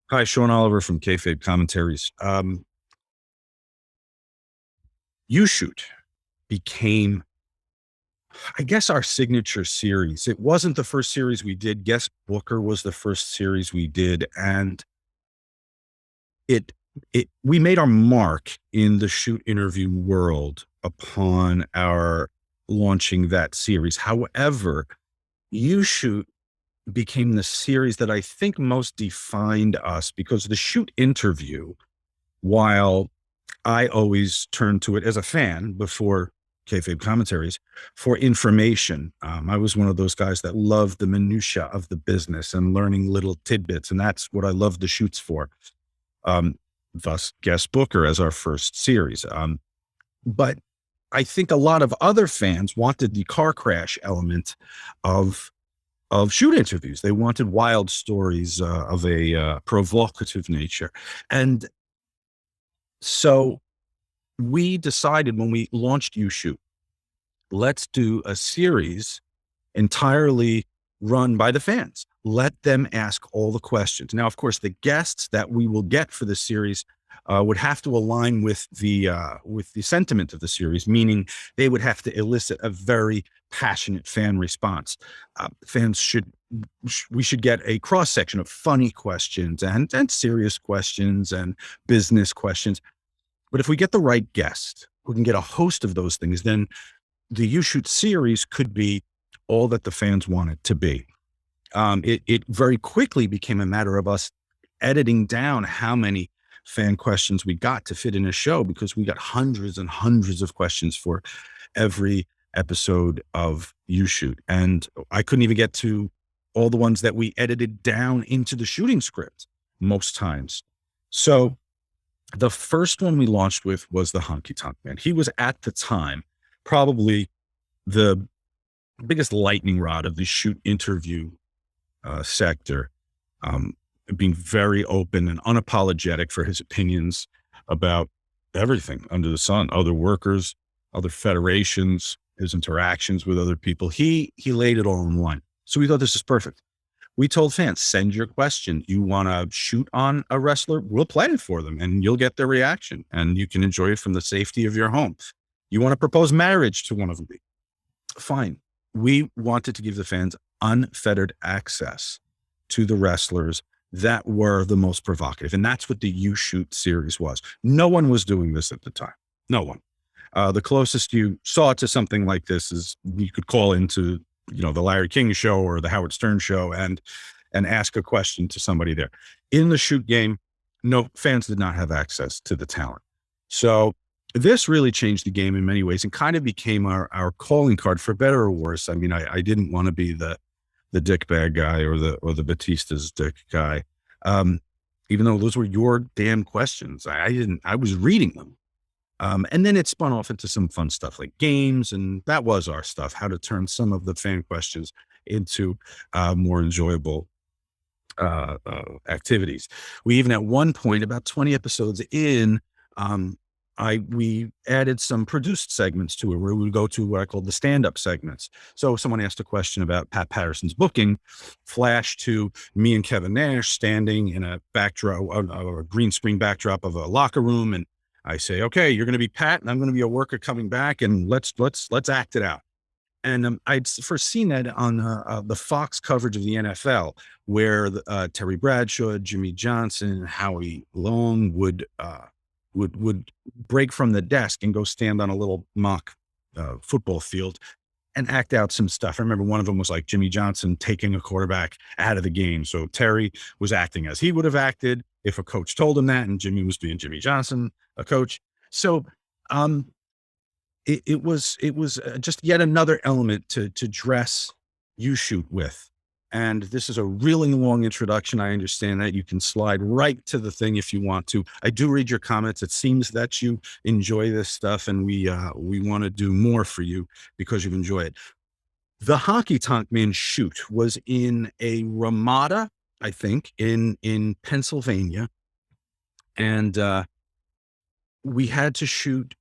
Hi, Sean Oliver from Kayfabe Commentaries. YouShoot became, I guess, our signature series. It wasn't the first series we did. Guest Booker was the first series we did, and it we made our mark in the shoot interview world upon our launching that series. However, YouShoot became the series that I think most defined us because the shoot interview, while I always turn to it as a fan before kayfabe commentaries for information. I was one of those guys that loved the minutia of the business and learning little tidbits, and that's what I love the shoots for. Um, Thus, guest booker as our first series. But I think a lot of other fans wanted the car crash element of shoot interviews. They wanted wild stories of a provocative nature, and so we decided when we launched YouShoot, let's do a series entirely run by the fans. Let them ask all the questions. Now, of course, the guests that we will get for the series would have to align with the sentiment of the series, meaning they would have to elicit a very passionate fan response. Fans should we should get a cross section of funny questions and serious questions and business questions. But if we get the right guest who can get a host of those things, then the YouShoot series could be all that the fans want it to be. It very quickly became a matter of us editing down how many fan questions we got to fit in a show, because we got hundreds and hundreds of questions for every episode of YouShoot. And I couldn't even get to all the ones that we edited down into the shooting script most times. So the first one we launched with was the Honky Tonk Man. He was at the time probably the biggest lightning rod of the shoot interview sector, being very open and unapologetic for his opinions about everything under the sun, other workers, other federations, his interactions with other people. He laid it all in one. So we thought this is perfect. We told fans, send your question. You want to shoot on a wrestler? We'll plan it for them and you'll get their reaction and you can enjoy it from the safety of your home. You want to propose marriage to one of them? Fine. We wanted to give the fans unfettered access to the wrestlers that were the most provocative. And that's what the YouShoot series was. No one was doing this at the time. No one. The closest you saw to something like this is you could call into, the Larry King show or the Howard Stern show and ask a question to somebody there. In the shoot game, no, fans did not have access to the talent. So this really changed the game in many ways and kind of became our calling card, for better or worse. I mean, I didn't want to be the dick bag guy or the Batista's dick guy. Even though those were your damn questions. I was reading them. And then it spun off into some fun stuff like games, and that was our stuff, how to turn some of the fan questions into more enjoyable activities. We even at one point, about 20 episodes in, we added some produced segments to it where we would go to what I called the stand-up segments. So someone asked a question about Pat Patterson's booking, flash to me and Kevin Nash standing in a backdrop, a green screen backdrop of a locker room. And I say, okay, you're going to be Pat and I'm going to be a worker coming back and let's act it out. And I'd first seen that on the Fox coverage of the NFL, where Terry Bradshaw, Jimmy Johnson, Howie Long would break from the desk and go stand on a little mock football field and act out some stuff. I remember one of them was like Jimmy Johnson taking a quarterback out of the game. So Terry was acting as he would have acted if a coach told him that, and Jimmy was being Jimmy Johnson, a coach. So it was just yet another element to dress YouShoot with. And this is a really long introduction. I understand that. You can slide right to the thing if you want to. I do read your comments. It seems that you enjoy this stuff, and we want to do more for you because you enjoy it. The Honky Tonk Man shoot was in a Ramada, I think, in Pennsylvania, and we had to shoot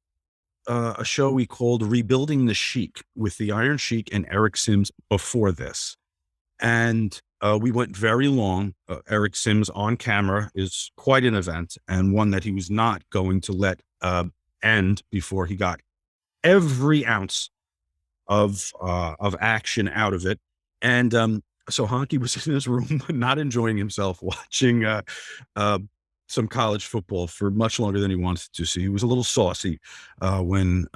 a show we called Rebuilding the Sheik with the Iron Sheik and Eric Sims before this. And We went very long. Eric Sims on camera is quite an event, and one that he was not going to let end before he got every ounce of action out of it. And so Honky was in his room, not enjoying himself, watching uh, some college football for much longer than he wanted to see. He was a little saucy when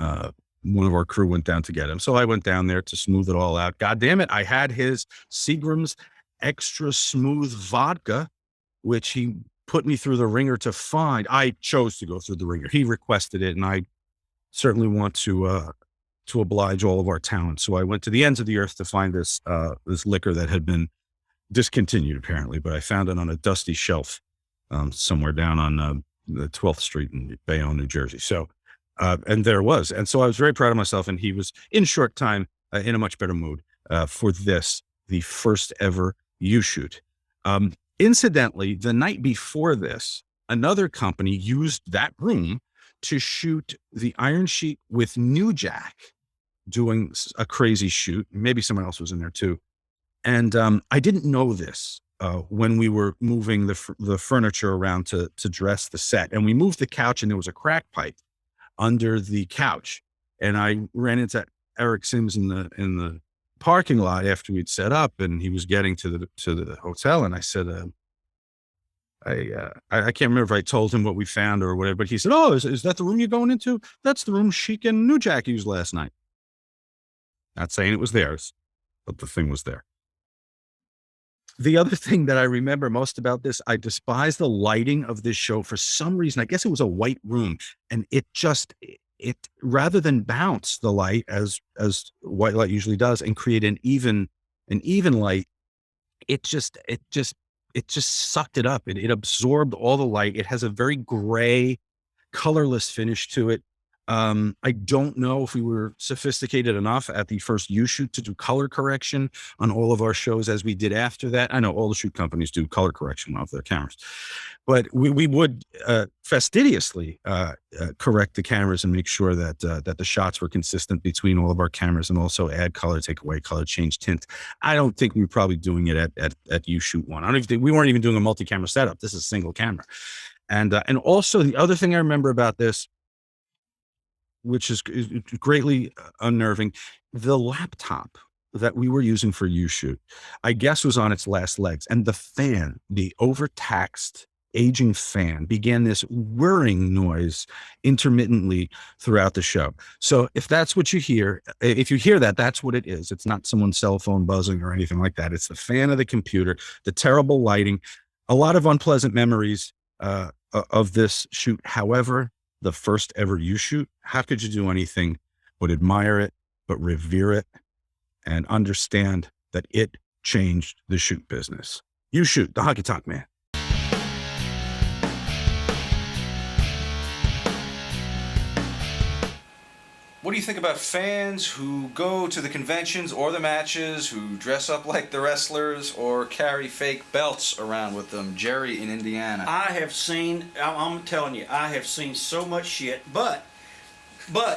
one of our crew went down to get him. So I went down there to smooth it all out. God damn it, I had his Seagram's extra smooth vodka, which he put me through the ringer to find. I chose to go through the ringer. He requested it, and I certainly want to oblige all of our talent. So I went to the ends of the earth to find this liquor that had been discontinued apparently, but I found it on a dusty shelf somewhere down on the 12th Street in Bayonne, New Jersey. So, and there it was. And so I was very proud of myself, and he was in short time in a much better mood for this, the first ever YouShoot. Incidentally, the night before this, another company used that room to shoot the Iron Sheik with New Jack doing a crazy shoot. Maybe someone else was in there too. And I didn't know this when we were moving the furniture around to dress the set. And we moved the couch, and there was a crack pipe under the couch. And I ran into Eric Sims in the parking lot after we'd set up, and he was getting to the hotel. And I said, I can't remember if I told him what we found or whatever, but he said, "Oh, is that the room you're going into? That's the room Sheik and New Jack used last night." Not saying it was theirs, but the thing was there. The other thing that I remember most about this, I despise the lighting of this show for some reason. I guess it was a white room, and it rather than bounce the light as white light usually does and create an even light, it just sucked it up. It absorbed all the light. It has a very gray, colorless finish to it. I don't know if we were sophisticated enough at the first YouShoot to do color correction on all of our shows as we did after that. I know all the shoot companies do color correction of their cameras, but we would fastidiously correct the cameras and make sure that the shots were consistent between all of our cameras, and also add color, take away color, change tint. I don't think we were probably doing it at YouShoot 1. I don't even think we weren't even doing a multi-camera setup. This is a single camera. And also the other thing I remember about this, which is greatly unnerving, the laptop that we were using for YouShoot, I guess, was on its last legs. And the fan, the overtaxed, aging fan, began this whirring noise intermittently throughout the show. So if that's what you hear, if you hear that, that's what it is. It's not someone's cell phone buzzing or anything like that. It's the fan of the computer, the terrible lighting, a lot of unpleasant memories of this shoot. However, the first ever YouShoot, how could you do anything but admire it, but revere it, and understand that it changed the shoot business? YouShoot, the Honky Tonk Man. What do you think about fans who go to the conventions or the matches, who dress up like the wrestlers or carry fake belts around with them? Jerry in Indiana. I have seen, I'm telling you, I have seen so much shit, but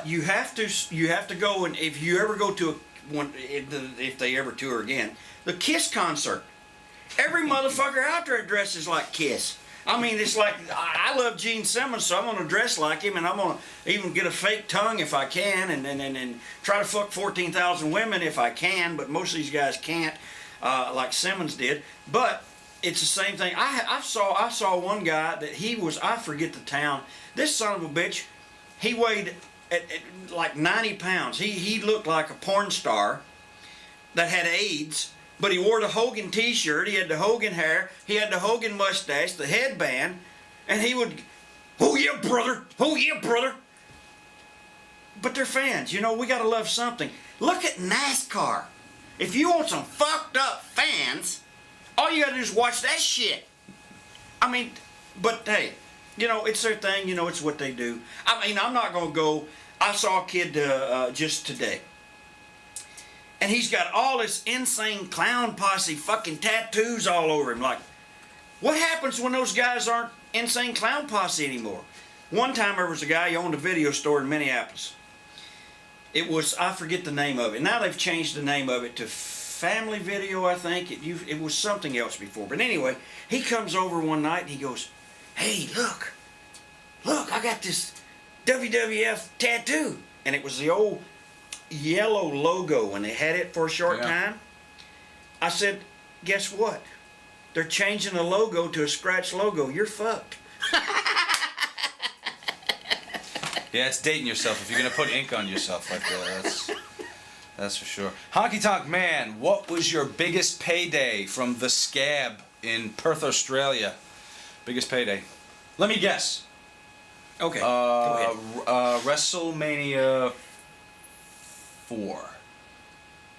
you have to go, and if you ever go to if they ever tour again, the Kiss concert, every motherfucker out there dresses like Kiss. I mean, it's like, I love Gene Simmons, so I'm going to dress like him, and I'm going to even get a fake tongue if I can, and try to fuck 14,000 women if I can, but most of these guys can't, like Simmons did. But it's the same thing. I saw one guy that he was, I forget the town, this son of a bitch, he weighed at like 90 pounds. He looked like a porn star that had AIDS. But he wore the Hogan t-shirt, he had the Hogan hair, he had the Hogan mustache, the headband, and he would, "Oh yeah, brother, oh yeah, brother." But they're fans, you know, we gotta love something. Look at NASCAR. If you want some fucked up fans, all you gotta do is watch that shit. I mean, but hey, you know, it's their thing, you know, it's what they do. I mean, I'm not gonna go, I saw a kid just today. And he's got all this insane clown posse fucking tattoos all over him. Like, what happens when those guys aren't insane clown posse anymore? One time there was a guy who owned a video store in Minneapolis. It was, I forget the name of it. Now they've changed the name of it to Family Video, I think. It was something else before. But anyway, he comes over one night and he goes, "Hey, look, I got this WWF tattoo." And it was the old yellow logo when they had it for a short time. I said, "Guess what? They're changing the logo to a scratch logo. You're fucked." Yeah, it's dating yourself if you're gonna put ink on yourself like that. That's for sure. Honky Tonk Man, what was your biggest payday from the Scab in Perth, Australia? Biggest payday. Let me guess. Okay, go ahead. WrestleMania 4.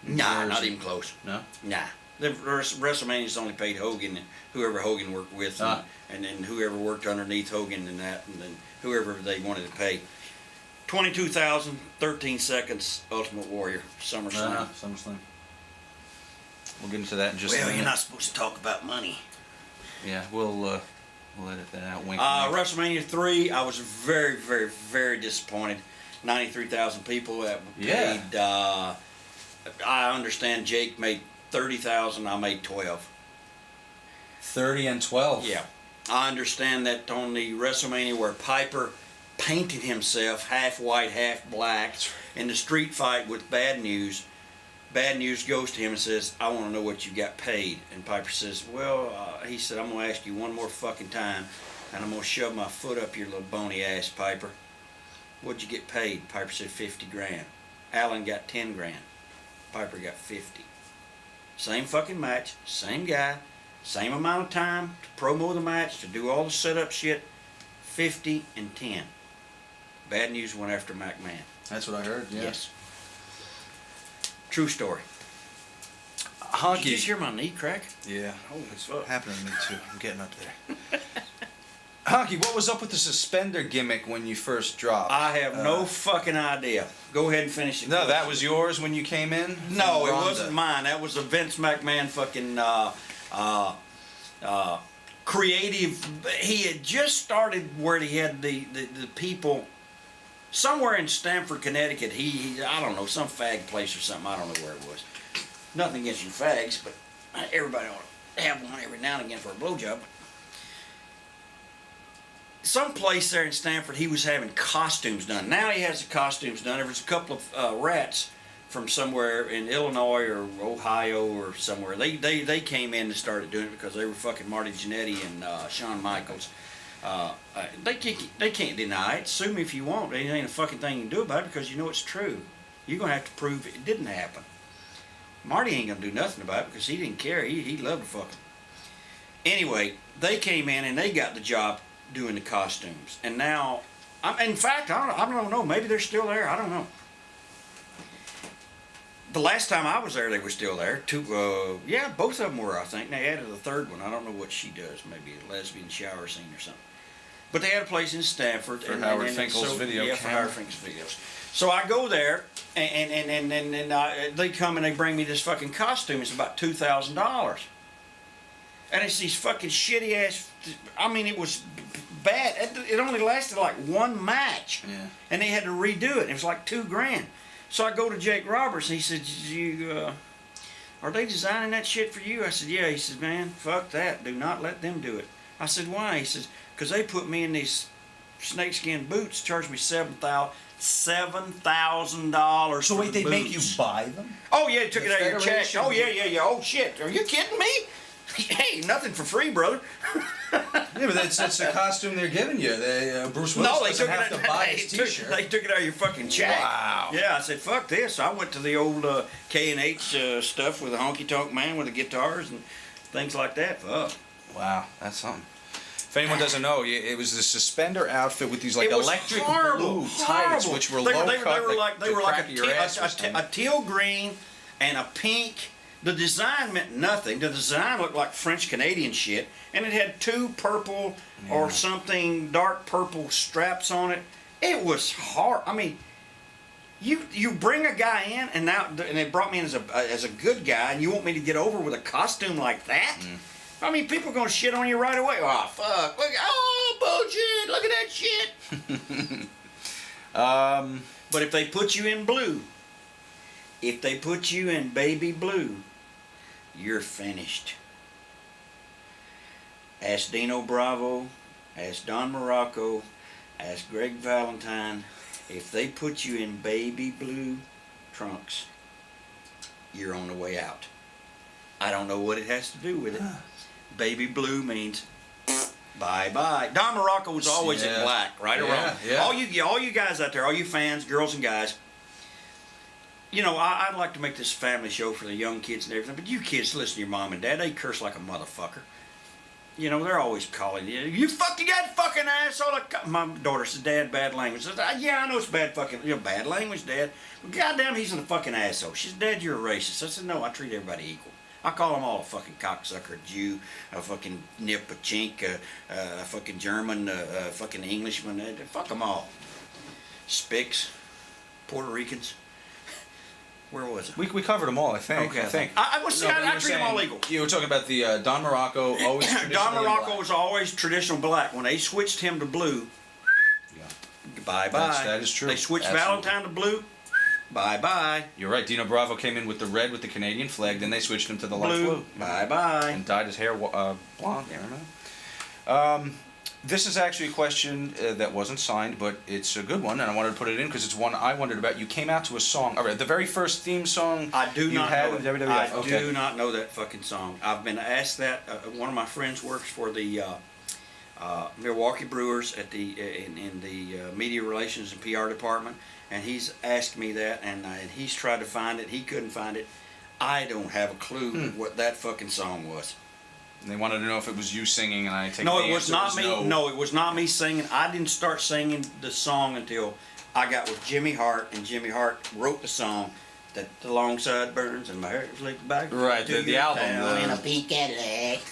Nah, not even close. No? Nah. The WrestleMania's only paid Hogan and whoever Hogan worked with, and then whoever worked underneath Hogan and that, and then whoever they wanted to pay. 22,000, 13 seconds, Ultimate Warrior, SummerSlam. SummerSlam. We'll get into that in just a Well, minute. you're not supposed to talk about money. Yeah, we'll edit that out. Wink, wink. WrestleMania 3, I was very, very, very disappointed. 93,000 people that paid. I understand Jake made 30,000. I made 12. 30 and 12. Yeah, I understand that on the WrestleMania where Piper painted himself half white, half black in the street fight with Bad News. Bad News goes to him and says, "I want to know what you got paid." And Piper says, "Well," he said, "I'm going to ask you one more fucking time, and I'm going to shove my foot up your little bony ass, Piper. What'd you get paid?" Piper said, 50 grand. Allen got 10 grand. Piper got 50. Same fucking match, same guy, same amount of time to promo the match, to do all the setup shit. 50 and 10. Bad News went after McMahon. That's what I heard. Yeah. Yes. True story. Honky. Did you just hear my knee crack? Yeah. Holy It's fuck. happening to me too. I'm getting up there. Honky, what was up with the suspender gimmick when you first dropped? I have no fucking idea. Go ahead and finish it. No, that was yours when you came in? No, it Rhonda. wasn't mine. That was a Vince McMahon fucking creative. He had just started where he had the people somewhere in Stamford, Connecticut. He I don't know, some fag place or something. I don't know where it was. Nothing against you fags, but everybody ought to have one every now and again for a blowjob. Some place there in Stamford, he was having costumes done. Now he has the costumes done. There was a couple of rats from somewhere in Illinois or Ohio or somewhere. They came in and started doing it because they were fucking Marty Jannetty and Shawn Michaels. They can't deny it. Sue me if you want. There ain't a fucking thing you can do about it because you know it's true. You're going to have to prove it didn't happen. Marty ain't going to do nothing about it because he didn't care. He loved to fuck 'em. Anyway, they came in and they got the job doing the costumes. And now, in fact, I don't know. Maybe they're still there. I don't know. The last time I was there, they were still there. Yeah, both of them were, I think. They added a third one. I don't know what she does. Maybe a lesbian shower scene or something. But they had a place in Stamford. For Howard Finkel's video Yeah, for camera. Howard Finkel's videos. So I go there, and they come and they bring me this fucking costume. It's about $2,000. And it's these fucking shitty ass, I mean, it was bad. It only lasted like one match. Yeah. And they had to redo it. It was like $2 grand. So I go to Jake Roberts and he said, are they designing that shit for you? I said, yeah. He says, man, fuck that. Do not let them do it. I said, why? He says, because they put me in these snakeskin boots, charged me $7,000 So for wait, the they make you boots. buy them? Oh, yeah, they took The it out of your check. Federation? Oh, yeah. Oh, shit. Are you kidding me? Hey, nothing for free, brother. Yeah, but that's the costume they're giving you. Bruce Willis doesn't have to buy his t-shirt. They took it out of your fucking check. Wow. Yeah, I said, fuck this. I went to the old K&H stuff with the Honky Tonk Man with the guitars and things like that. Fuck. Wow, that's something. If anyone doesn't know, it was the suspender outfit with these like It was electric horrible, blue tights, which were low cut. They were like a a teal green and a pink. The design meant nothing. The design looked like French Canadian shit, and it had two purple or something dark purple straps on it. It was hard. I mean, you bring a guy in, and they brought me in as a good guy, and you want me to get over with a costume like that? I mean, people are gonna shit on you right away. Oh fuck! Look! Oh bullshit! Look at that shit! But if they put you in blue, if they put you in baby blue, you're finished. Ask Dino Bravo, ask Don Morocco, ask Greg Valentine. If they put you in baby blue trunks, you're on the way out. I don't know what it has to do with it. Baby blue means bye-bye. Don Morocco was always in black, right or wrong. Yeah. All you guys out there, all you fans, girls and guys, you know, I'd like to make this family show for the young kids and everything, but you kids listen to your mom and dad. They curse like a motherfucker. You know, they're always calling you, you fucking fucking asshole. My daughter says, Dad, bad language. I said, yeah, I know it's bad fucking, bad language, Dad. But goddamn, he's a fucking asshole. She said, Dad, you're a racist. I said, no, I treat everybody equal. I call them all a fucking cocksucker, a Jew, a fucking nip, a chink, a fucking German, a fucking Englishman. Fuck them all. Spics, Puerto Ricans. Where was it? We covered them all, I think. Okay, I think. I treat them all equal. You were talking about the Don Morocco, always traditionally Don Morocco black. was always traditional black. When they switched him to blue, bye-bye. That is true. They switched Absolutely. Valentine to blue, bye-bye. You're right. Dino Bravo came in with the red with the Canadian flag, then they switched him to the light blue. Bye-bye. And dyed his hair blonde. Yeah. Remember? This is actually a question that wasn't signed, but it's a good one, and I wanted to put it in because it's one I wondered about. You came out to a song, all right, the very first theme song I do you not had know of it. WWF. I Okay. do not know that fucking song. I've been asked that. One of my friends works for the Milwaukee Brewers at the in the media relations and PR department, and he's asked me that, and he's tried to find it. He couldn't find it. I don't have a clue what that fucking song was. And they wanted to know if it was you singing, and I take No, the it was answer not me. no. No, it was not me singing. I didn't start singing the song until I got with Jimmy Hart, and Jimmy Hart wrote the song that the long side burns and my hair is licked back. Right, to the your album, town the- in a pink Cadillac.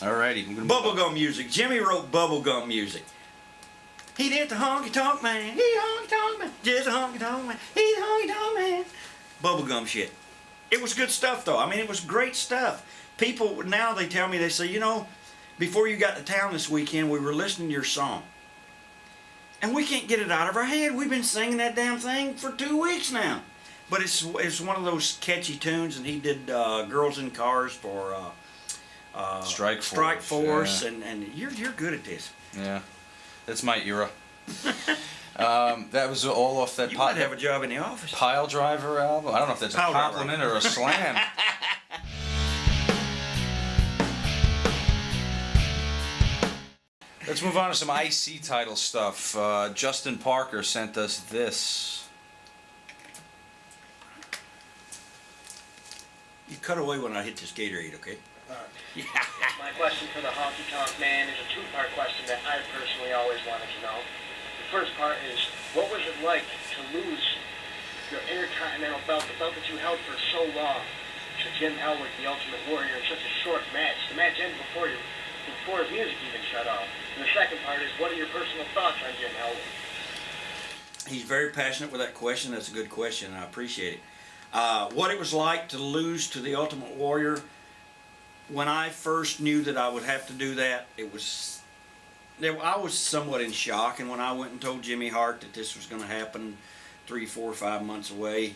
Alrighty. I'm gonna move on. Bubblegum music. Jimmy wrote bubblegum music. He did the honky tonk man. He honky tonk man. Just a honky tonk man. He's a honky tonk man. Bubblegum shit. It was good stuff though. I mean, it was great stuff. People now they tell me, they say, you know, before you got to town this weekend, we were listening to your song. And we can't get it out of our head. We've been singing that damn thing for 2 weeks now. But it's one of those catchy tunes, and he did Girls in Cars for Strike Force, yeah. and you're good at this. Yeah, that's my era. That was all off that You might have a job in the office. Pile Driver album. I don't know if that's a Pile Driver. compliment or a slam. Let's move on to some IC title stuff. Justin Parker sent us this. You cut away when I hit this Gatorade, okay? My question for the Honky Tonk Man is a two-part question that I personally always wanted to know. The first part is, what was it like to lose your Intercontinental belt, the belt that you held for so long, to Jim Hellwig, the Ultimate Warrior, in such a short match? The match ended before his music even shut off. And the second part is, what are your personal thoughts on Jim Hellwig? He's very passionate with that question. That's a good question, and I appreciate it. What it was like to lose to the Ultimate Warrior, when I first knew that I would have to do that, I was somewhat in shock. And when I went and told Jimmy Hart that this was going to happen 3, 4, 5 months away,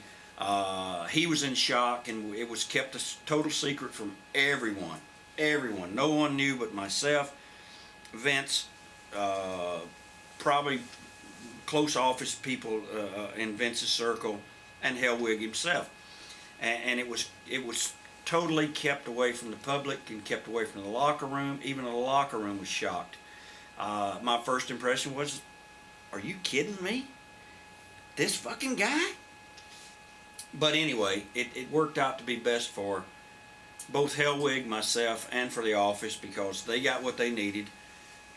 he was in shock, and it was kept a total secret from everyone. Everyone. No one knew but myself, Vince, probably close office people in Vince's circle, and Hellwig himself. And it was totally kept away from the public and kept away from the locker room. Even the locker room was shocked. My first impression was, are you kidding me? This fucking guy? But anyway, it worked out to be best for both Hellwig, myself, and for the office, because they got what they needed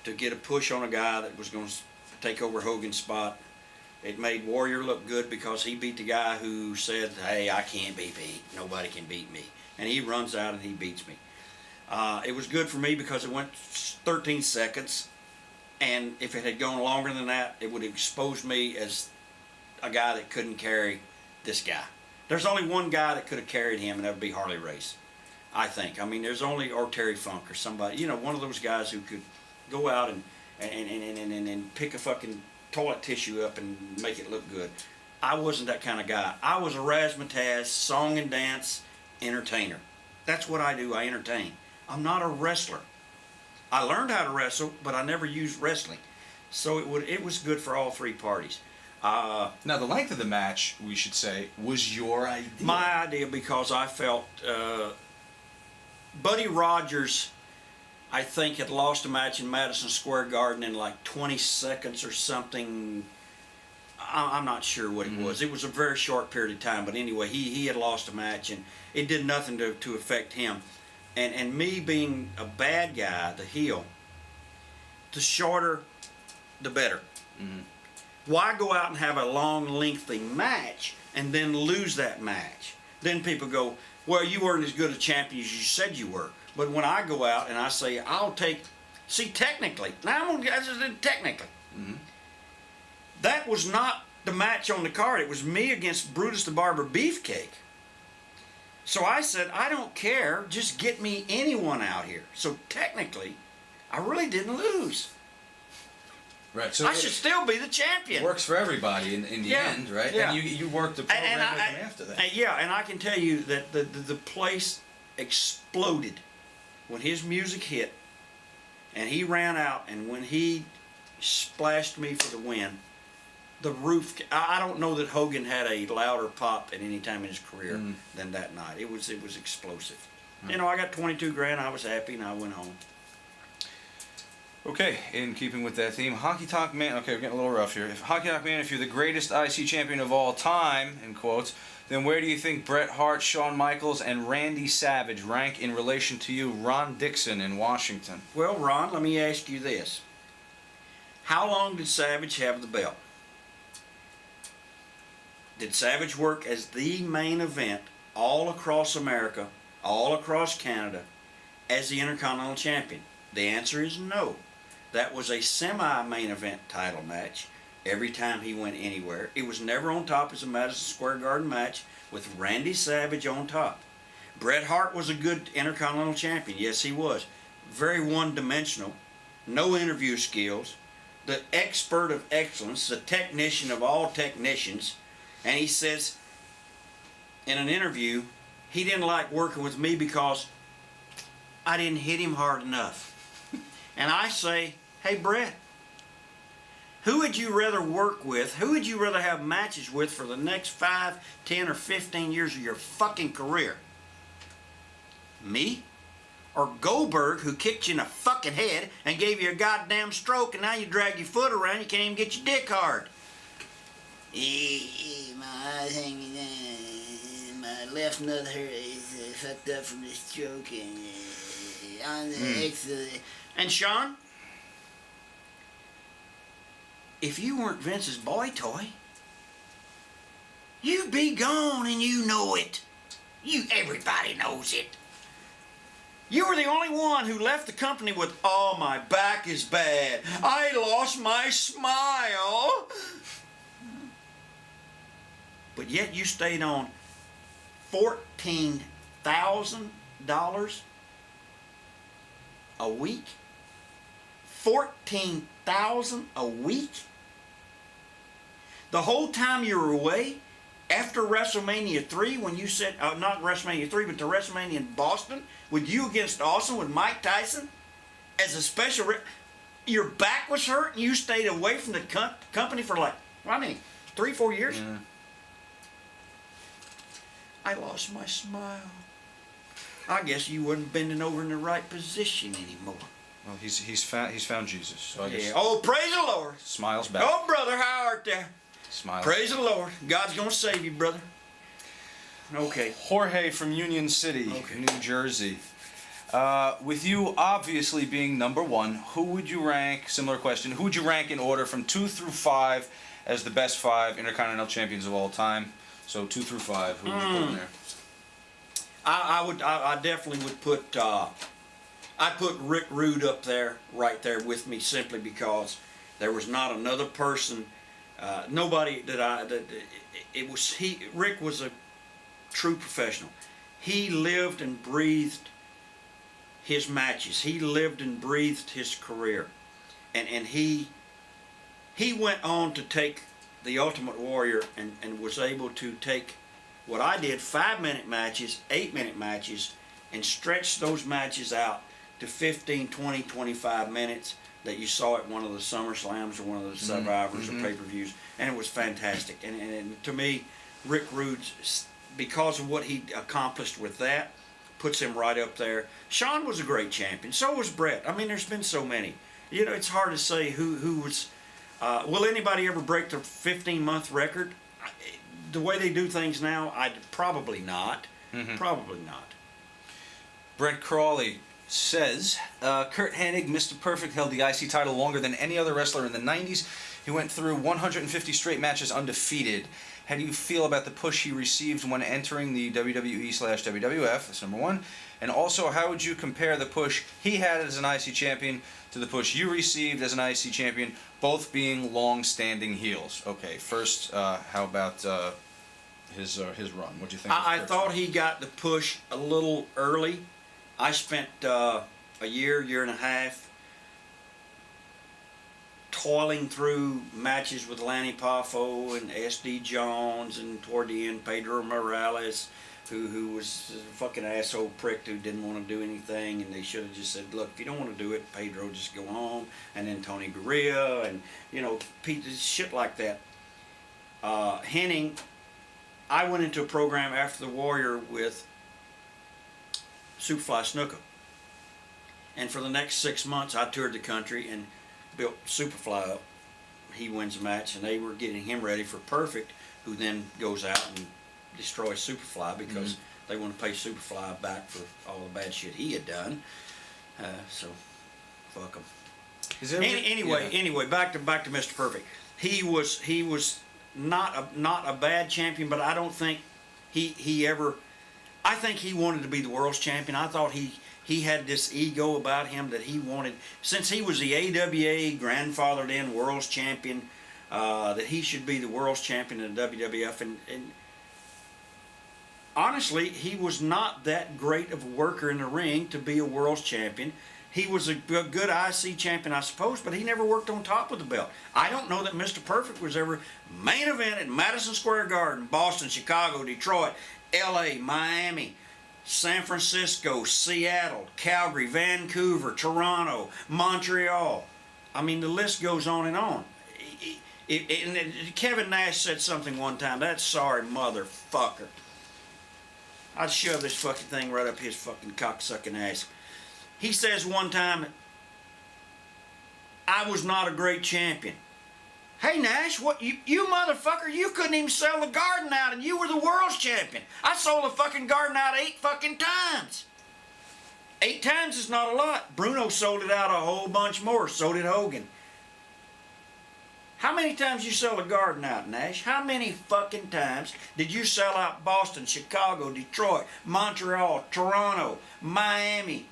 to get a push on a guy that was going to take over Hogan's spot. It made Warrior look good because he beat the guy who said, hey, I can't be beat. Nobody can beat me. And he runs out and he beats me. It was good for me because it went 13 seconds. And if it had gone longer than that, it would have exposed me as a guy that couldn't carry this guy. There's only one guy that could have carried him, and that would be Harley Race, I think. I mean, there's only, or Terry Funk or somebody, you know, one of those guys who could go out and pick a fucking toilet tissue up and make it look good. I wasn't that kind of guy. I was a razzmatazz, song and dance entertainer. That's what I do. I entertain. I'm not a wrestler. I learned how to wrestle, but I never used wrestling. So it was good for all three parties. Now, the length of the match, we should say, was your idea. My idea, because I felt Buddy Rogers, I think, had lost a match in Madison Square Garden in like 20 seconds or something. I'm not sure what it was. It was a very short period of time, but anyway, he had lost a match, and it did nothing to affect him. And me being a bad guy, the heel, the shorter, the better. Why go out and have a long, lengthy match and then lose that match? Then people go, well, you weren't as good a champion as you said you were. But when I go out and I say, I'll take, see, technically, now I'm going to technically, that was not the match on the card. It was me against Brutus the Barber Beefcake. So I said, I don't care, just get me anyone out here. So technically, I really didn't lose. Right. So I should still be the champion. It works for everybody in the end, right? Yeah. And you worked the program with him after that. Yeah, and I can tell you that the place exploded when his music hit, and he ran out, and when he splashed me for the win, the roof. I don't know that Hogan had a louder pop at any time in his career than that night. It was explosive. You know, I got 22 grand. I was happy, and I went home. Okay, in keeping with that theme, Honky Tonk Man. Okay, we're getting a little rough here. If Honky Tonk Man, if you're the greatest IC champion of all time, in quotes, then where do you think Bret Hart, Shawn Michaels, and Randy Savage rank in relation to you, Ron Dixon in Washington? Well, Ron, let me ask you this: how long did Savage have the belt? Did Savage work as the main event all across America, all across Canada, as the Intercontinental Champion? The answer is no. That was a semi-main event title match every time he went anywhere. It was never on top as a Madison Square Garden match with Randy Savage on top. Bret Hart was a good Intercontinental Champion. Yes, he was. Very one-dimensional. No interview skills. The expert of excellence. The technician of all technicians. And he says in an interview, he didn't like working with me because I didn't hit him hard enough. And I say, hey, Bret, who would you rather work with? Who would you rather have matches with for the next 5, 10, or 15 years of your fucking career? Me? Or Goldberg, who kicked you in the fucking head and gave you a goddamn stroke, and now you drag your foot around, you can't even get your dick hard. My left nut is fucked up from the stroke, and on the excellent. And Sean, if you weren't Vince's boy toy, you'd be gone, and you know it. Everybody knows it. You were the only one who left the company with, oh, my back is bad. I lost my smile. But yet you stayed on $14,000 a week. $14,000 a week? The whole time you were away, after WrestleMania 3, when you said, not WrestleMania 3, but the WrestleMania in Boston, with you against Austin, with Mike Tyson, as a special, your back was hurt, and you stayed away from the company for like, 3, 4 years? Yeah. I lost my smile. I guess you wasn't bending over in the right position anymore. Well, he's found Jesus. So I guess Oh, praise the Lord. Smiles back. Oh, brother, how art thou? Smiles. Praise the Lord. God's going to save you, brother. Okay. Jorge from Union City, New Jersey. With you obviously being number 1, who would you rank, similar question, who would you rank in order from 2 through 5 as the best 5 Intercontinental Champions of all time? So 2 through 5, who would you put in there? I definitely would put, I'd put Rick Rude up there, right there with me, simply because there was not another person, nobody Rick was a true professional. He lived and breathed his matches. He lived and breathed his career. And he went on to take the Ultimate Warrior and was able to take what I did, 5-minute matches, 8-minute matches, and stretch those matches out to 15, 20, 25 minutes that you saw at one of the SummerSlams or one of the Survivors or pay-per-views, and it was fantastic. And to me, Rick Rude, because of what he accomplished with that, puts him right up there. Shawn was a great champion. So was Bret. I mean, there's been so many. You know, it's hard to say who was. Will anybody ever break the 15-month record? The way they do things now, probably not. Probably not. Brent Crawley says, Kurt Hennig, Mr. Perfect, held the IC title longer than any other wrestler in the 90s. He went through 150 straight matches undefeated. How do you feel about the push he received when entering the WWE/WWF? That's number one. And also, how would you compare the push he had as an IC champion to the push you received as an IC champion, both being long-standing heels? Okay, first, how about his run? What do you think? I thought he got the push a little early. I spent a year and a half toiling through matches with Lanny Poffo and S.D. Jones, and toward the end Pedro Morales, who was a fucking asshole prick who didn't want to do anything, and they should have just said, look, if you don't want to do it, Pedro, just go home. And then Tony Gurria, and you know, shit like that. Hennig, I went into a program after the Warrior with Superfly Snuka, and for the next 6 months I toured the country and built Superfly up. He wins a match, and they were getting him ready for Perfect, who then goes out and destroys Superfly because they want to pay Superfly back for all the bad shit he had done. So fuck him. Anyway, back to Mr. Perfect. He was not a bad champion, but I don't think he ever. I think he wanted to be the world's champion. I thought he had this ego about him that he wanted, since he was the AWA grandfathered in world's champion, that he should be the world's champion in the WWF. And honestly, he was not that great of a worker in the ring to be a world's champion. He was a good IC champion, I suppose, but he never worked on top of the belt. I don't know that Mr. Perfect was ever main event at Madison Square Garden, Boston, Chicago, Detroit, LA, Miami, San Francisco, Seattle, Calgary, Vancouver, Toronto, Montreal. I mean, the list goes on and on. Kevin Nash said something one time, that sorry motherfucker. I'd shove this fucking thing right up his fucking cocksucking ass. He says one time, I was not a great champion. Hey Nash, what you motherfucker, you couldn't even sell the garden out and you were the world's champion. I sold the fucking garden out 8 fucking times. 8 times is not a lot. Bruno sold it out a whole bunch more, so did Hogan. How many times you sell the garden out, Nash? How many fucking times did you sell out Boston, Chicago, Detroit, Montreal, Toronto, Miami,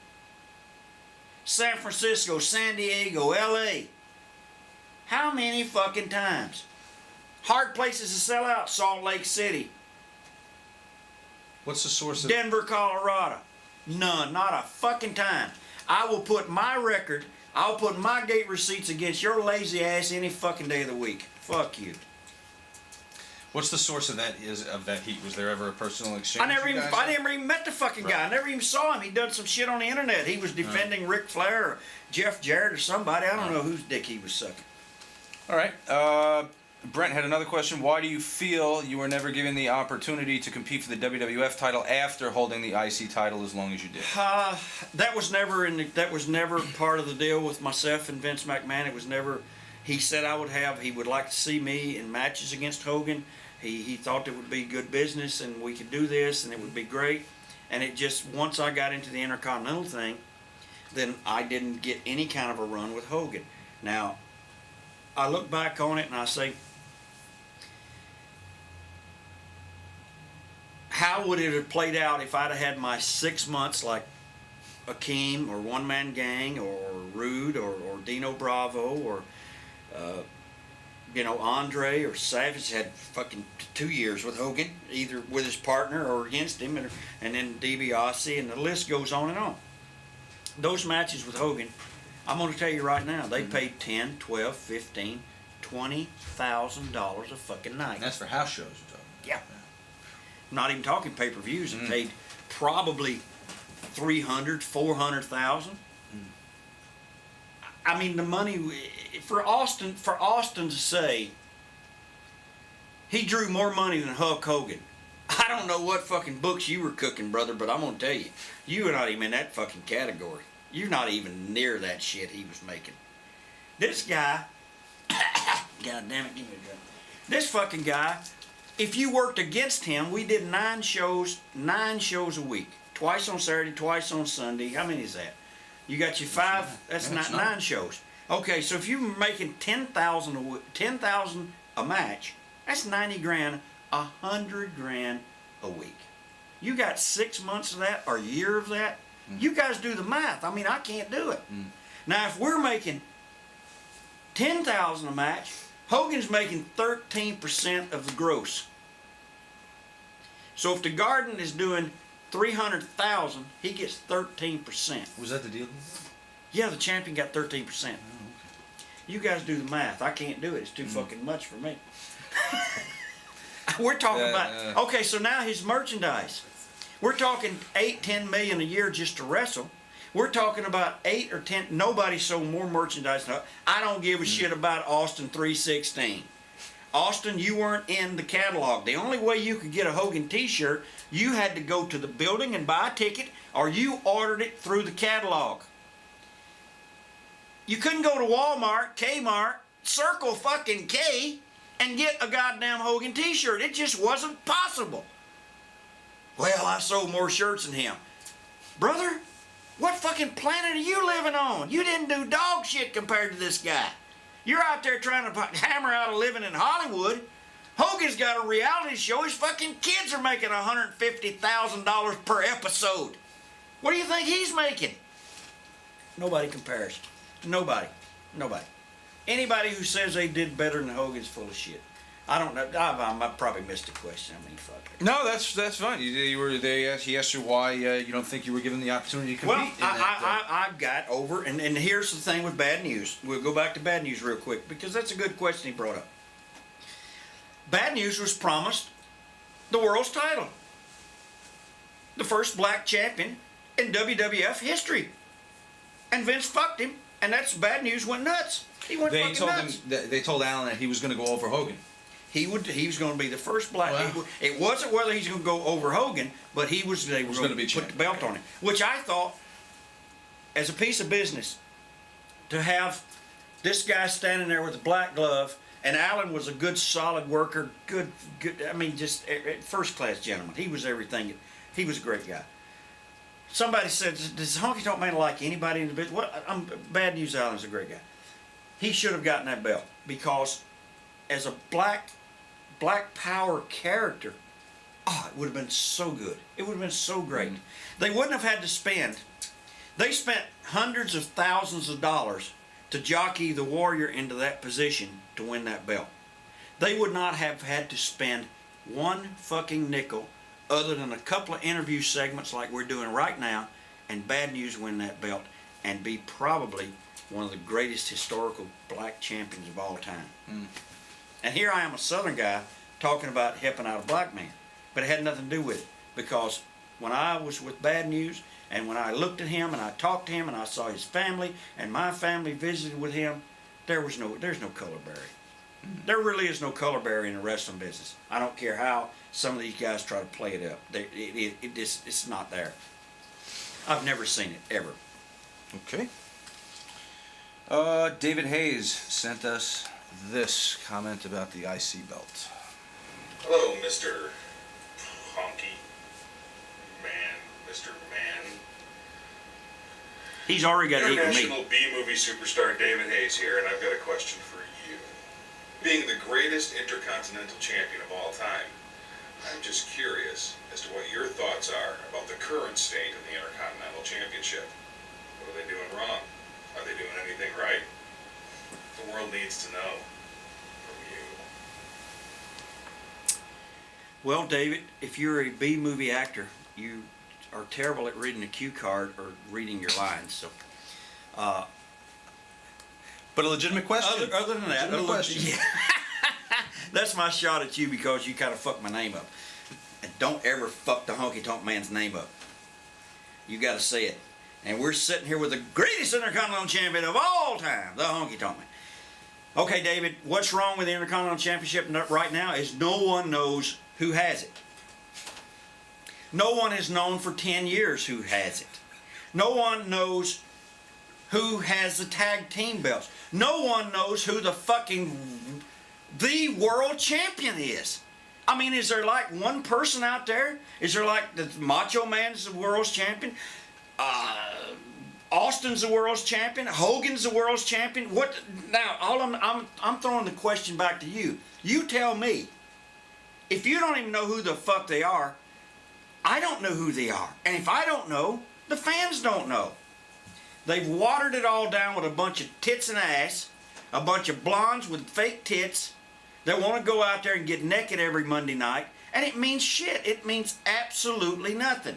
San Francisco, San Diego, LA? How many fucking times? Hard places to sell out, Salt Lake City. What's the source of Denver, Colorado. None, not a fucking time. I will put my record, I'll put my gate receipts against your lazy ass any fucking day of the week. Fuck you. What's the source of that heat? Was there ever a personal exchange? I never even met the fucking guy. I never even saw him. He done some shit on the internet. He was defending Ric Flair or Jeff Jarrett or somebody. I don't know whose dick he was sucking. All right. Brent had another question. Why do you feel you were never given the opportunity to compete for the WWF title after holding the IC title as long as you did? That was never part of the deal with myself and Vince McMahon. It was never. He said he would like to see me in matches against Hogan. He thought it would be good business and we could do this and it would be great. And it just, once I got into the Intercontinental thing, then I didn't get any kind of a run with Hogan. Now, I look back on it and I say, how would it have played out if I'd have had my 6 months like Akeem or One Man Gang or Rude or Dino Bravo or Andre or Savage had fucking 2 years with Hogan, either with his partner or against him, and then DiBiase, and the list goes on and on. Those matches with Hogan, I'm going to tell you right now, they paid 10, 12, 15, $20,000 a fucking night. And that's for house shows you're talking about. Yeah. I'm not even talking pay-per-views. It paid probably 300, 400,000. I mean, the money for Austin to say he drew more money than Hulk Hogan. I don't know what fucking books you were cooking, brother, but I'm gonna tell you, you were not even in that fucking category. You're not even near that shit he was making. This guy, God damn it, give me a drink. This fucking guy, if you worked against him, we did 9 shows a week. Twice on Saturday, twice on Sunday. How many is that? You got your 5, that's not 9 shows. Okay, so if you're making $10,000 a match, that's 90 grand, 100 grand a week. You got 6 months of that or a year of that. You guys do the math. I mean, I can't do it. Now, if we're making $10,000 a match, Hogan's making 13% of the gross. So if the Garden is doing 300,000, he gets 13%. Was that the deal? Yeah, the champion got 13%. You guys do the math. I can't do it. It's too fucking much for me. We're talking about, okay, so now his merchandise. We're talking 8-10 million a year just to wrestle. We're talking about 8 or 10. Nobody sold more merchandise. I don't give a shit about Austin 316. Austin, you weren't in the catalog. The only way you could get a Hogan t-shirt, you had to go to the building and buy a ticket, or you ordered it through the catalog. You couldn't go to Walmart, Kmart, Circle fucking K, and get a goddamn Hogan t-shirt. It just wasn't possible. Well, I sold more shirts than him. Brother, what fucking planet are you living on? You didn't do dog shit compared to this guy. You're out there trying to hammer out a living in Hollywood. Hogan's got a reality show. His fucking kids are making $150,000 per episode. What do you think he's making? Nobody compares. Nobody. Anybody who says they did better than Hogan's full of shit. I don't know. I probably missed a question. I mean, fuck it. No, that's fine. He asked you why you don't think you were given the opportunity to compete. Well, I got over, and here's the thing with bad news. We'll go back to bad news real quick, because that's a good question he brought up. Bad news was promised the world's title. The first black champion in WWF history. And Vince fucked him, and that's bad news, went nuts. He went fucking nuts. They told Allen that he was going to go over Hogan. He was going to be the first black. Wow. It wasn't whether he's going to go over Hogan, but they were going to put the belt on him. Which I thought, as a piece of business, to have this guy standing there with a black glove, and Allen was a good, solid worker, good. I mean, just first class gentleman. He was everything. He was a great guy. Somebody said, "Does Honky Tonk Man like anybody in the business?" Bad news. Allen's a great guy. He should have gotten that belt, because as a black power character, it would have been so good. It would have been so great. They wouldn't have had to spend. They spent hundreds of thousands of dollars to jockey the Warrior into that position to win that belt. They would not have had to spend one fucking nickel other than a couple of interview segments like we're doing right now, and Bad News win that belt and be probably one of the greatest historical black champions of all time. And here I am, a Southern guy, talking about helping out a black man. But it had nothing to do with it. Because when I was with Bad News, and when I looked at him, and I talked to him, and I saw his family, and my family visited with him, there's no color barrier. There really is no color barrier in the wrestling business. I don't care how some of these guys try to play it up. It's not there. I've never seen it, ever. Okay. David Hayes sent us this comment about the IC belt. Hello, Mr. Honky Man, Mr. Man. He's already got to eat with International me. B-movie superstar David Hayes here, and I've got a question for you. Being the greatest Intercontinental champion of all time, I'm just curious as to what your thoughts are about the current state of the Intercontinental Championship. What are they doing wrong? Are they doing anything right? The world needs to know from you. Well, David, if you're a B-movie actor, you are terrible at reading a cue card or reading your lines. So, But a legitimate question. Other than that, Legitimate question. yeah. That's my shot at you because you kind of fucked my name up. And don't ever fuck the Honky Tonk Man's name up. You got to say it. And we're sitting here with the greatest Intercontinental Champion of all time, the Honky Tonk Man. Okay, David, what's wrong with the Intercontinental Championship right now is no one knows who has it. No one has known for 10 years who has it. No one knows who has the tag team belts. No one knows who the world champion is. I mean, is there like one person out there? Is there like the Macho Man's the world's champion? Austin's the world's champion. Hogan's the world's champion. What now? I'm throwing the question back to you. You tell me. If you don't even know who the fuck they are, I don't know who they are. And if I don't know, the fans don't know. They've watered it all down with a bunch of tits and ass, a bunch of blondes with fake tits that want to go out there and get naked every Monday night, and it means shit. It means absolutely nothing.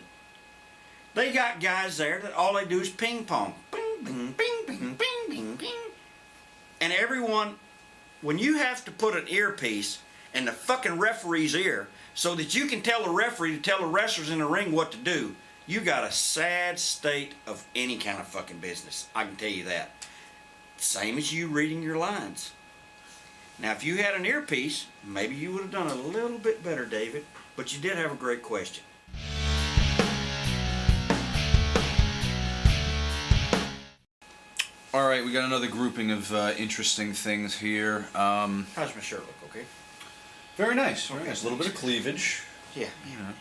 They got guys there that all they do is ping pong. Bing, bing, bing, bing, bing, bing, bing. And everyone, when you have to put an earpiece in the fucking referee's ear so that you can tell the referee to tell the wrestlers in the ring what to do, you got a sad state of any kind of fucking business. I can tell you that. Same as you reading your lines. Now, if you had an earpiece, maybe you would have done a little bit better, David, but you did have a great question. All right, we got another grouping of interesting things here. How's my shirt look, okay? Very nice, very nice. A little bit of cleavage. Yeah. You know.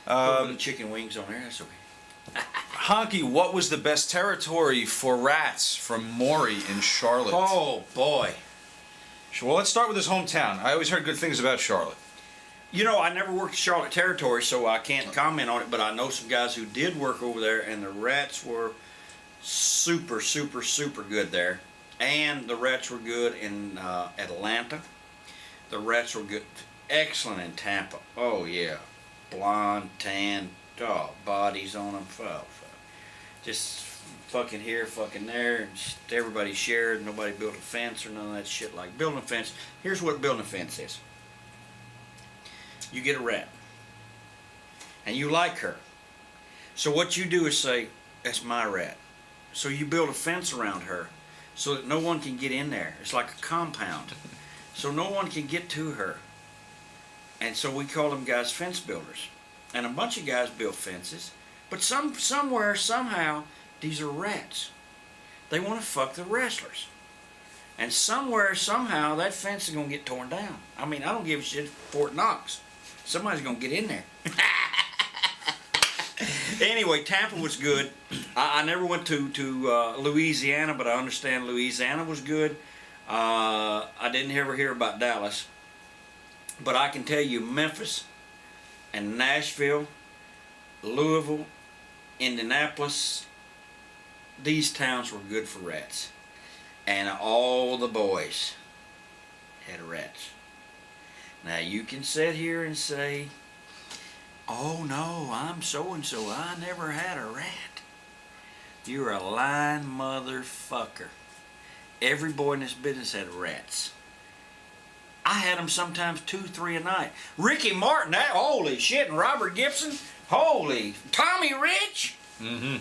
A little bit of chicken wings on there, that's okay. Honky, what was the best territory for rats from Maury in Charlotte? Oh, boy. Well, let's start with his hometown. I always heard good things about Charlotte. You know, I never worked Charlotte territory, so I can't comment on it, but I know some guys who did work over there, and the rats were super, super, super good there. And the rats were good in Atlanta. The rats were good, excellent in Tampa. Oh, yeah. Blonde, tan, bodies on them. Just fucking here, fucking there. And just everybody shared. Nobody built a fence or none of that shit. Like building a fence. Here's what building a fence is. You get a rat. And you like her. So what you do is say, that's my rat. So you build a fence around her so that no one can get in there. It's like a compound. So no one can get to her. And so we call them guys fence builders. And a bunch of guys built fences. But somewhere, somehow, these are rats. They want to fuck the wrestlers. And somewhere, somehow, that fence is going to get torn down. I mean, I don't give a shit if Fort Knox. Somebody's going to get in there. Anyway, Tampa was good. I never went to Louisiana, but I understand Louisiana was good. I didn't ever hear about Dallas. But I can tell you Memphis and Nashville, Louisville, Indianapolis, these towns were good for rats. And all the boys had rats. Now you can sit here and say, oh no, I'm so-and-so, I never had a rat. You're a lying motherfucker. Every boy in this business had rats. I had them sometimes 2, 3 a night. Ricky Martin, that holy shit, and Robert Gibson, holy, Tommy Rich. Mm-hmm.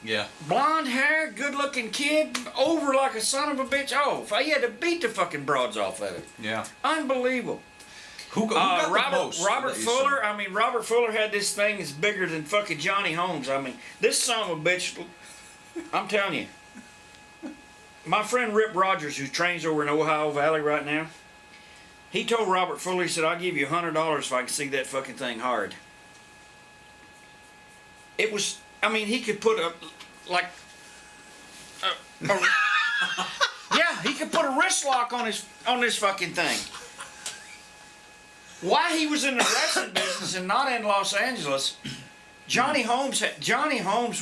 Yeah. Blonde hair, good looking kid, over like a son of a bitch. Oh, he had to beat the fucking broads off of it. Yeah. Unbelievable. Who got the most? Robert Fuller, I mean, Robert Fuller had this thing that's bigger than fucking Johnny Holmes. I mean, this son of a bitch, I'm telling you. My friend Rip Rogers, who trains over in Ohio Valley right now, he told Robert Fuller, he said, I'll give you $100 if I can see that fucking thing hard. It was, I mean, he could put yeah, he could put a wrist lock on this fucking thing. Why he was in the wrestling business and not in Los Angeles, Johnny Holmes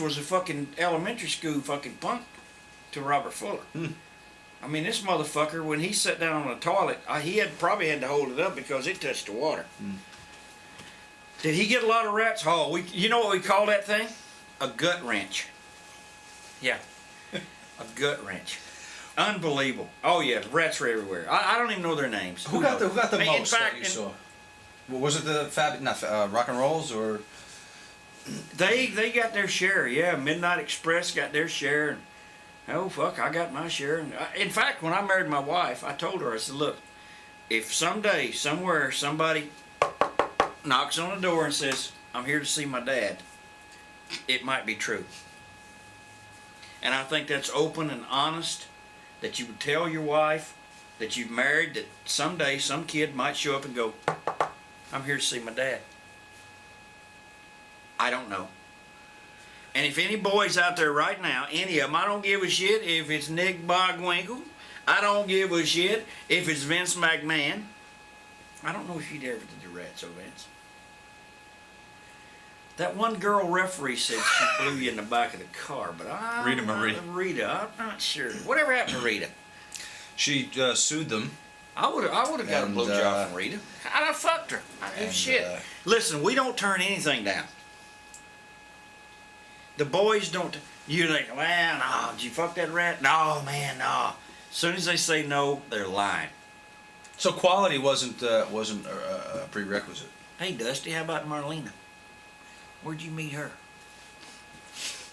was a fucking elementary school fucking punk to Robert Fuller. I mean, this motherfucker, when he sat down on the toilet, he probably had to hold it up because it touched the water. Did he get a lot of rats? Oh, you know what we call that thing? A gut wrench. Yeah. A gut wrench. Unbelievable. Oh yeah, rats were everywhere. I don't even know their names. Who got the In most fact, that you saw? Well, was it the Rock and Rolls or? They got their share. Yeah, Midnight Express got their share. And, oh fuck, I got my share. And in fact, when I married my wife, I told her, I said, look, if someday, somewhere, somebody knocks on the door and says, I'm here to see my dad, it might be true. And I think that's open and honest, that you would tell your wife that you've married, that someday some kid might show up and go, I'm here to see my dad. I don't know. And if any boys out there right now, any of them, I don't give a shit if it's Nick Bogwinkle. I don't give a shit if it's Vince McMahon. I don't know if you'd ever did the rats, oh Vince. That one girl referee said she blew you in the back of the car, but Rita Marie. Rita, I'm not sure. Whatever happened to Rita? She sued them. I would have got a And, blowjob from Rita. I'd have fucked her. Shit. Listen, we don't turn anything down. The boys don't. You think, man, no, did you fuck that rat? No, man, no. As soon as they say no, they're lying. So quality wasn't a prerequisite. Hey, Dusty, how about Marlena? Where'd you meet her?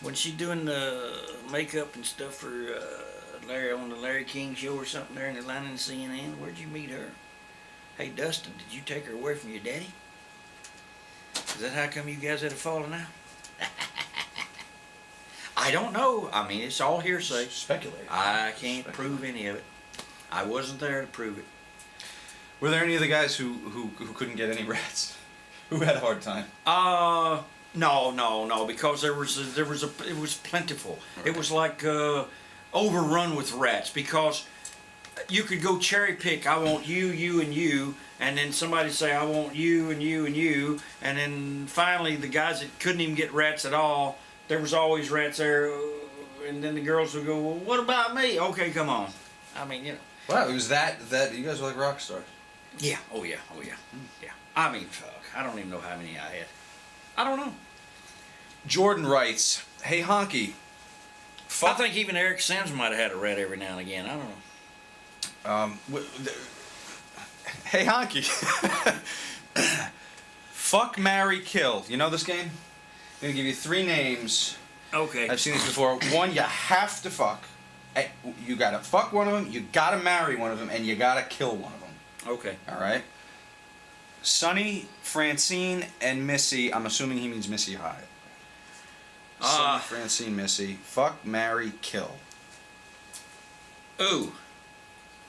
Was she doing the makeup and stuff for Larry on the Larry King show or something there in Atlanta and CNN? Where'd you meet her? Hey, Dustin, did you take her away from your daddy? Is that how come you guys had a falling out? I don't know. I mean, it's all hearsay. Speculate. I can't prove any of it. I wasn't there to prove it. Were there any of the guys who couldn't get any rats? Who had a hard time? No, because it was plentiful. Right. It was like overrun with rats, because you could go cherry pick. I want you, you, and you, and then somebody say I want you and you and you, and then finally the guys that couldn't even get rats at all, there was always rats there, and then the girls would go, well, what about me? Okay, come on. I mean, you know. Wow, it was that you guys were like rock stars. Yeah. Oh yeah. Yeah. I mean, fuck. I don't even know how many I had. I don't know. Jordan writes, "Hey Honky, I think even Eric Sims might have had a rat every now and again. I don't know. Hey Honky, fuck, marry, kill. You know this game? I'm gonna give you 3 names. Okay. I've seen this before. 1, you have to fuck. You gotta fuck one of them. You gotta marry one of them, and you gotta kill one of them. Okay. All right. Sonny, Francine, and Missy. I'm assuming he means Missy Hyatt. Sonny, Francine, Missy. Fuck, marry, kill. Ooh.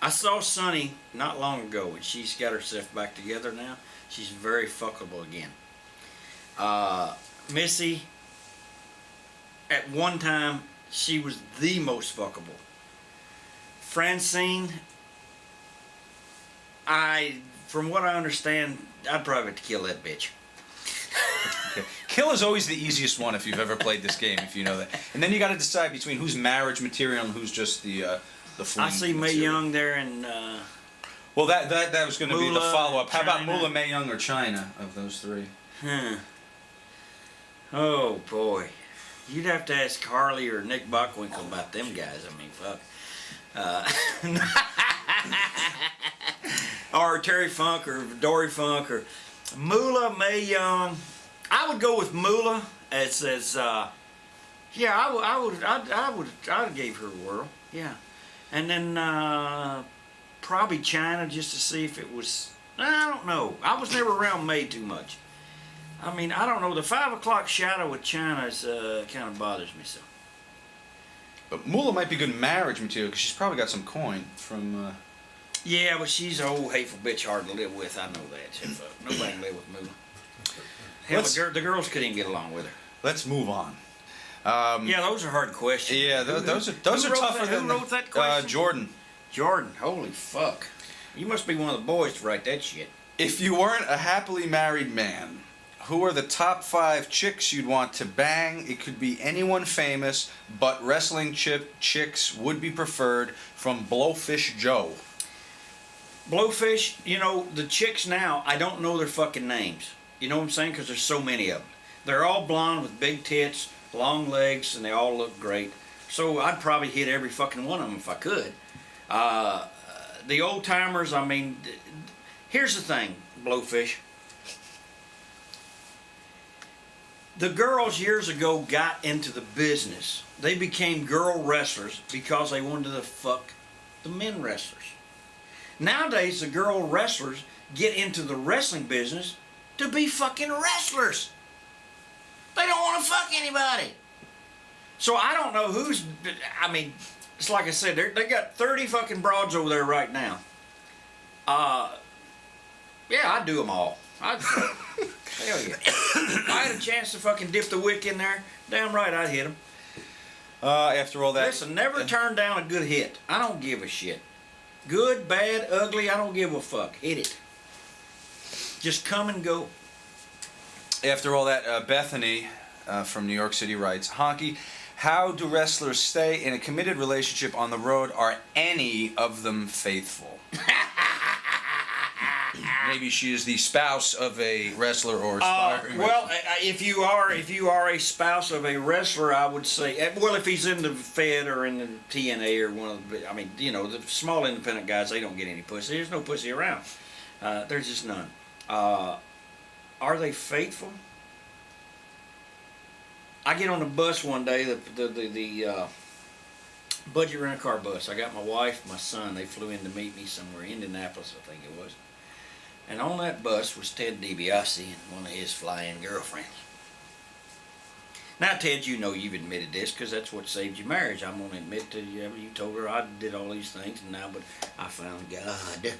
I saw Sonny not long ago, and she's got herself back together now. She's very fuckable again. Missy, at one time, she was the most fuckable. Francine, from what I understand, I'd probably have to kill that bitch. Okay. Kill is always the easiest one if you've ever played this game, if you know that. And then you got to decide between who's marriage material and who's just the fling I see Mae material. Young there, and well, that was going to be the Moolah, follow-up. How about China. Moolah, Mae Young, or China of those 3? Oh boy, you'd have to ask Harley or Nick Bockwinkel about them guys. I mean, fuck. Or Terry Funk or Dory Funk or Moolah, Mae Young. I would go with Moolah as yeah, I'd give her a whirl. Yeah, and then probably China, just to see if it was. I don't know. I was never around Mae too much. I mean, I don't know. The 5 o'clock shadow with China is kind of bothers me so. But Moolah might be good marriage material because she's probably got some coin from. Yeah, but she's an old hateful bitch hard to live with. I know that. Shit, fuck. Nobody can live with Moolah. Hell, the girls couldn't even get along with her. Let's move on. Yeah, those are hard questions. Yeah, those are tougher than. Who wrote that question? Jordan. Jordan. Holy fuck. You must be one of the boys to write that shit. If you weren't a happily married man, who are the top 5 chicks you'd want to bang? It could be anyone famous, but wrestling chicks would be preferred, from Blowfish Joe. Blowfish, you know, the chicks now, I don't know their fucking names. You know what I'm saying? Because there's so many of them. They're all blonde with big tits, long legs, and they all look great. So I'd probably hit every fucking one of them if I could. The old timers, I mean, here's the thing, Blowfish. The girls years ago got into the business. They became girl wrestlers because they wanted to fuck the men wrestlers. Nowadays, the girl wrestlers get into the wrestling business to be fucking wrestlers. They don't want to fuck anybody. So I don't know who's, I mean, it's like I said, they got 30 fucking broads over there right now. Yeah, I'd do them all. Hell yeah. If I had a chance to fucking dip the wick in there, damn right I'd hit them. After all that, Listen, never turn down a good hit. I don't give a shit. Good, bad, ugly, I don't give a fuck. Hit it. Just come and go. After all that, Bethany from New York City writes, Honky, how do wrestlers stay in a committed relationship on the road? Are any of them faithful? Maybe she is the spouse of a wrestler or aspiring Well, wrestler. if you are a spouse of a wrestler, I would say, well, if he's in the Fed or in the TNA or one of the, I mean, you know, the small independent guys, they don't get any pussy. There's no pussy around. There's just none. Are they faithful? I get on the bus one day, the budget rent-a-car bus. I got my wife, my son. They flew in to meet me somewhere, Indianapolis, I think it was. And on that bus was Ted DiBiase and one of his flying girlfriends. Now, Ted, you know you've admitted this because that's what saved your marriage. I'm going to admit to you, you told her I did all these things, and now, but I found God,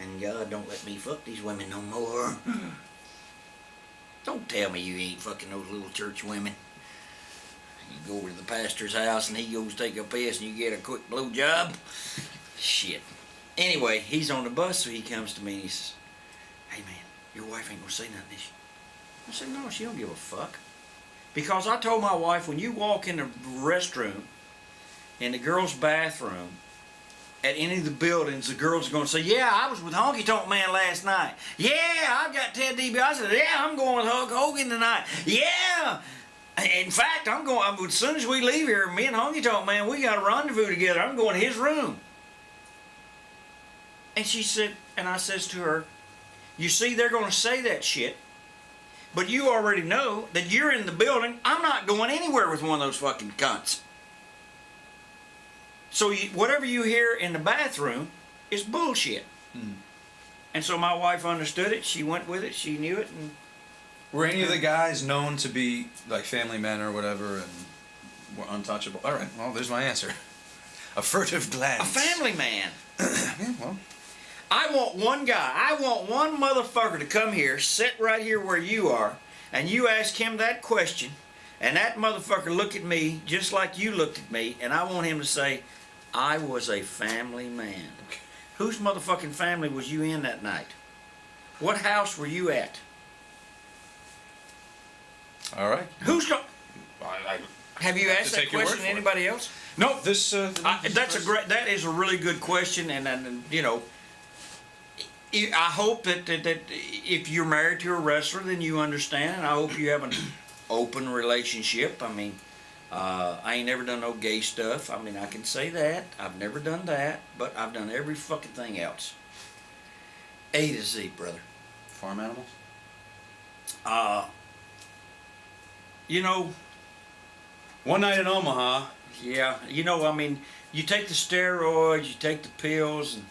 and God don't let me fuck these women no more. Don't tell me you ain't fucking those little church women. You go over to the pastor's house and he goes take a piss and you get a quick blow job. Shit. Anyway, he's on the bus, so he comes to me and he says, hey man, your wife ain't gonna say nothing, is she? I said, no, she don't give a fuck. Because I told my wife, when you walk in the restroom, in the girls' bathroom, at any of the buildings, the girls are going to say, yeah, I was with Honky Tonk Man last night. Yeah, I got Ted DiBiase. I said, yeah, I'm going with Hulk Hogan tonight. Yeah. In fact, as soon as we leave here, me and Honky Tonk Man, we got a rendezvous together. I'm going to his room. And she said, and I says to her, you see, they're going to say that shit, but you already know that you're in the building. I'm not going anywhere with one of those fucking cunts. So whatever you hear in the bathroom is bullshit. And so my wife understood it. She went with it. She knew it. And Were any of the guys known to be like family men or whatever and were untouchable? All right, well, there's my answer. A furtive glance. a family man. Yeah, well. I want one guy. I want one motherfucker to come here, sit right here where you are, and you ask him that question, and that motherfucker look at me just like you looked at me, and I want him to say, I was a family man. Whose motherfucking family was you in that night? What house were you at? All right. Who's going? Have you have asked to that take your word question to for it. anybody else? No, this. That is a really good question, and you know, I hope that if you're married to a wrestler, then you understand, and I hope you have an open relationship. I mean, I ain't never done no gay stuff. I mean, I can say that. I've never done that, but I've done every fucking thing else. A to Z, brother. Farm animals? You know, One night in Omaha. yeah, you know, I mean, you take the steroids, you take the pills, and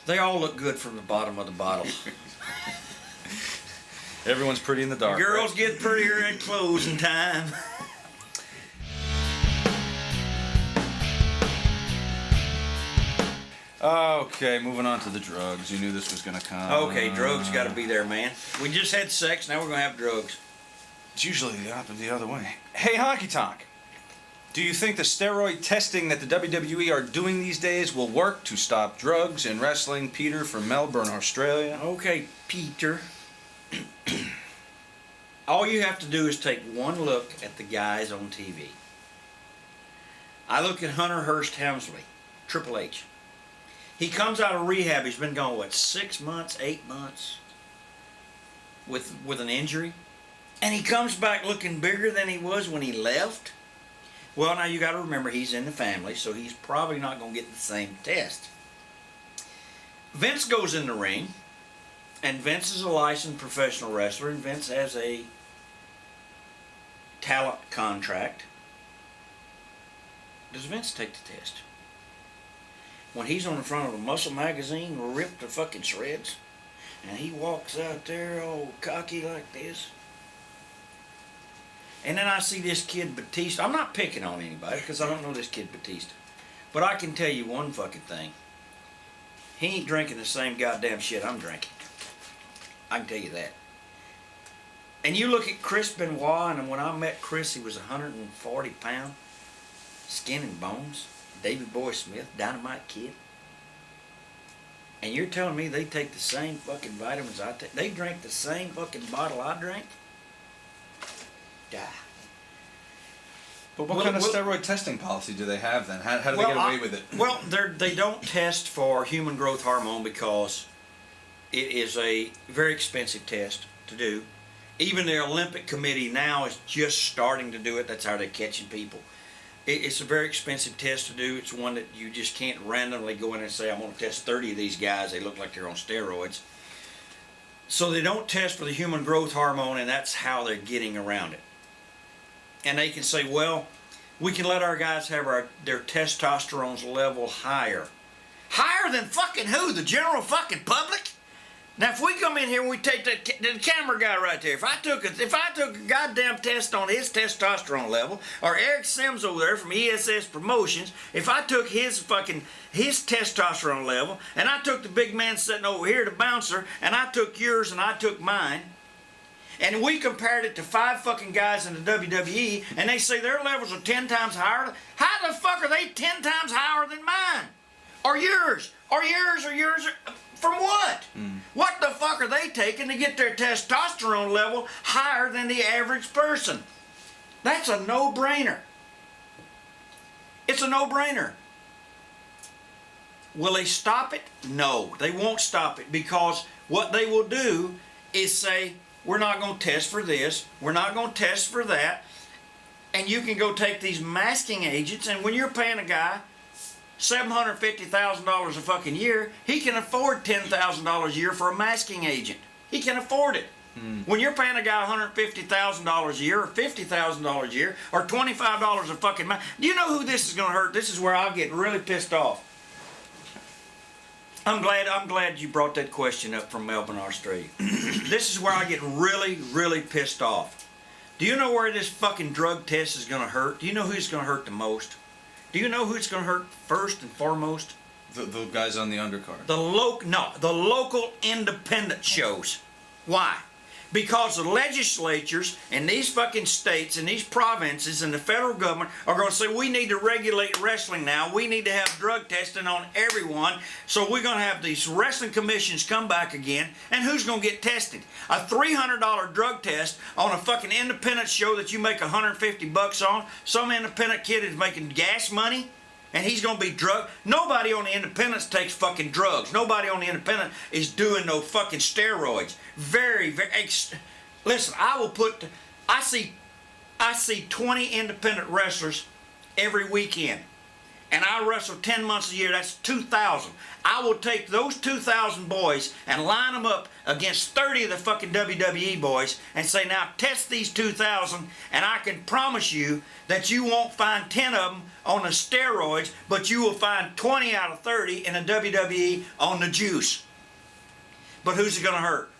they all look good from the bottom of the bottle. Everyone's pretty in the dark. Girls right? get prettier in closing time. Okay, moving on to the drugs. You knew this was going to come. Okay, drugs got to be there, man. We just had sex, now we're going to have drugs. It's usually the other way. Hey, Honky Tonk. Do you think the steroid testing that the WWE are doing these days will work to stop drugs in wrestling? Peter from Melbourne, Australia. Okay, Peter. All you have to do is take one look at the guys on TV. I look at Hunter Hearst Helmsley, Triple H. He comes out of rehab. He's been gone, what, 6 months, 8 months with an injury? And he comes back looking bigger than he was when he left. Well, now you got to remember he's in the family, so he's probably not going to get the same test. Vince goes in the ring, and Vince is a licensed professional wrestler, and Vince has a talent contract. Does Vince take the test? When he's on the front of a Muscle magazine, ripped to fucking shreds, and he walks out there all cocky like this, and then I see this kid Batista. I'm not picking on anybody because I don't know this kid Batista, but I can tell you one fucking thing. He ain't drinking the same goddamn shit I'm drinking. I can tell you that. And you look at Chris Benoit, and when I met Chris, he was 140 pounds, skin and bones. Davey Boy Smith, Dynamite Kid. And you're telling me they take the same fucking vitamins I take? They drink the same fucking bottle I drink? Die. But what kind of steroid testing policy do they have then? How do they get away with it? Well, they don't test for human growth hormone because it is a very expensive test to do. Even the Olympic Committee now is just starting to do it. That's how they're catching people. It's a very expensive test to do. It's one that you just can't randomly go in and say, I'm going to test 30 of these guys. They look like they're on steroids. So they don't test for the human growth hormone, and that's how they're getting around it. And they can say, well, we can let our guys have their testosterone's level higher. Higher than fucking who? The general fucking public? Now, if we come in here and we take the camera guy right there, if I took a goddamn test on his testosterone level, or Eric Sims over there from ESS Promotions, if I took his testosterone level, and I took the big man sitting over here, the bouncer, and I took yours and I took mine, and we compared it to 5 fucking guys in the WWE, and they say their levels are 10 times higher, how the fuck are they 10 times higher than mine? Or yours? Or yours? Or yours? From what? What the fuck are they taking to get their testosterone level higher than the average person? That's a no-brainer. It's a no-brainer. Will they stop it? No, they won't stop it, because what they will do is say, we're not going to test for this, we're not going to test for that, and you can go take these masking agents, and when you're paying a guy $750,000 a fucking year, he can afford $10,000 a year for a masking agent. He can afford it. When you're paying a guy $150,000 a year, or $50,000 a year, or $25 a fucking month, do you know who this is going to hurt? This is where I'll get really pissed off. I'm glad you brought that question up from Melbourne, Australia. This is where I get really, really pissed off. Do you know where this fucking drug test is going to hurt? Do you know who's going to hurt the most? Do you know who it's going to hurt first and foremost? The guys on the undercard. The local independent shows. Why? Because the legislatures in these fucking states and these provinces and the federal government are going to say, we need to regulate wrestling now. We need to have drug testing on everyone. So we're going to have these wrestling commissions come back again. And who's going to get tested? A $300 drug test on a fucking independent show that you make $150 on. Some independent kid is making gas money, and he's going to be drugged. Nobody on the independents takes fucking drugs. Nobody on the independent is doing no fucking steroids. Listen, I see 20 independent wrestlers every weekend. And I wrestle 10 months a year. That's 2,000. I will take those 2,000 boys and line them up against 30 of the fucking WWE boys and say, now test these 2,000, and I can promise you that you won't find 10 of them on the steroids, but you will find 20 out of 30 in the WWE on the juice. But who's it going to hurt?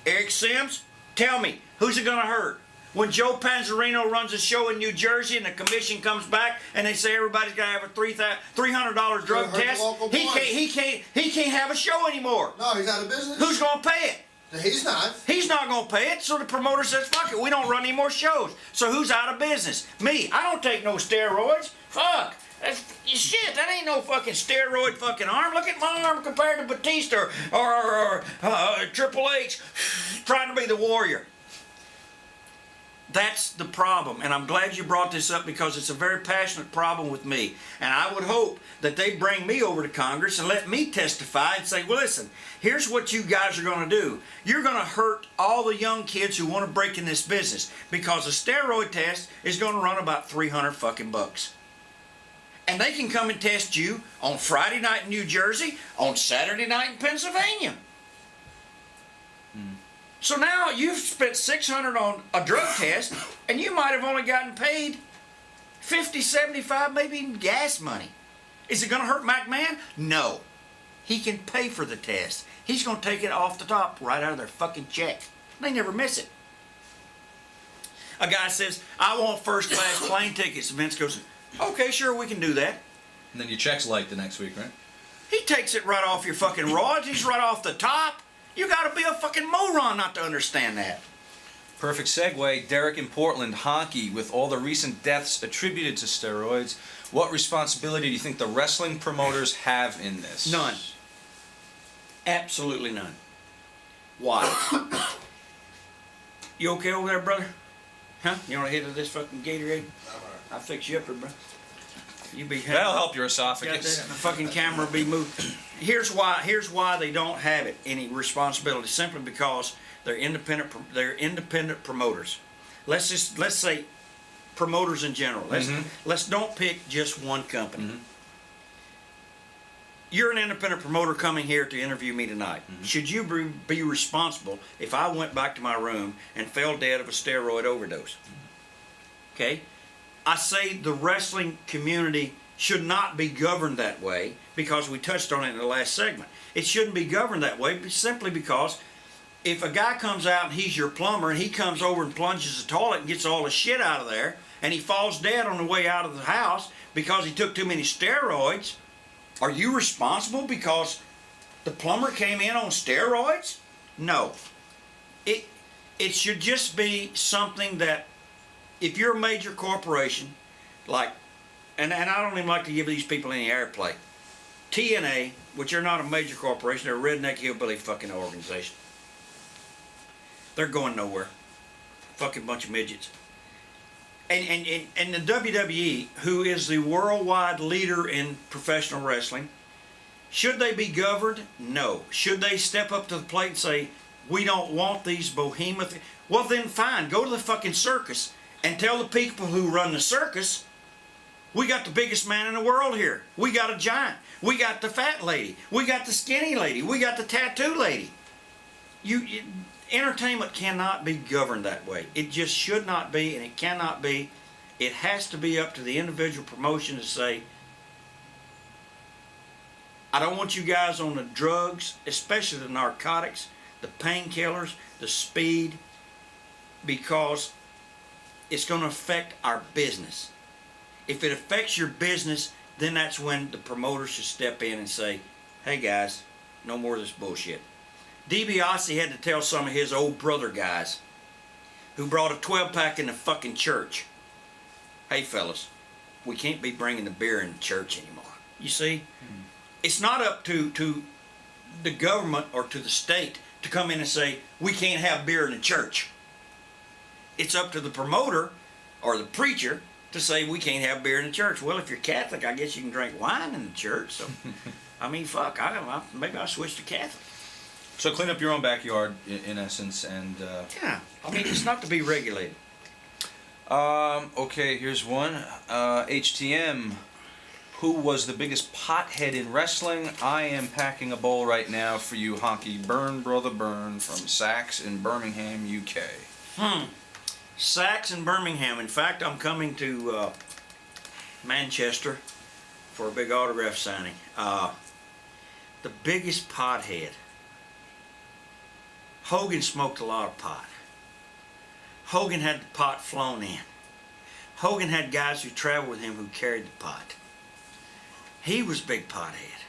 Eric Sims? Tell me, who's it going to hurt? When Joe Panzarino runs a show in New Jersey and the commission comes back and they say everybody's got to have a $300 drug test, he can't have a show anymore. No, he's out of business. Who's going to pay it? He's not. He's not going to pay it, so the promoter says, fuck it, we don't run any more shows. So who's out of business? Me. I don't take no steroids. Fuck. Shit, that ain't no fucking steroid fucking arm. Look at my arm compared to Batista or Triple H trying to be the Warrior. That's the problem, and I'm glad you brought this up because it's a very passionate problem with me. And I would hope that they bring me over to Congress and let me testify and say, well, listen, here's what you guys are going to do. You're going to hurt all the young kids who want to break in this business because a steroid test is going to run about 300 fucking bucks. And they can come and test you on Friday night in New Jersey, on Saturday night in Pennsylvania. So now you've spent $600 on a drug test, and you might have only gotten paid $50, $75, maybe even gas money. Is it going to hurt McMahon? No. He can pay for the test. He's going to take it off the top, right out of their fucking check. They never miss it. A guy says, I want first class plane tickets. Vince goes, okay, sure, we can do that. And then your check's light the next week, right? He takes it right off your fucking royalties, right off the top. You gotta be a fucking moron not to understand that. Perfect segue. Derek in Portland, Honky, with all the recent deaths attributed to steroids, what responsibility do you think the wrestling promoters have in this? None. Absolutely none. Why? You okay over there, brother? Huh? You want a hit of this fucking Gatorade? I'll fix you up here, bro. You be happy. That'll help your Got esophagus. that? The fucking camera will be moved. Here's why they don't have it, any responsibility, simply because they're independent promoters. Let's say promoters in general. Let's don't pick just one company. You're an independent promoter coming here to interview me tonight. Should you be responsible if I went back to my room and fell dead of a steroid overdose? Okay? I say the wrestling community should not be governed that way because we touched on it in the last segment. It shouldn't be governed that way simply because if a guy comes out and he's your plumber and he comes over and plunges the toilet and gets all the shit out of there and he falls dead on the way out of the house because he took too many steroids, are you responsible because the plumber came in on steroids? No. It should just be something that if you're a major corporation, like, and I don't even like to give these people any airplay, TNA, which are not a major corporation, they're a redneck hillbilly fucking organization. They're going nowhere. Fucking bunch of midgets. And the WWE, who is the worldwide leader in professional wrestling, should they be governed? No. Should they step up to the plate and say, we don't want these behemoth... Well then fine, go to the fucking circus and tell the people who run the circus, we got the biggest man in the world here. We got a giant. We got the fat lady. We got the skinny lady. We got the tattoo lady. Entertainment cannot be governed that way. It just should not be, and it cannot be. It has to be up to the individual promotion to say, I don't want you guys on the drugs, especially the narcotics, the painkillers, the speed, because it's going to affect our business. If it affects your business, then that's when the promoter should step in and say, hey guys, no more of this bullshit. DiBiase had to tell some of his old brother guys who brought a 12-pack in the fucking church, hey fellas, we can't be bringing the beer in the church anymore. You see? It's not up to the government or to the state to come in and say, we can't have beer in the church. It's up to the promoter or the preacher to say we can't have beer in the church. Well, if you're Catholic, I guess you can drink wine in the church. So, I mean, fuck, maybe I'll switch to Catholic. So clean up your own backyard, in essence, and... Yeah, I mean, it's not to be regulated. Okay, here's one. HTM. Who was the biggest pothead in wrestling? I am packing a bowl right now for you, Honky. Burn, brother, burn, from Sachs in Birmingham, UK. Sachs in Birmingham. In fact, I'm coming to Manchester for a big autograph signing. The biggest pothead. Hogan smoked a lot of pot. Hogan had the pot flown in. Hogan had guys who traveled with him who carried the pot. He was a big pothead.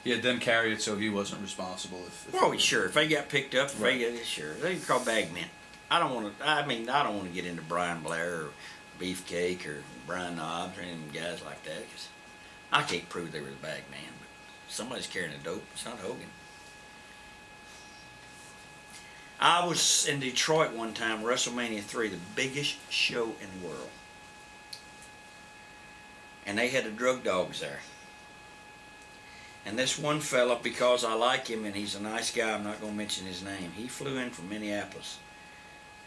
He had them carry it, so he wasn't responsible. Well, sure. If they got picked up, sure, they call bagmen. I don't want to get into Brian Blair or Beefcake or Brian Knobs or any of them guys like that, because I can't prove they were the bagman. But somebody's carrying the dope. It's not Hogan. I was in Detroit one time, WrestleMania 3, the biggest show in the world. And they had the drug dogs there. And this one fella, because I like him and he's a nice guy, I'm not going to mention his name, he flew in from Minneapolis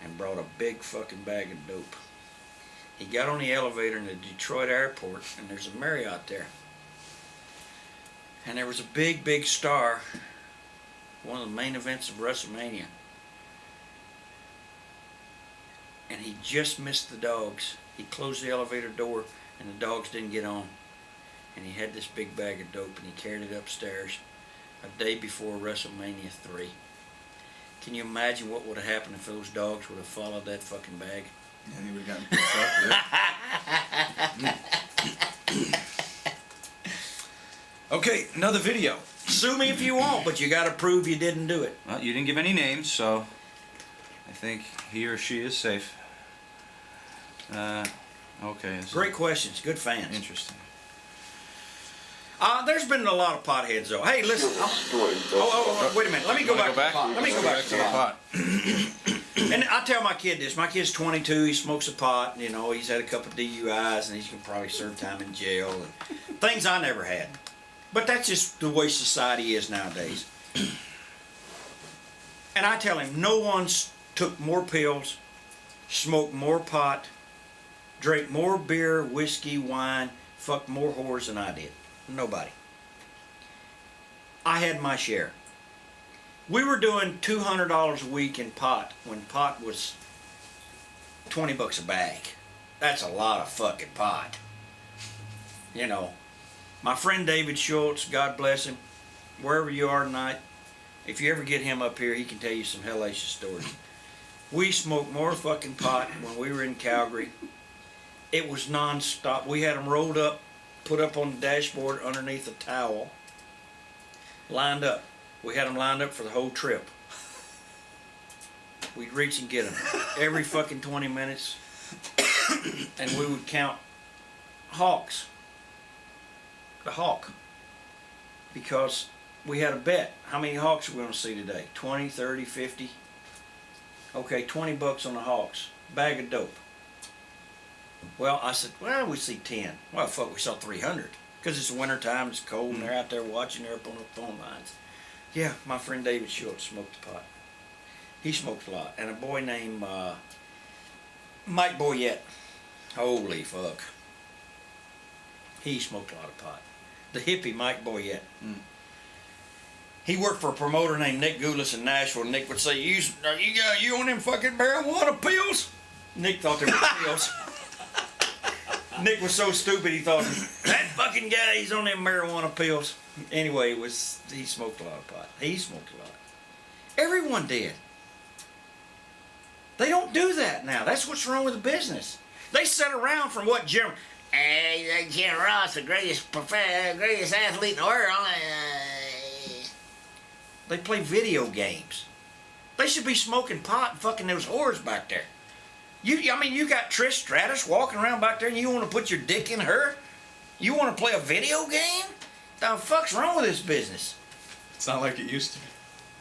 and brought a big fucking bag of dope. He got on the elevator in the Detroit airport, and there's a Marriott there. And there was a big, big star, one of the main events of WrestleMania. And he just missed the dogs. He closed the elevator door, and the dogs didn't get on. And he had this big bag of dope, and he carried it upstairs a day before WrestleMania 3. Can you imagine what would have happened if those dogs would have followed that fucking bag? Yeah, he would have gotten pissed off. Okay, another video. Sue me if you want, but you got to prove you didn't do it. Well, you didn't give any names, so I think he or she is safe. Okay. Great questions. Good fans. Interesting. There's been a lot of potheads, though. Hey, listen. Wait a minute. Let me go back to the pot. Let me go back to the pot. And I tell my kid this. My kid's 22. He smokes a pot. You know, he's had a couple of DUIs, and he's going to probably serve time in jail. And things I never had. But that's just the way society is nowadays. And I tell him, no one's took more pills, smoked more pot, drank more beer, whiskey, wine, fucked more whores than I did. Nobody. I had my share. We were doing $200 a week in pot when pot was 20 bucks a bag. That's a lot of fucking pot. You know, my friend David Schultz, God bless him, wherever you are tonight, if you ever get him up here, he can tell you some hellacious stories. We smoked more fucking pot when we were in Calgary. It was non-stop. We had them rolled up, put up on the dashboard underneath a towel, lined up. We had them lined up for the whole trip. We'd reach and get them every fucking 20 minutes, and we would count hawks. The hawk. Because we had a bet. How many hawks are we going to see today? 20, 30, 50? Okay, 20 bucks on the hawks. Bag of dope. Well, I said, well, we see 10. Well, fuck, we saw 300. Because it's winter time, it's cold, and they're out there watching, they're up on the phone lines. Yeah, my friend David Schultz smoked a pot. He smoked a lot. And a boy named Mike Boyette. Holy fuck. He smoked a lot of pot. The hippie Mike Boyette. He worked for a promoter named Nick Goulas in Nashville. Nick would say, you on them fucking marijuana pills? Nick thought they were pills. Nick was so stupid he thought, that fucking guy, he's on them marijuana pills. Anyway, he smoked a lot of pot. He smoked a lot. Everyone did. They don't do that now. That's what's wrong with the business. They sit around from what Jim... Hey, Jim Ross, the greatest athlete in the world. They play video games. They should be smoking pot and fucking those whores back there. You got Trish Stratus walking around back there and you want to put your dick in her? You want to play a video game? The fuck's wrong with this business? It's not like it used to be.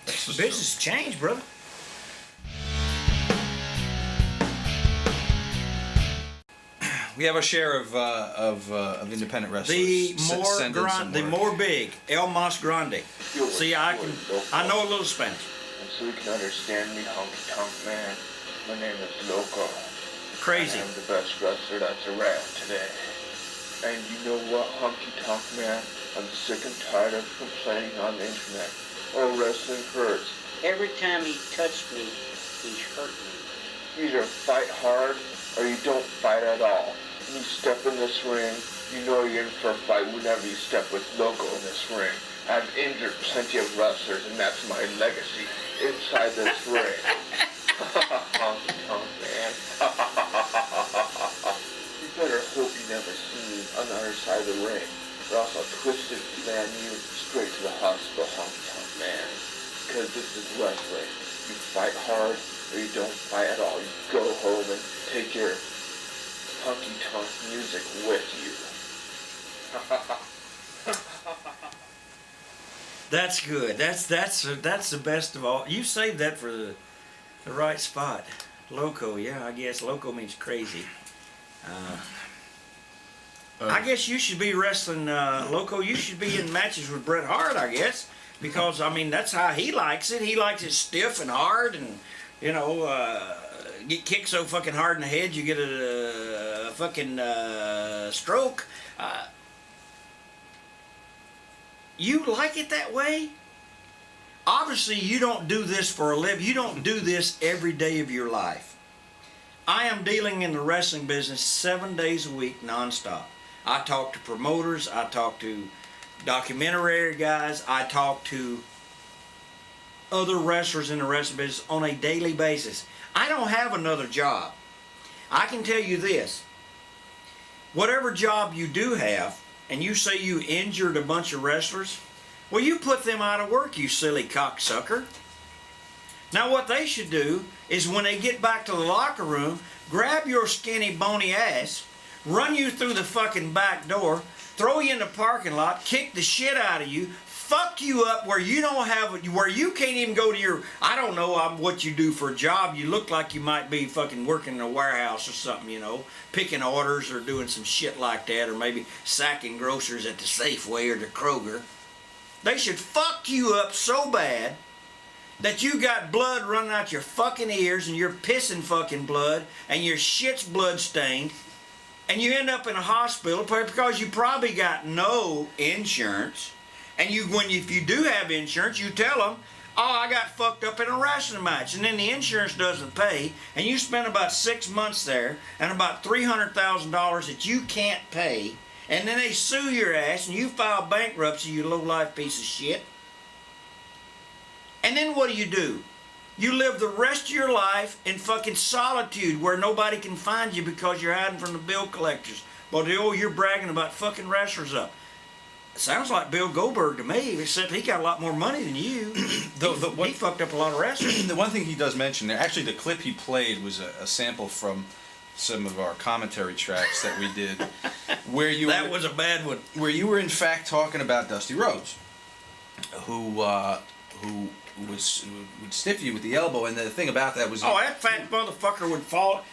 Business changed, brother. We have our share of independent wrestlers. The more big, El Mas Grande. See, I know a little Spanish. And so you can understand me, Honky Tonk Man. My name is Loco. Crazy. I'm the best wrestler that's around today. And you know what, Honky Tonk Man? I'm sick and tired of complaining on the internet. Oh, wrestling hurts. Every time he touched me, he hurt me. You either fight hard or you don't fight at all. When you step in this ring, you know you're in for a fight whenever you step with Loco in this ring. I've injured plenty of wrestlers, and that's my legacy inside this ring. Honky Tonk Man. You better hope you never see me on the other side of the ring, or else I'll twist it and land you straight to the hospital, Honky Tonk Man. Because this is wrestling. You fight hard, or you don't fight at all. You go home and take your Honky Tonk music with you. That's good. That's the best of all. You saved that for The right spot. Loco, yeah, I guess loco means crazy. I guess you should be wrestling loco. You should be in matches with Bret Hart, I guess, because I mean that's how he likes it. He likes it stiff and hard, and you know, get kicked so fucking hard in the head you get a fucking stroke. You like it that way? Obviously, you don't do this for a living. You don't do this every day of your life. I am dealing in the wrestling business 7 days a week, nonstop. I talk to promoters. I talk to documentary guys. I talk to other wrestlers in the wrestling business on a daily basis. I don't have another job. I can tell you this. Whatever job you do have, and you say you injured a bunch of wrestlers, well, you put them out of work, you silly cocksucker. Now what they should do is when they get back to the locker room, grab your skinny bony ass, run you through the fucking back door, throw you in the parking lot, kick the shit out of you, fuck you up where you don't have, where you can't even go to your, I don't know what you do for a job. You look like you might be fucking working in a warehouse or something, you know, picking orders or doing some shit like that, or maybe sacking groceries at the Safeway or the Kroger. They should fuck you up so bad that you got blood running out your fucking ears and you're pissing fucking blood and your shit's blood stained and you end up in a hospital because you probably got no insurance. And if you do have insurance, you tell them, oh, I got fucked up in a wrestling match, and then the insurance doesn't pay, and you spend about 6 months there and about $300,000 that you can't pay, and then they sue your ass and you file bankruptcy, you low-life piece of shit. And then what do? You live the rest of your life in fucking solitude where nobody can find you because you're hiding from the bill collectors. But you're bragging about fucking wrestlers up. It sounds like Bill Goldberg to me, except he got a lot more money than you. He fucked up a lot of wrestlers. The one thing he does mention there, actually the clip he played was a sample from some of our commentary tracks that we did, where you that was a bad one. Where you were in fact talking about Dusty Rhodes, who would stiff you with the elbow, and the thing about that was that fat motherfucker would fall.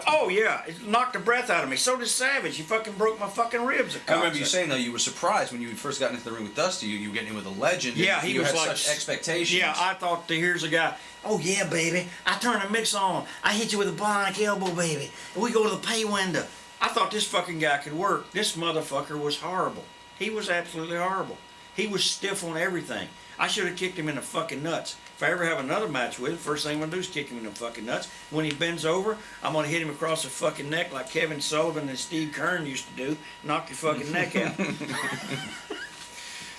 Oh yeah, it knocked the breath out of me. So did Savage. He fucking broke my fucking ribs. I remember you saying though you were surprised when you first got into the ring with Dusty. You were getting in with a legend. Yeah, he was had like such expectations. Yeah, I thought here's a guy. Oh yeah, baby. I turn the mix on. I hit you with a bionic elbow, baby. And we go to the pay window. I thought this fucking guy could work. This motherfucker was horrible. He was absolutely horrible. He was stiff on everything. I should have kicked him in the fucking nuts. If I ever have another match with him, first thing I'm gonna do is kick him in the fucking nuts. When he bends over, I'm gonna hit him across the fucking neck like Kevin Sullivan and Steve Kern used to do. Knock your fucking neck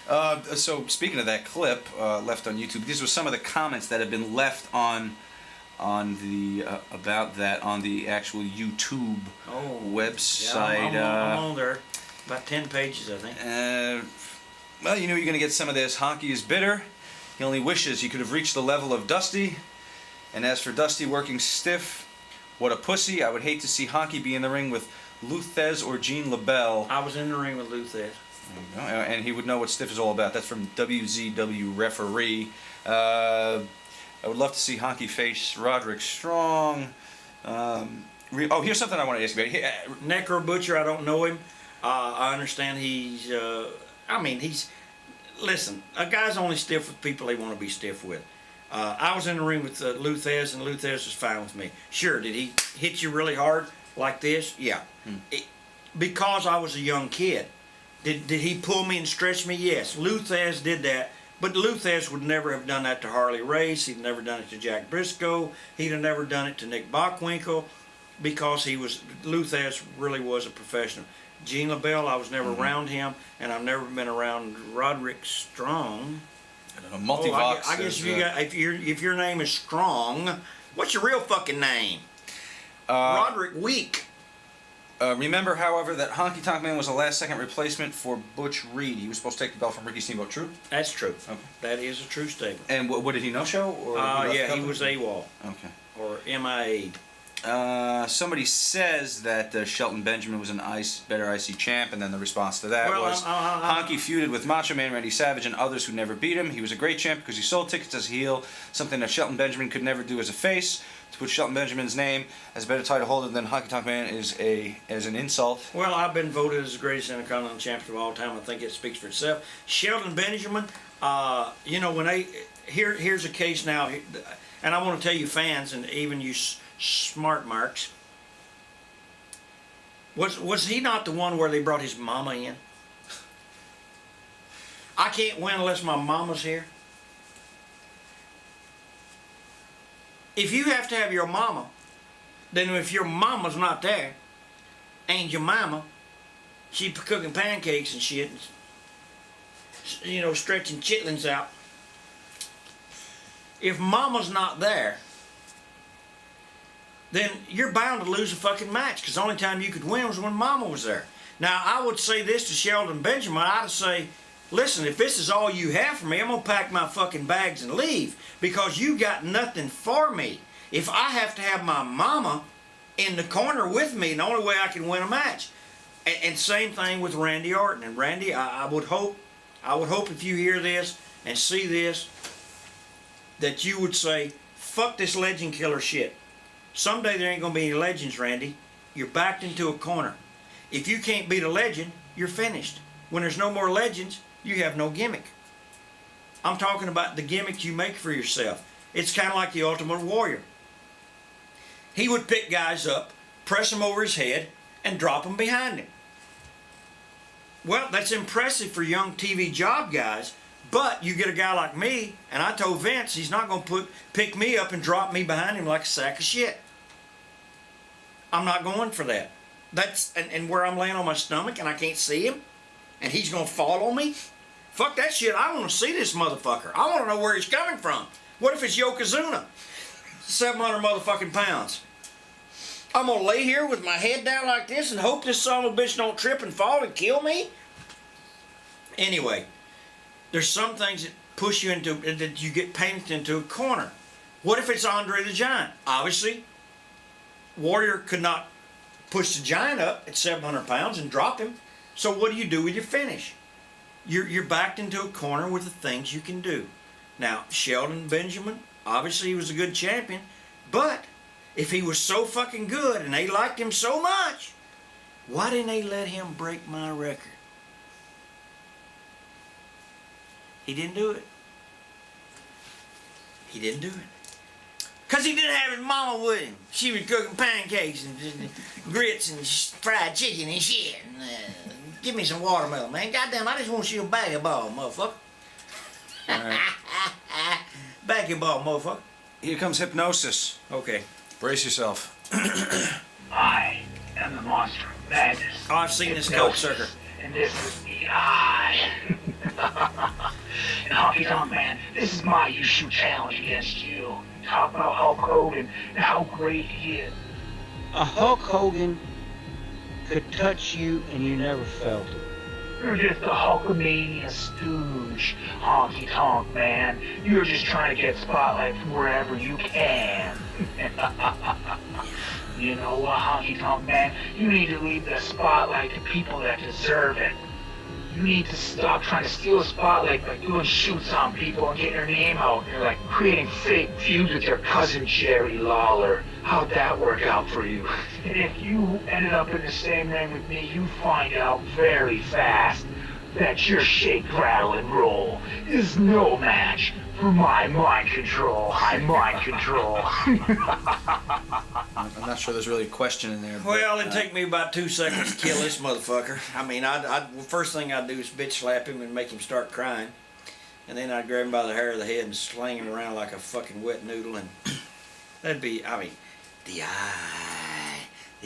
out. So speaking of that clip left on YouTube, these were some of the comments that have been left on the about that on the actual YouTube website. Yeah, I'm on there. About 10 pages, I think. Well, you know you're going to get some of this. Honky is bitter. He only wishes he could have reached the level of Dusty. And as for Dusty working stiff, what a pussy. I would hate to see Honky be in the ring with Luthez or Gene LaBelle. I was in the ring with Luthez. And he would know what stiff is all about. That's from WZW Referee. I would love to see Honky face Roderick Strong. Here's something I want to ask you about. Necro Butcher, I don't know him. I understand he's... listen, a guy's only stiff with people they want to be stiff with. I was in the ring with Luthez, and Luthez was fine with me. Sure, did he hit you really hard like this? Yeah. Because I was a young kid. Did he pull me and stretch me? Yes. Luthez did that, but Luthez would never have done that to Harley Race. He'd never done it to Jack Briscoe. He'd have never done it to Nick Bockwinkel, because Luthez really was a professional. Gene LaBelle, I was never around him, and I've never been around Roderick Strong. I don't know, Multivox. I guess if your name is Strong, what's your real fucking name? Roderick Weak. Remember, however, that Honky Tonk Man was a last-second replacement for Butch Reed. He was supposed to take the belt from Ricky Steamboat. True? That's true. Okay. That is a true statement. And what did he no-show? Or he was AWOL. Okay. Or MIA. Somebody says that Shelton Benjamin was an better IC champ, and then the response to that was Honky feuded with Macho Man Randy Savage and others who never beat him. He was a great champ because he sold tickets as a heel, something that Shelton Benjamin could never do as a face. To put Shelton Benjamin's name as a better title holder than Honky Tonk Man is an insult. Well, I've been voted as the greatest Intercontinental champion of all time. I think it speaks for itself. Shelton Benjamin, you know, when here's a case now, and I want to tell you fans and even you smart marks, was he not the one where they brought his mama in? I can't win unless my mama's here. If you have to have your mama, then if your mama's not there, ain't your mama, she cooking pancakes and shit, you know, stretching chitlins out. If mama's not there, then you're bound to lose a fucking match, because the only time you could win was when mama was there. Now, I would say this to Shelton Benjamin. I'd say, listen, if this is all you have for me, I'm going to pack my fucking bags and leave, because you got nothing for me. If I have to have my mama in the corner with me, the only way I can win a match. And same thing with Randy Orton. And Randy, I would hope if you hear this and see this, that you would say, fuck this legend killer shit. Someday there ain't going to be any legends, Randy. You're backed into a corner. If you can't beat a legend, you're finished. When there's no more legends, you have no gimmick. I'm talking about the gimmick you make for yourself. It's kind of like the Ultimate Warrior. He would pick guys up, press them over his head, and drop them behind him. Well, that's impressive for young TV job guys, but you get a guy like me, and I told Vince he's not going to pick me up and drop me behind him like a sack of shit. I'm not going for that. That's and where I'm laying on my stomach and I can't see him, and he's going to fall on me? Fuck that shit. I want to see this motherfucker. I want to know where he's coming from. What if it's Yokozuna? 700 motherfucking pounds. I'm going to lay here with my head down like this and hope this son of a bitch don't trip and fall and kill me? Anyway, there's some things that push you into, that you get painted into a corner. What if it's Andre the Giant? Obviously, Warrior could not push the Giant up at 700 pounds and drop him. So what do you do with your finish? You're backed into a corner with the things you can do. Now, Shelton Benjamin, obviously he was a good champion, but if he was so fucking good and they liked him so much, why didn't they let him break my record? He didn't do it. He didn't do it. Because he didn't have his mama with him. She was cooking pancakes and grits and fried chicken and shit. And, give me some watermelon, man. Goddamn, I just want to see a basketball, motherfucker. All right. Basketball, motherfucker. Here comes hypnosis. Okay. Brace yourself. I am the monster of madness. Oh, I've seen this coat sucker. And this is the I. And Honky Tonk Man, this is my YouShoot challenge against you. Talk about Hulk Hogan and how great he is. A Hulk Hogan could touch you and you never felt it. You're just a Hulkamania stooge, Honky Tonk Man. You're just trying to get spotlight from wherever you can. You know what, Honky Tonk Man? You need to leave the spotlight to people that deserve it. You need to stop trying to steal the spotlight by doing shoots on people and getting your name out. You're like creating fake feuds with your cousin Jerry Lawler. How'd that work out for you? And if you ended up in the same ring with me, you find out very fast that your shake, rattle, and roll is no match for my mind control. High mind control. I'm not sure there's really a question in there. Well, it'd take me about 2 seconds to kill this motherfucker. I mean, first thing I'd do is bitch slap him and make him start crying. And then I'd grab him by the hair of the head and sling him around like a fucking wet noodle. And that'd be, I mean, the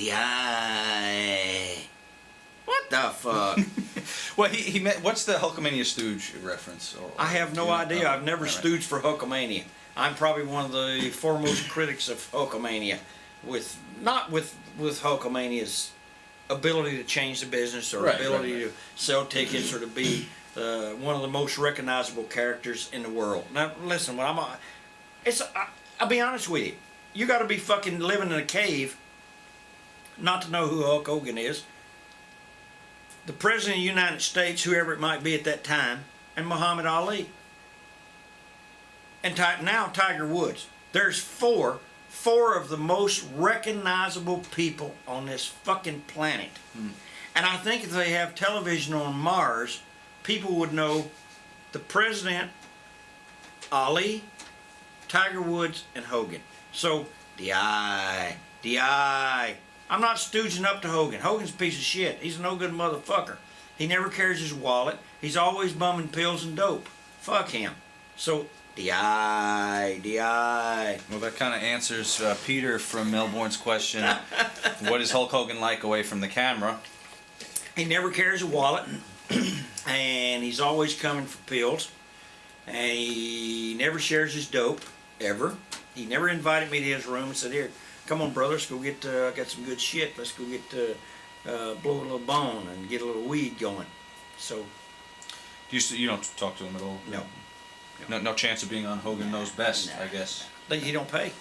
eye. What the fuck? Well, he meant, what's the Hulkamania Stooge reference? I have no idea. I've never stooged for Hulkamania. I'm probably one of the foremost critics of Hulkamania, not with Hulkamania's ability to change the business or ability to sell tickets or to be one of the most recognizable characters in the world. Now, listen, I'll be honest with you. you got to be fucking living in a cave not to know who Hulk Hogan is. The President of the United States, whoever it might be at that time, and Muhammad Ali. And now Tiger Woods. There's four of the most recognizable people on this fucking planet. And I think if they have television on Mars, people would know the President, Ali, Tiger Woods, and Hogan. So, I'm not stooging up to Hogan. Hogan's a piece of shit. He's a no good motherfucker. He never carries his wallet. He's always bumming pills and dope. Fuck him. So, Well, that kind of answers Peter from Melbourne's question. What is Hulk Hogan like away from the camera? He never carries a wallet, and he's always coming for pills, and he never shares his dope, ever. He never invited me to his room and said, here, come on, brother, let's go get, I got some good shit, let's go get, blow a little bone and get a little weed going. So. You don't talk to him at all? No. No chance of being on Hogan Knows Best, No. I guess. He don't pay.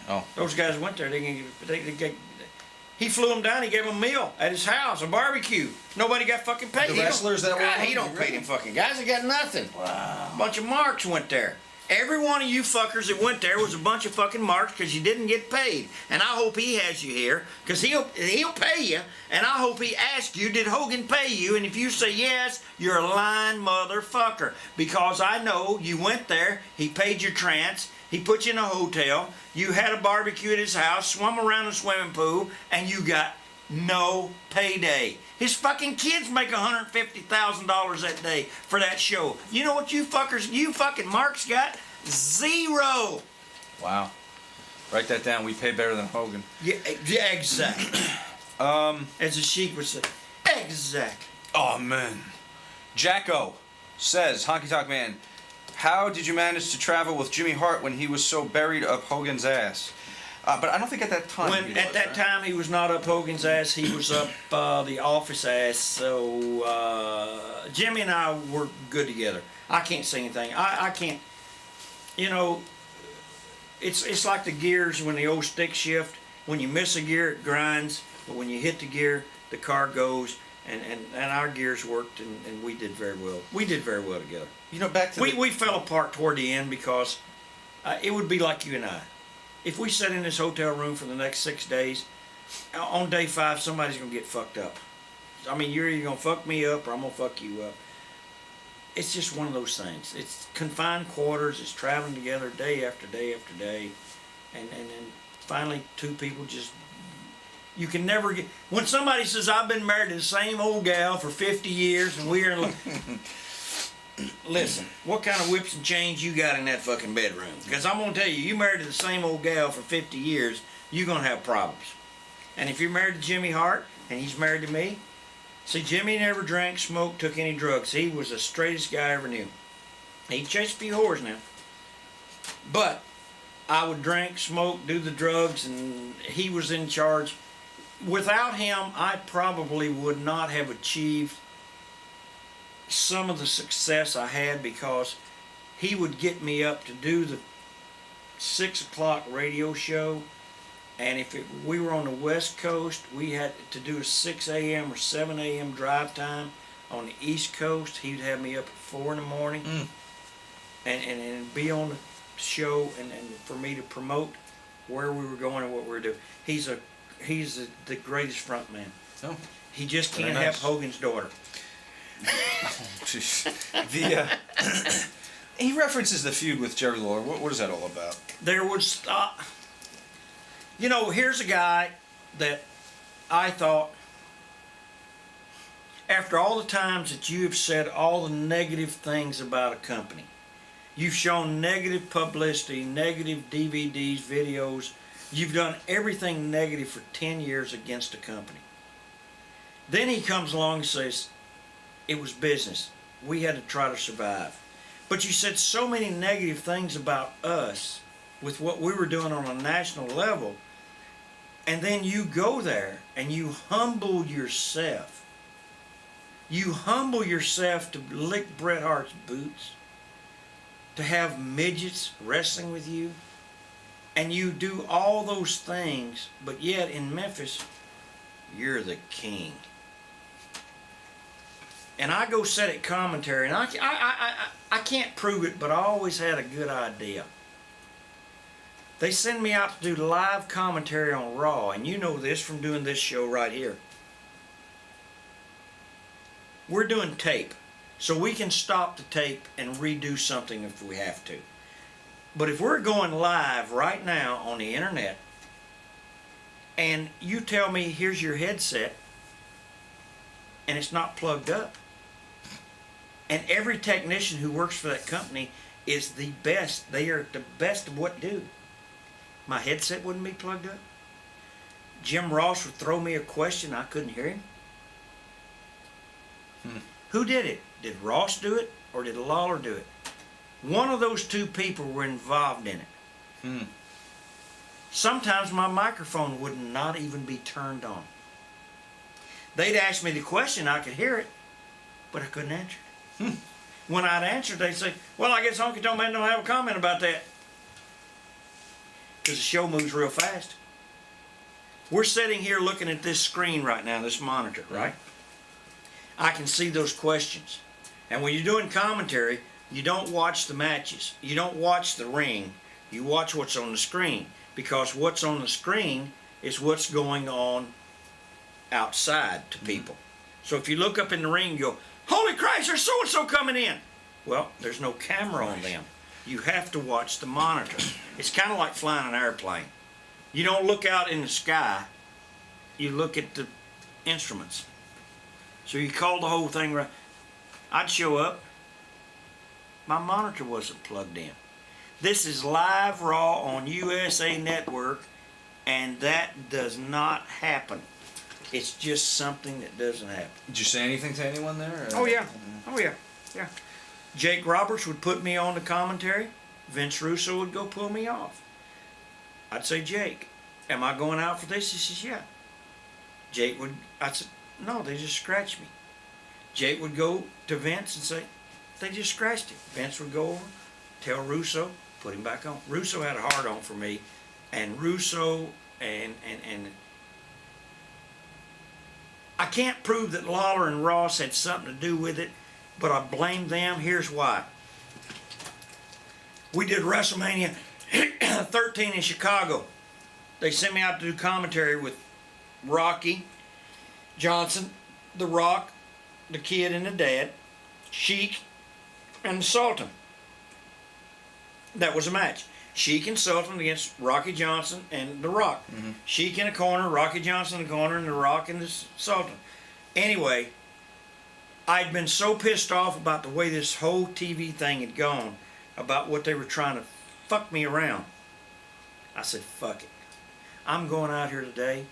Oh. Those guys went there. He flew them down. He gave them a meal at his house, a barbecue. Nobody got fucking paid. The wrestlers that were on, he don't pay really? them fucking guys. They got nothing. Wow. A bunch of marks went there. Every one of you fuckers that went there was a bunch of fucking marks because you didn't get paid. And I hope he has you here because he'll pay you. And I hope he asks you, did Hogan pay you? And if you say yes, you're a lying motherfucker. Because I know you went there, he paid your trance, he put you in a hotel, you had a barbecue at his house, swum around the swimming pool, and you got no payday. His fucking kids make $150,000 that day for that show. You know what you fucking marks got? Zero. Wow. Write that down. We pay better than Hogan. Yeah, exactly. As the Sheik would say, exactly. Oh, man. Jacko says, Honky Tonk Man, how did you manage to travel with Jimmy Hart when he was so buried up Hogan's ass? But I don't think at that time. At that time, he was not up Hogan's ass. He was up the office ass. So Jimmy and I were good together. I can't say anything. I can't. You know, it's like the gears when the old stick shift. When you miss a gear, it grinds. But when you hit the gear, the car goes. And our gears worked, and we did very well. We did very well together. You know, back to we fell apart toward the end because it would be like you and I. If we sat in this hotel room for the next 6 days, on day 5, somebody's going to get fucked up. I mean, you're either going to fuck me up or I'm going to fuck you up. It's just one of those things. It's confined quarters. It's traveling together day after day after day. And finally, two people just... You can never get... When somebody says, I've been married to the same old gal for 50 years and we're in... Listen, what kind of whips and chains you got in that fucking bedroom? Because I'm going to tell you, you married to the same old gal for 50 years, you're going to have problems. And if you're married to Jimmy Hart, and he's married to me, see, Jimmy never drank, smoked, took any drugs. He was the straightest guy I ever knew. He chased a few whores now. But I would drink, smoke, do the drugs, and he was in charge. Without him, I probably would not have achieved some of the success I had because he would get me up to do the 6 o'clock radio show, and if we were on the West Coast, we had to do a 6 a.m. or 7 a.m. drive time. On the East Coast, he'd have me up at 4 in the morning and be on the show and for me to promote where we were going and what we were doing. He's the greatest front man. Oh, he just can't nice. have Hogan's daughter. He references the feud with Jerry Lawler. What is that all about? There was, here's a guy that I thought, after all the times that you have said all the negative things about a company, you've shown negative publicity, negative DVDs, videos, you've done everything negative for 10 years against a company. Then he comes along and says, it was business. We had to try to survive. But you said so many negative things about us with what we were doing on a national level, and then you go there and you humble yourself. You humble yourself to lick Bret Hart's boots, to have midgets wrestling with you. and you do all those things, but yet in Memphis, you're the king. And I go set at commentary, and I can't prove it, but I always had a good idea. They send me out to do live commentary on Raw, and you know this from doing this show right here. We're doing tape, so we can stop the tape and redo something if we have to. But if we're going live right now on the internet, and you tell me, here's your headset, and it's not plugged up, and every technician who works for that company is the best, they are the best of what do, my headset wouldn't be plugged up. Jim Ross would throw me a question, I couldn't hear him. Who did it? Did Ross do it, or did Lawler do it? One of those two people were involved in it. Sometimes my microphone would not even be turned on. They'd ask me the question, I could hear it, but I couldn't answer it. When I'd answer, they'd say, well, I guess Honky Tonk Man don't have a comment about that. Because the show moves real fast. We're sitting here looking at this screen right now, this monitor, right? I can see those questions. And when you're doing commentary, you don't watch the matches. You don't watch the ring. You watch what's on the screen. Because what's on the screen is what's going on outside to people. So if you look up in the ring, you go, holy Christ, there's so-and-so coming in. Well, there's no camera on them. You have to watch the monitor. It's kind of like flying an airplane. You don't look out in the sky. You look at the instruments. So you call the whole thing right. I'd show up. My monitor wasn't plugged in. This is live Raw on USA Network, and that does not happen. It's just something that doesn't happen. Did you say anything to anyone there? Or? Oh yeah. Oh yeah. Yeah. Jake Roberts would put me on the commentary. Vince Russo would go pull me off. I'd say, Jake, am I going out for this? He says, yeah. Jake would, I said, no, they just scratched me. Jake would go to Vince and say, they just scratched him. Vince would go over, tell Russo, put him back on. Russo had a hard on for me, and Russo and I can't prove that Lawler and Ross had something to do with it, but I blame them. Here's why. We did WrestleMania 13 in Chicago. They sent me out to do commentary with Rocky Johnson, The Rock, the Kid and the Dad, Sheik, and Sultan. That was a match. Sheik and Sultan against Rocky Johnson and The Rock. Sheik in a corner, Rocky Johnson in the corner, and The Rock and the Sultan. Anyway, I'd been so pissed off about the way this whole TV thing had gone, about what they were trying to fuck me around. I said, fuck it. I'm going out here today,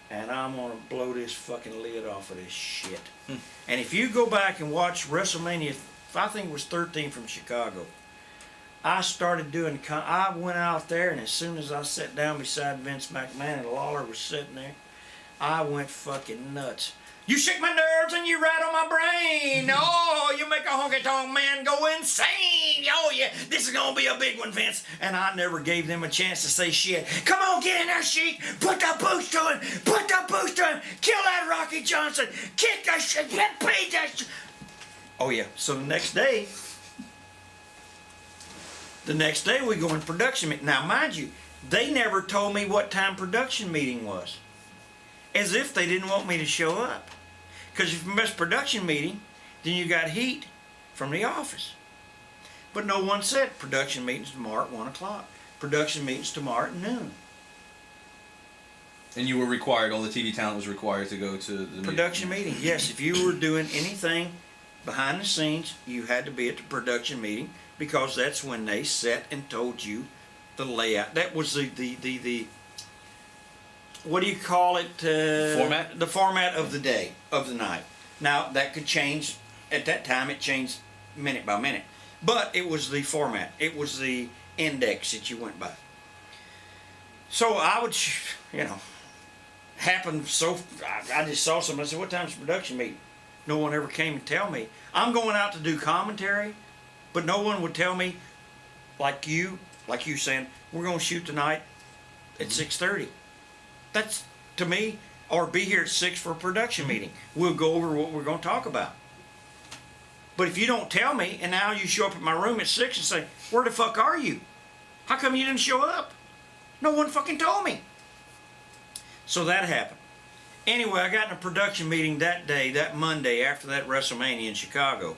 and I'm going to blow this fucking lid off of this shit. And if you go back and watch WrestleMania, I think it was 13 from Chicago, I started doing, I went out there, and as soon as I sat down beside Vince McMahon and Lawler was sitting there, I went fucking nuts. You shake my nerves and you rattle my brain. Oh, you make a honky tonk man go insane. Oh yeah, this is gonna be a big one, Vince. And I never gave them a chance to say shit. Come on, get in there, Sheik. Put the boost to him. Put the boost to him. Kill that Rocky Johnson. Kick that shit. Beat that shit. Oh yeah. So the next day we go in production meeting. Now mind you, they never told me what time production meeting was. As if they didn't want me to show up. Because if you miss production meeting, then you got heat from the office. But no one said production meeting's tomorrow at 1 o'clock. Production meeting's tomorrow at noon. And you were required, all the TV talent was required to go to the production meeting. Yes, if you were doing anything behind the scenes, you had to be at the production meeting, because that's when they set and told you the layout. That was the what do you call it? Format? The format of the day, of the night. Now, that could change. At that time, it changed minute by minute. But it was the format. It was the index that you went by. So I would, happened so, I just saw something. I said, what time's the production meeting? No one ever came to tell me. I'm going out to do commentary, but no one would tell me, like you, like you saying, we're going to shoot tonight at 6:30. That's, to me, or be here at 6 for a production meeting. We'll go over what we're going to talk about. But if you don't tell me, and now you show up at my room at 6 and say, where the fuck are you? How come you didn't show up? No one fucking told me. So that happened. Anyway, I got in a production meeting that day, that Monday, after that WrestleMania in Chicago.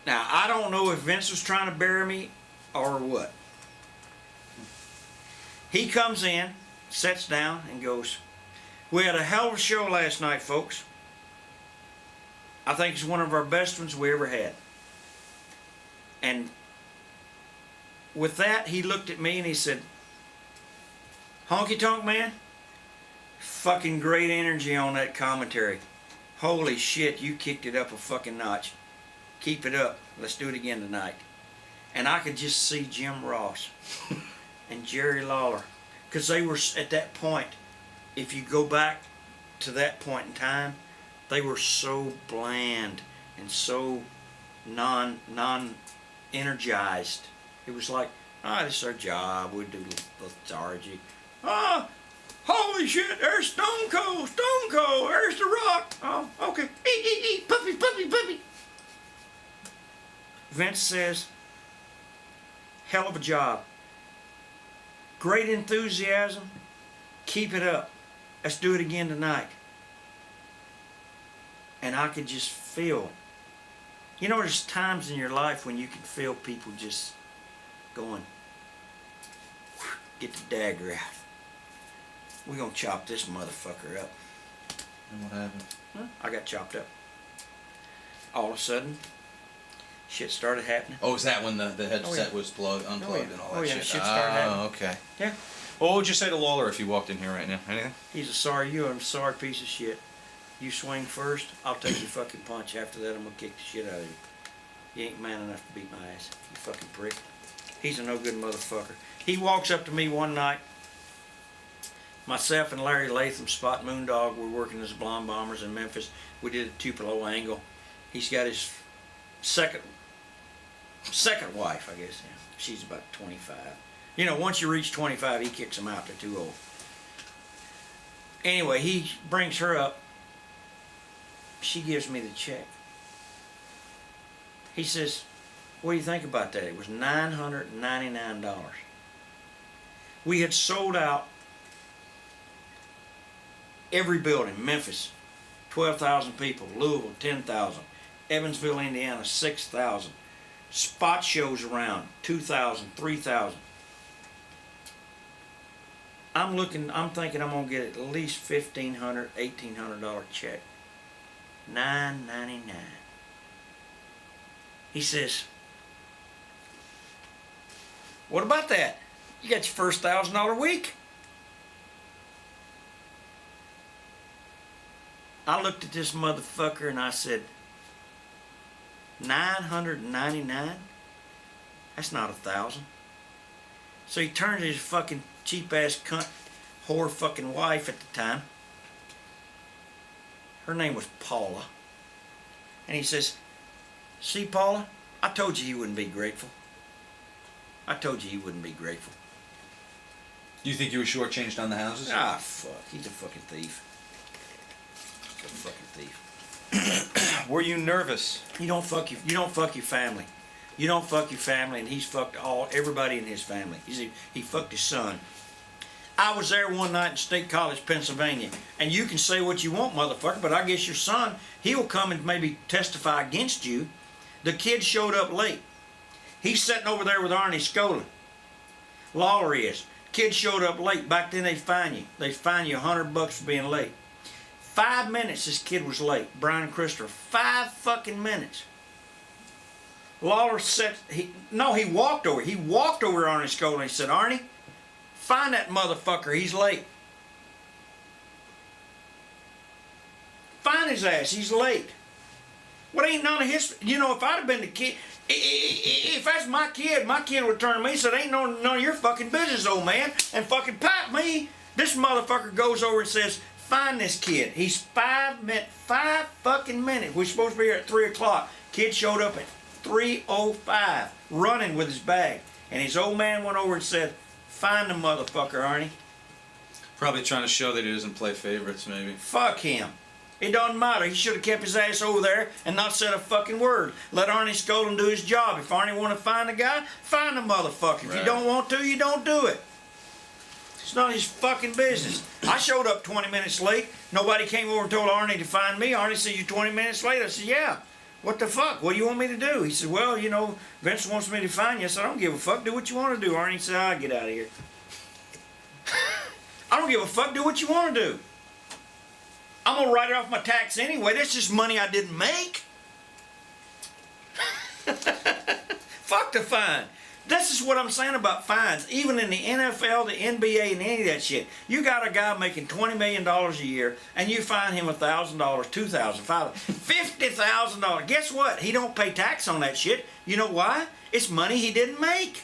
Now, I don't know if Vince was trying to bury me or what. He comes in, sits down, and goes, we had a hell of a show last night, folks. I think it's one of our best ones we ever had. And with that, he looked at me and he said, Honky Tonk Man, fucking great energy on that commentary. Holy shit, you kicked it up a fucking notch. Keep it up. Let's do it again tonight. And I could just see Jim Ross and Jerry Lawler, because they were at that point, if you go back to that point in time, they were so bland and so non-energized. It was like, this is our job, we do lethargy. Holy shit, there's Stone Cold, there's The Rock. Oh, okay, puppy. Vince says, hell of a job. Great enthusiasm. Keep it up. Let's do it again tonight. And I could just feel. You know, there's times in your life when you can feel people just going, get the dagger out. We're going to chop this motherfucker up. And what happened? I got chopped up. All of a sudden, shit started happening. Oh, is that when the headset was unplugged and all that shit? Shit started happening. Okay. Yeah. Well, what would you say to Lawler if you walked in here right now? Anything? He's a sorry piece of shit. You swing first, I'll take your fucking punch. After that, I'm going to kick the shit out of you. You ain't man enough to beat my ass, you fucking prick. He's a no good motherfucker. He walks up to me one night. Myself and Larry Latham, Spot Moondog, were working as Blonde Bombers in Memphis. We did a Tupelo angle. He's got his second wife, I guess. Yeah. She's about 25. You know, once you reach 25, he kicks them out. They're too old. Anyway, he brings her up. She gives me the check. He says, what do you think about that? It was $999. We had sold out every building. Memphis, 12,000 people. Louisville, 10,000. Evansville, Indiana, 6,000. Spot shows around, 2,000, 3,000. I'm thinking I'm gonna get at least $1,500, $1,800 check. $9.99. He says, what about that? You got your first $1,000 week. I looked at this motherfucker and I said, $999? That's not $1,000. So he turned to his fucking cheap ass cunt whore fucking wife at the time. Her name was Paula. And he says, see, Paula, I told you he wouldn't be grateful. I told you he wouldn't be grateful. Do you think you were shortchanged on the houses? Ah, fuck. He's a fucking thief. He's a fucking thief. Were you nervous? You don't fuck your family. You don't fuck your family, and he's fucked everybody in his family. He fucked his son. I was there one night in State College, Pennsylvania, and you can say what you want, motherfucker, but I guess your son, he'll come and maybe testify against you. The kid showed up late. He's sitting over there with Arnie Skolin. Lawler is. Kid showed up late. Back then they'd fine you. They'd fine you $100 for being late. 5 minutes this kid was late. Brian Christopher. 5 fucking minutes. Lawler said, he walked over. He walked over to Arnie Skolin and he said, Arnie, find that motherfucker. He's late. Find his ass. He's late. What ain't none of his... You know, if I'd have been the kid... If that's my kid would turn to me and said, ain't none of your fucking business, old man, and fucking pat me. This motherfucker goes over and says, find this kid. He's 5 fucking minutes. We're supposed to be here at 3 o'clock. Kid showed up at 3:05, running with his bag. And his old man went over and said, "Find the motherfucker, Arnie." Probably trying to show that he doesn't play favorites, maybe. Fuck him. It doesn't matter. He should have kept his ass over there and not said a fucking word. Let Arnie Skolin do his job. If Arnie want to find the guy, find the motherfucker. If you don't want to, you don't do it. It's not his fucking business. I showed up 20 minutes late. Nobody came over and told Arnie to find me. Arnie said, "You 20 minutes late?" I said, "Yeah." "What the fuck? What do you want me to do?" He said, "Well, you know, Vince wants me to find you." I said, "I don't give a fuck. Do what you want to do." Arnie said, "I'll get out of here." I don't give a fuck. Do what you want to do. I'm going to write it off my tax anyway. That's just money I didn't make. Fuck the fine. This is what I'm saying about fines. Even in the NFL, the NBA, and any of that shit. You got a guy making $20 million a year, and you fine him $1,000, $2,000, $5,000, $50,000. Guess what? He don't pay tax on that shit. You know why? It's money he didn't make.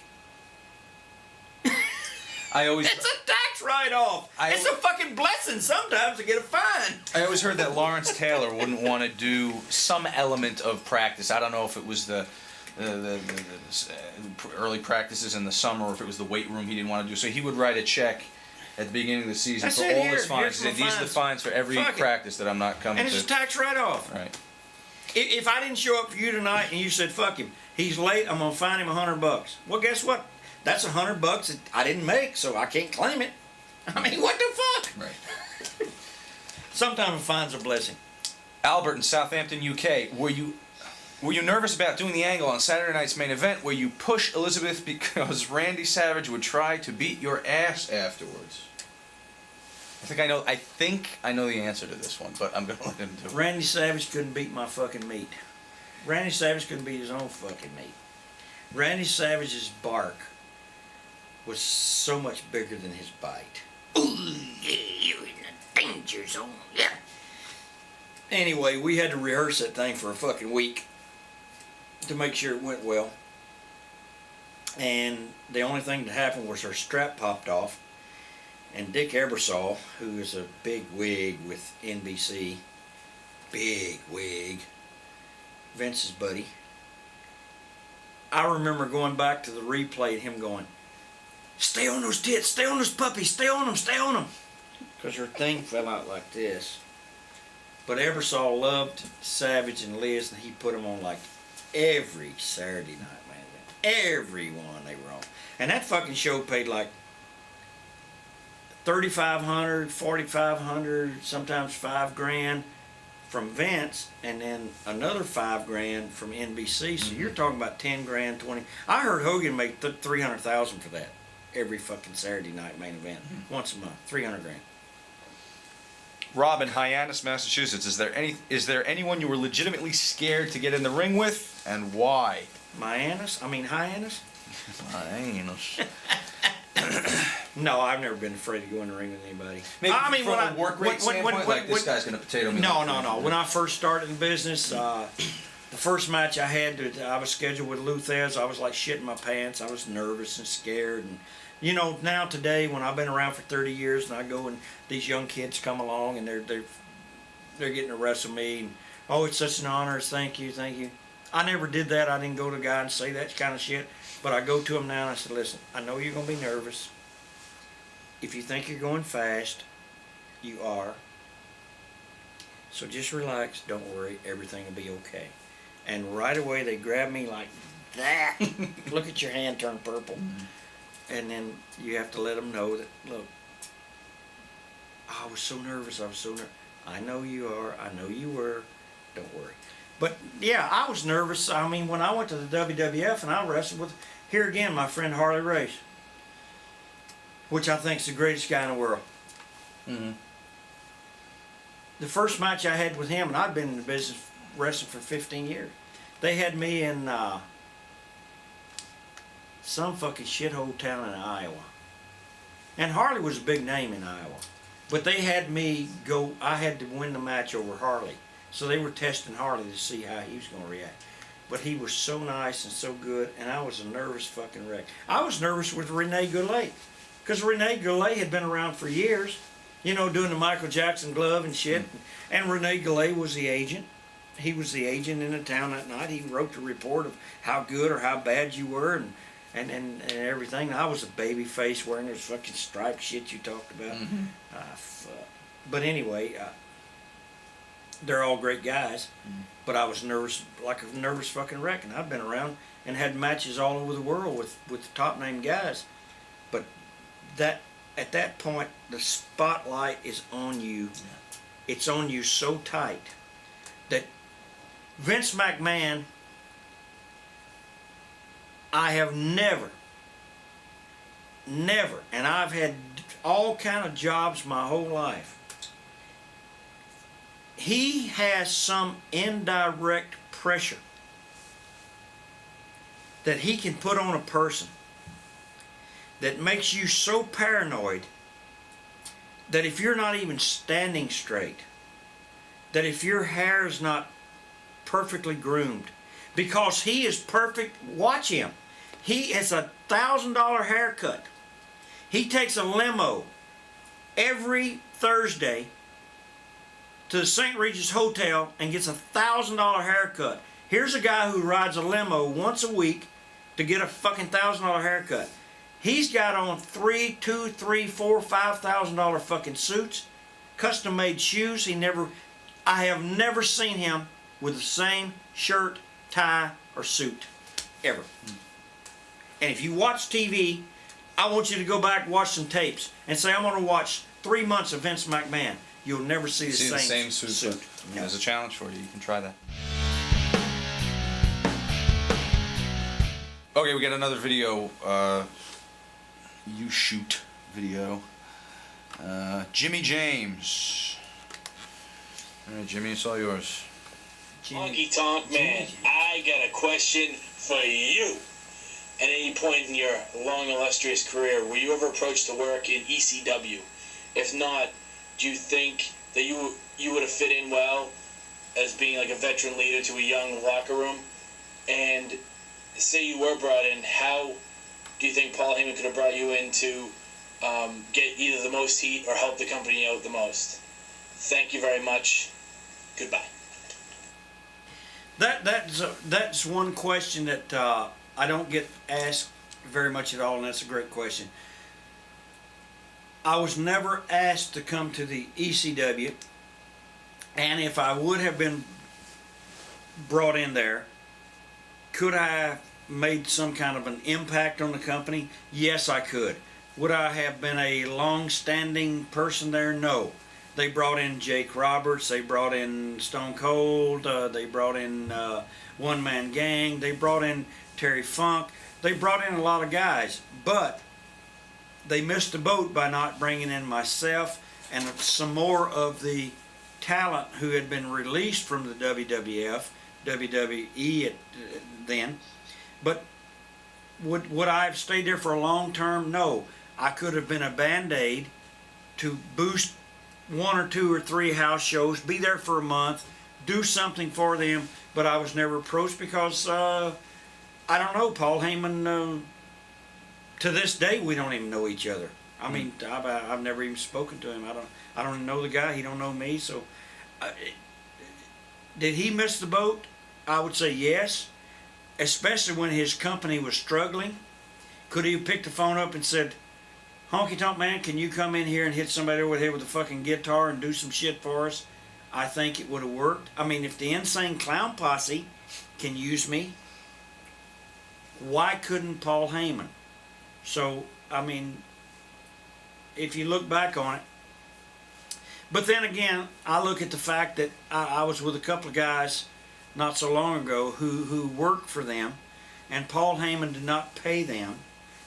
It's a tax write-off. It's a fucking blessing sometimes to get a fine. I always heard that Lawrence Taylor wouldn't want to do some element of practice. I don't know if it was the early practices in the summer or if it was the weight room he didn't want to do. So he would write a check at the beginning of the season for all his fines. He said, "These are the fines for every practice that I'm not coming to." And it's a tax write-off. Right. If I didn't show up for you tonight and you said, "Fuck him, he's late, I'm going to fine him $100. Well, guess what? That's $100 that I didn't make, so I can't claim it. I mean, what the fuck? Right. Sometimes a fine's a blessing. Albert in Southampton, UK. Were you nervous about doing the angle on Saturday night's main event where you push Elizabeth because Randy Savage would try to beat your ass afterwards? I think I know the answer to this one, but I'm gonna let him do it. Randy Savage couldn't beat my fucking meat. Randy Savage couldn't beat his own fucking meat. Randy Savage's bark was so much bigger than his bite. Ooh, yeah, you're in the danger zone, yeah. Anyway, we had to rehearse that thing for a fucking week to make sure it went well. And the only thing that happened was her strap popped off, and Dick Ebersol, who is a big wig with NBC, big wig, Vince's buddy, I remember going back to the replay and him going, "Stay on those tits, stay on those puppies, stay on them, stay on them." Because her thing fell out like this. But Ebersol loved Savage and Liz, and he put them on like every Saturday night, man. Every one they were on. And that fucking show paid like $3,500, $4,500, sometimes $5,000 from Vince, and then another $5,000 from NBC. So you're talking about $10,000, $20,000. I heard Hogan make $300,000 for that every fucking Saturday night main event, once a month, $300,000. Rob in Hyannis, Massachusetts. Is there anyone you were legitimately scared to get in the ring with, and why? Hyannis? Hyannis? Hyannis. No, I've never been afraid to go in the ring with anybody. Maybe from a work rate standpoint, like this guy's going to potato me. No. When I first started in business, the first match I had, I was scheduled with Luthez. I was like shitting my pants. I was nervous and scared. And you know, now today, when I've been around for 30 years, and I go and these young kids come along and they're getting to wrestle me, and oh, it's such an honor. Thank you. I never did that. I didn't go to a guy and say that kind of shit. But I go to him now and I said, "Listen, I know you're gonna be nervous. If you think you're going fast, you are. So just relax. Don't worry. Everything will be okay." And right away they grab me like that. Look at your hand turn purple. And then you have to let them know that, look, I was so nervous. I know you are. I know you were. Don't worry. But yeah, I was nervous. When I went to the WWF and I wrestled with, here again, my friend Harley Race, which I think is the greatest guy in the world. The first match I had with him, and I'd been in the business wrestling for 15 years. They had me in some fucking shithole town in Iowa. And Harley was a big name in Iowa. But they had me go, I had to win the match over Harley. So they were testing Harley to see how he was going to react. But he was so nice and so good, and I was a nervous fucking wreck. I was nervous with Rene Goulet. Because Rene Goulet had been around for years, you know, doing the Michael Jackson glove and shit. And Rene Goulet was the agent. he was the agent in the town that night. He wrote the report of how good or how bad you were and everything. I was a baby face wearing this fucking striped shit you talked about. Fuck. But anyway, they're all great guys. But I was nervous, like a nervous fucking wreck. And I've been around and had matches all over the world with top name guys. But at that point, the spotlight is on you. It's on you so tight that Vince McMahon, I have never, and I've had all kind of jobs my whole life. He has some indirect pressure that he can put on a person that makes you so paranoid that if you're not even standing straight, that if your hair is not perfectly groomed, because he is perfect, watch him. He has $1,000 haircut. He takes a limo every Thursday to the St. Regis Hotel and gets $1,000 haircut. Here's a guy who rides a limo once a week to get a fucking $1,000 haircut. He's got on $3,000, $2,000, $3,000, $4,000, $5,000 fucking suits, custom made shoes. I have never seen him with the same shirt, tie, or suit ever. And if you watch TV, I want you to go back and watch some tapes and say, I'm going to watch 3 months of Vince McMahon. You'll never see the same suit. No. There's a challenge for you. You can try that. Okay, we got another video. YouShoot video. Jimmy James. All right, Jimmy, it's all yours. Honky Tonk Man, I got a question for you. At any point in your long, illustrious career, were you ever approached to work in ECW? If not, do you think that you would have fit in well as being like a veteran leader to a young locker room? And say you were brought in, how do you think Paul Heyman could have brought you in to get either the most heat or help the company out the most? Thank you very much. Goodbye. That's one question that I don't get asked very much at all, and that's a great question. I was never asked to come to the ECW, and if I would have been brought in there, could I have made some kind of an impact on the company? Yes, I could. Would I have been a long-standing person there? No. They brought in Jake Roberts, they brought in Stone Cold, they brought in One Man Gang, they brought in Terry Funk, they brought in a lot of guys, but they missed the boat by not bringing in myself and some more of the talent who had been released from the WWF, WWE then. But would I have stayed there for a long term? No. I could have been a band-aid to boost 1 or 2 or 3 house shows, be there for a month, do something for them, but I was never approached because, I don't know, Paul Heyman, to this day, we don't even know each other. I mean, I've never even spoken to him. I don't know the guy, he don't know me, so, did he miss the boat? I would say yes, especially when his company was struggling. Could he have picked the phone up and said, Honky Tonk Man, can you come in here and hit somebody over the head with a fucking guitar and do some shit for us? I think it would have worked. I mean, if the Insane Clown Posse can use me, why couldn't Paul Heyman? So, I mean, if you look back on it. But then again, I look at the fact that I was with a couple of guys not so long ago who worked for them, and Paul Heyman did not pay them.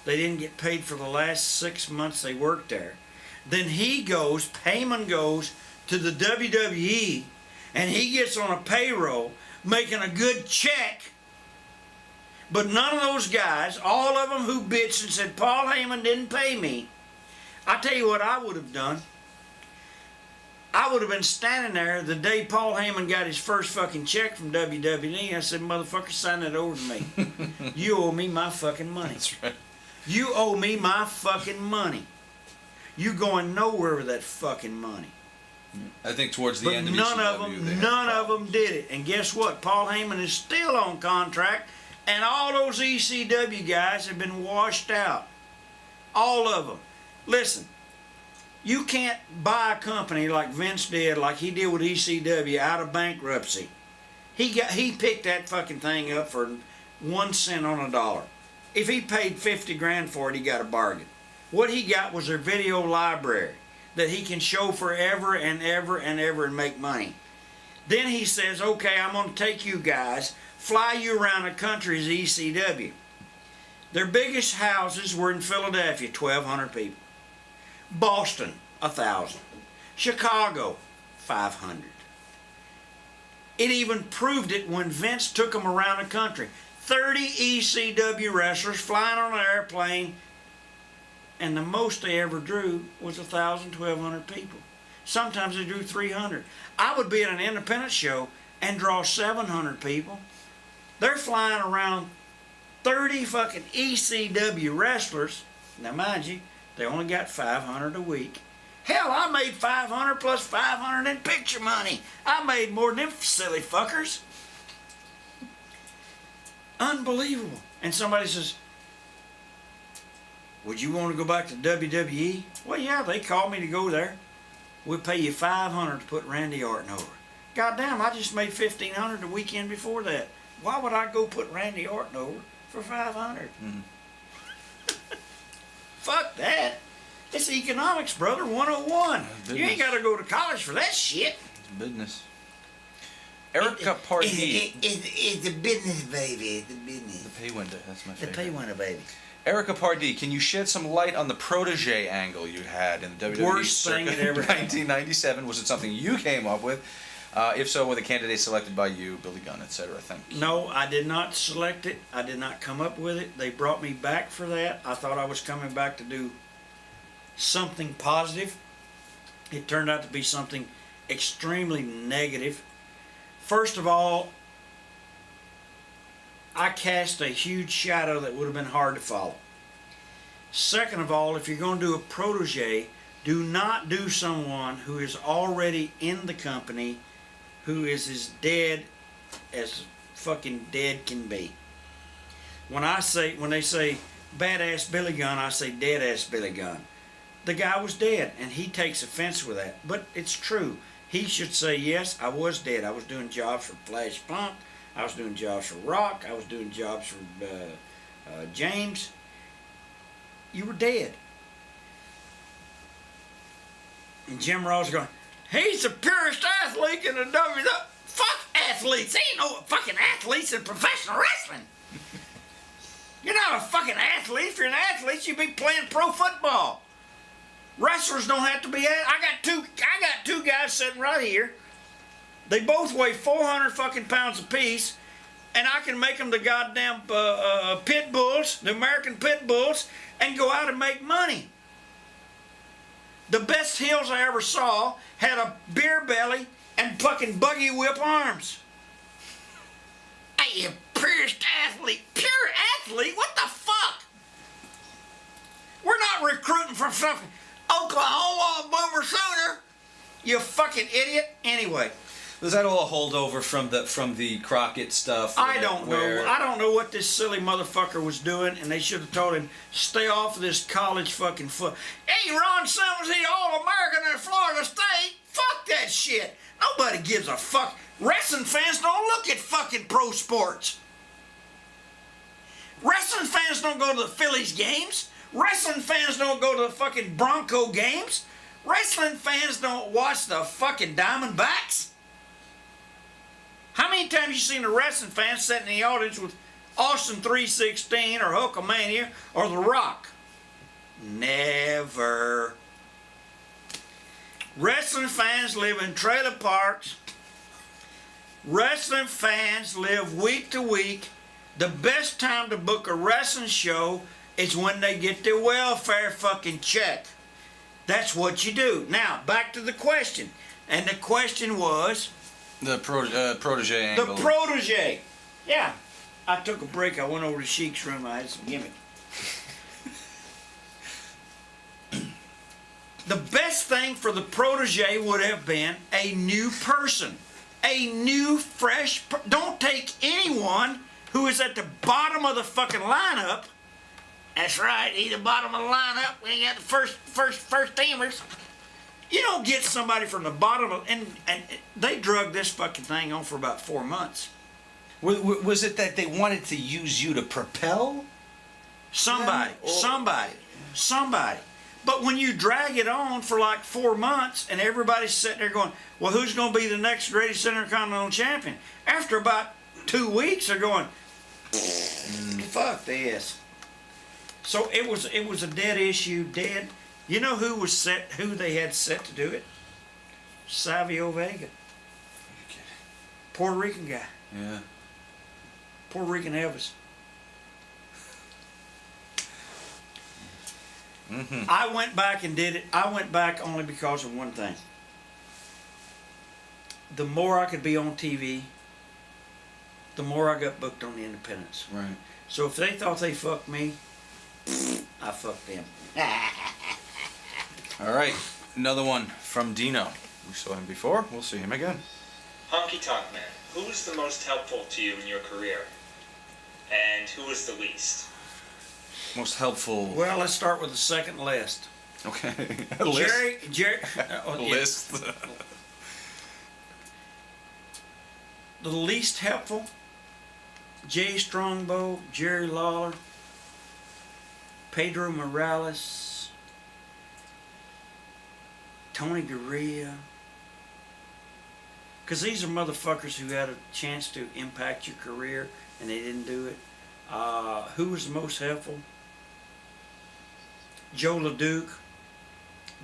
They didn't get paid for the last 6 months they worked there. Then Heyman goes to the WWE, and he gets on a payroll making a good check. But none of those guys, all of them who bitched and said, Paul Heyman didn't pay me, I tell you what I would have done. I would have been standing there the day Paul Heyman got his first fucking check from WWE. I said, motherfucker, sign that over to me. You owe me my fucking money. That's right. You owe me my fucking money. You going nowhere with that fucking money. I think towards the But end of none of ECW, them, they had none of problems. them did it. And guess what? Paul Heyman is still on contract, and all those ECW guys have been washed out. All of them. Listen, you can't buy a company like Vince did, like he did with ECW, out of bankruptcy. He picked that fucking thing up for 1 cent on a dollar. If he paid 50 grand for it, he got a bargain. What he got was their video library that he can show forever and ever and ever and make money. Then he says, okay, I'm going to take you guys, fly you around the country as ECW. Their biggest houses were in Philadelphia, 1,200 people. Boston, 1,000. Chicago, 500. It even proved it when Vince took them around the country. 30 ECW wrestlers flying on an airplane, and the most they ever drew was 1,000, 1,200 people. Sometimes they drew 300. I would be at an independent show and draw 700 people. They're flying around 30 fucking ECW wrestlers. Now, mind you, they only got 500 a week. Hell, I made 500 plus 500 in picture money. I made more than them silly fuckers. Unbelievable. And somebody says, would you want to go back to WWE? Well, yeah, they called me to go there. We'll pay you 500 to put Randy Orton over. Goddamn, I just made 1,500 the weekend before that. Why would I go put Randy Orton over for 500? Fuck that. It's economics, brother, 101. You ain't got to go to college for that shit. It's business. Erica Pardee. It's a business, baby. It's a business. The pay window. That's my The favorite. pay window, baby. Erica Pardee, can you shed some light on the protege angle you had in the WWE Worst thing circa that ever happened. 1997? Was it something you came up with? If so, were the candidates selected by you, Billy Gunn, etc.? Thank you. No, I did not select it. I did not come up with it. They brought me back for that. I thought I was coming back to do something positive. It turned out to be something extremely negative. First of all, I cast a huge shadow that would have been hard to follow. Second of all, if you're going to do a protege, do not do someone who is already in the company, who is as dead as fucking dead can be. When they say badass Billy Gunn, I say dead ass Billy Gunn. The guy was dead, and he takes offense with that. But it's true. He should say, yes, I was dead. I was doing jobs for Flash Punk. I was doing jobs for Rock. I was doing jobs for James. You were dead. And Jim Ross going, he's the purest athlete in the WWE. Fuck athletes. There ain't no fucking athletes in professional wrestling. You're not a fucking athlete. If you're an athlete, you'd be playing pro football. Wrestlers don't have to be. I got two guys sitting right here. They both weigh 400 fucking pounds apiece, and I can make them the goddamn pit bulls, the American pit bulls, and go out and make money. The best heels I ever saw had a beer belly and fucking buggy whip arms. Hey, you purest athlete. Pure athlete? What the fuck? We're not recruiting from fucking Oklahoma Boomer Sooner. You fucking idiot. Anyway. Was that all a holdover from the Crockett stuff? I don't know. I don't know what this silly motherfucker was doing, and they should have told him, stay off of this college fucking foot. Hey, Ron Simmons, he All-American at Florida State. Fuck that shit. Nobody gives a fuck. Wrestling fans don't look at fucking pro sports. Wrestling fans don't go to the Phillies games. Wrestling fans don't go to the fucking Bronco games. Wrestling fans don't watch the fucking Diamondbacks. How many times you seen a wrestling fan sitting in the audience with Austin 316 or Hulkamania or The Rock? Never. Wrestling fans live in trailer parks. Wrestling fans live week to week. The best time to book a wrestling show is when they get their welfare fucking check. That's what you do. Now, back to the question. And the question was... The protege angle. The protege. Yeah. I took a break. I went over to Sheik's room. I had some gimmick. The best thing for the protege would have been a new person. A new, fresh... Don't take anyone who is at the bottom of the fucking lineup. That's right, he's the bottom of the lineup. We got the first teamers. You don't get somebody from the bottom of... And they drug this fucking thing on for about 4 months. Was it that they wanted to use you to propel? Somebody. But when you drag it on for like 4 months and everybody's sitting there going, well, who's going to be the next greatest Intercontinental champion? After about 2 weeks, they're going, fuck this. So it was a dead issue, dead. You know who they had set to do it? Savio Vega. Puerto Rican guy. Yeah. Puerto Rican Elvis. Mm-hmm. I went back and did it. I went back only because of one thing. The more I could be on TV, the more I got booked on the independents. Right. So if they thought they fucked me, I fucked them. All right. Another one from Dino. We saw him before. We'll see him again. Honky Tonk Man, who's the most helpful to you in your career? And who is the least? Most helpful. Well, let's start with the second list. Okay. Jerry. List. The least helpful, Jay Strongbow, Jerry Lawler, Pedro Morales, Tony Gurria. Because these are motherfuckers who had a chance to impact your career and they didn't do it. Who was the most helpful? Joe LeDuc,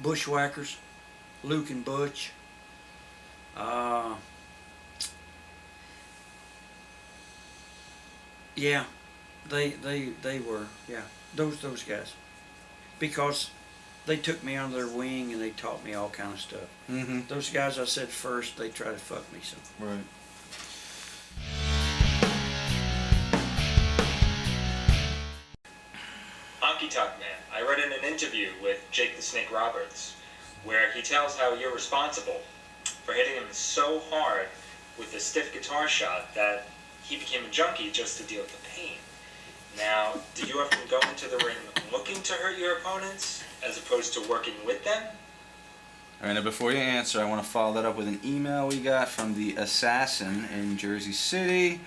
Bushwhackers, Luke and Butch. Yeah, they were, yeah, those guys, because they took me under their wing and they taught me all kind of stuff. Mm-hmm. Those guys I said first, they tried to fuck me some. Right. Honky Tonk Man, I read in an interview with Jake the Snake Roberts where he tells how you're responsible for hitting him so hard with a stiff guitar shot that he became a junkie just to deal with the pain. Now, did you often go into the ring looking to hurt your opponents as opposed to working with them? All right, now before you answer, I want to follow that up with an email we got from the Assassin in Jersey City.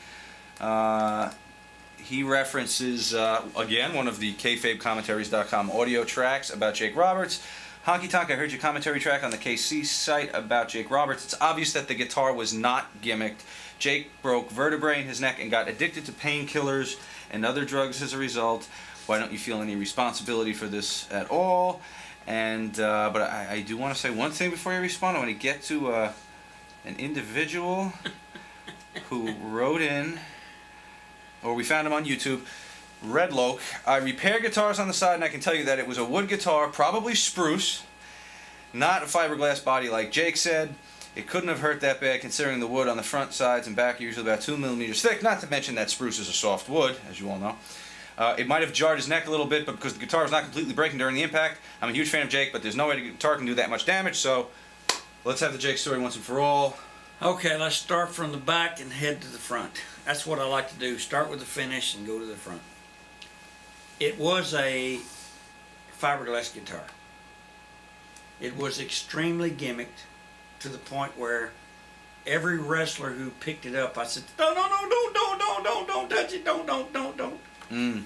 He references, again, one of the KayfabeCommentaries.com audio tracks about Jake Roberts. Honky Tonk, I heard your commentary track on the KC site about Jake Roberts. It's obvious that the guitar was not gimmicked. Jake broke vertebrae in his neck and got addicted to painkillers and other drugs as a result. Why don't you feel any responsibility for this at all? And but I do want to say one thing before you respond. I want to get to an individual who wrote in, or we found him on YouTube. Red Loke. I repair guitars on the side, and I can tell you that it was a wood guitar, probably spruce, not a fiberglass body like Jake said. It couldn't have hurt that bad considering the wood on the front sides and back are usually about 2 millimeters thick, not to mention that spruce is a soft wood, as you all know. It might have jarred his neck a little bit, but because the guitar was not completely breaking during the impact, I'm a huge fan of Jake, but there's no way the guitar can do that much damage, so let's have the Jake story once and for all. Okay, let's start from the back and head to the front. That's what I like to do. Start with the finish and go to the front. It was a fiberglass guitar. It was extremely gimmicked to the point where every wrestler who picked it up, I said, no, don't touch it, don't. Mm.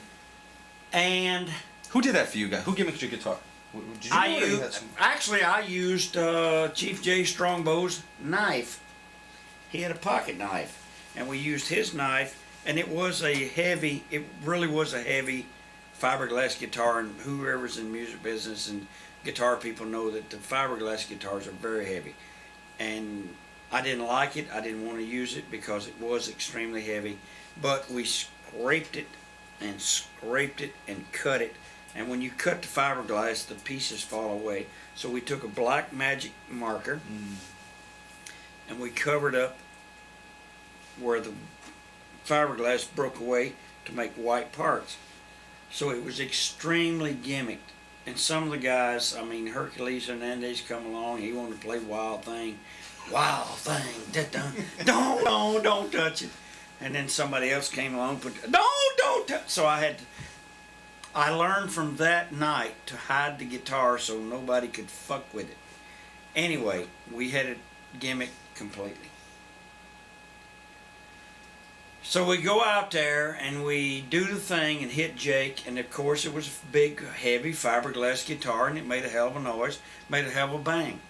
And who did that for you guys? Who gimmicked your guitar? Did you I used Chief Jay Strongbow's knife. He had a pocket knife, and we used his knife, and it really was a heavy fiberglass guitar, and whoever's in music business and guitar people know that the fiberglass guitars are very heavy. And I didn't like it. I didn't want to use it because it was extremely heavy. But we scraped it and cut it. And when you cut the fiberglass, the pieces fall away. So we took a black magic marker and we covered up where the fiberglass broke away to make white parts. So it was extremely gimmicked. And some of the guys, I mean, Hercules Hernandez come along, he wanted to play Wild Thing. Wild Thing, don't touch it. And then somebody else came along, don't touch. So I learned from that night to hide the guitar so nobody could fuck with it. Anyway, we had a gimmick completely. So we go out there and we do the thing and hit Jake, and of course it was a big, heavy fiberglass guitar, and it made a hell of a noise, made a hell of a bang.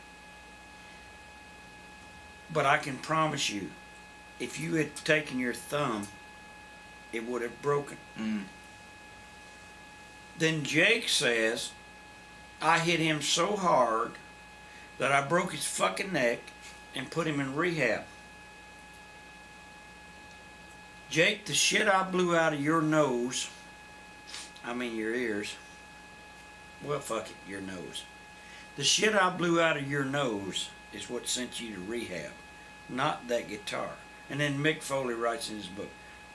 But I can promise you, if you had taken your thumb, it would have broken. Then Jake says, I hit him so hard that I broke his fucking neck and put him in rehab. Jake, the shit I blew out of your nose, I mean your ears, well fuck it, your nose. The shit I blew out of your nose is what sent you to rehab, not that guitar. And then Mick Foley writes in his book,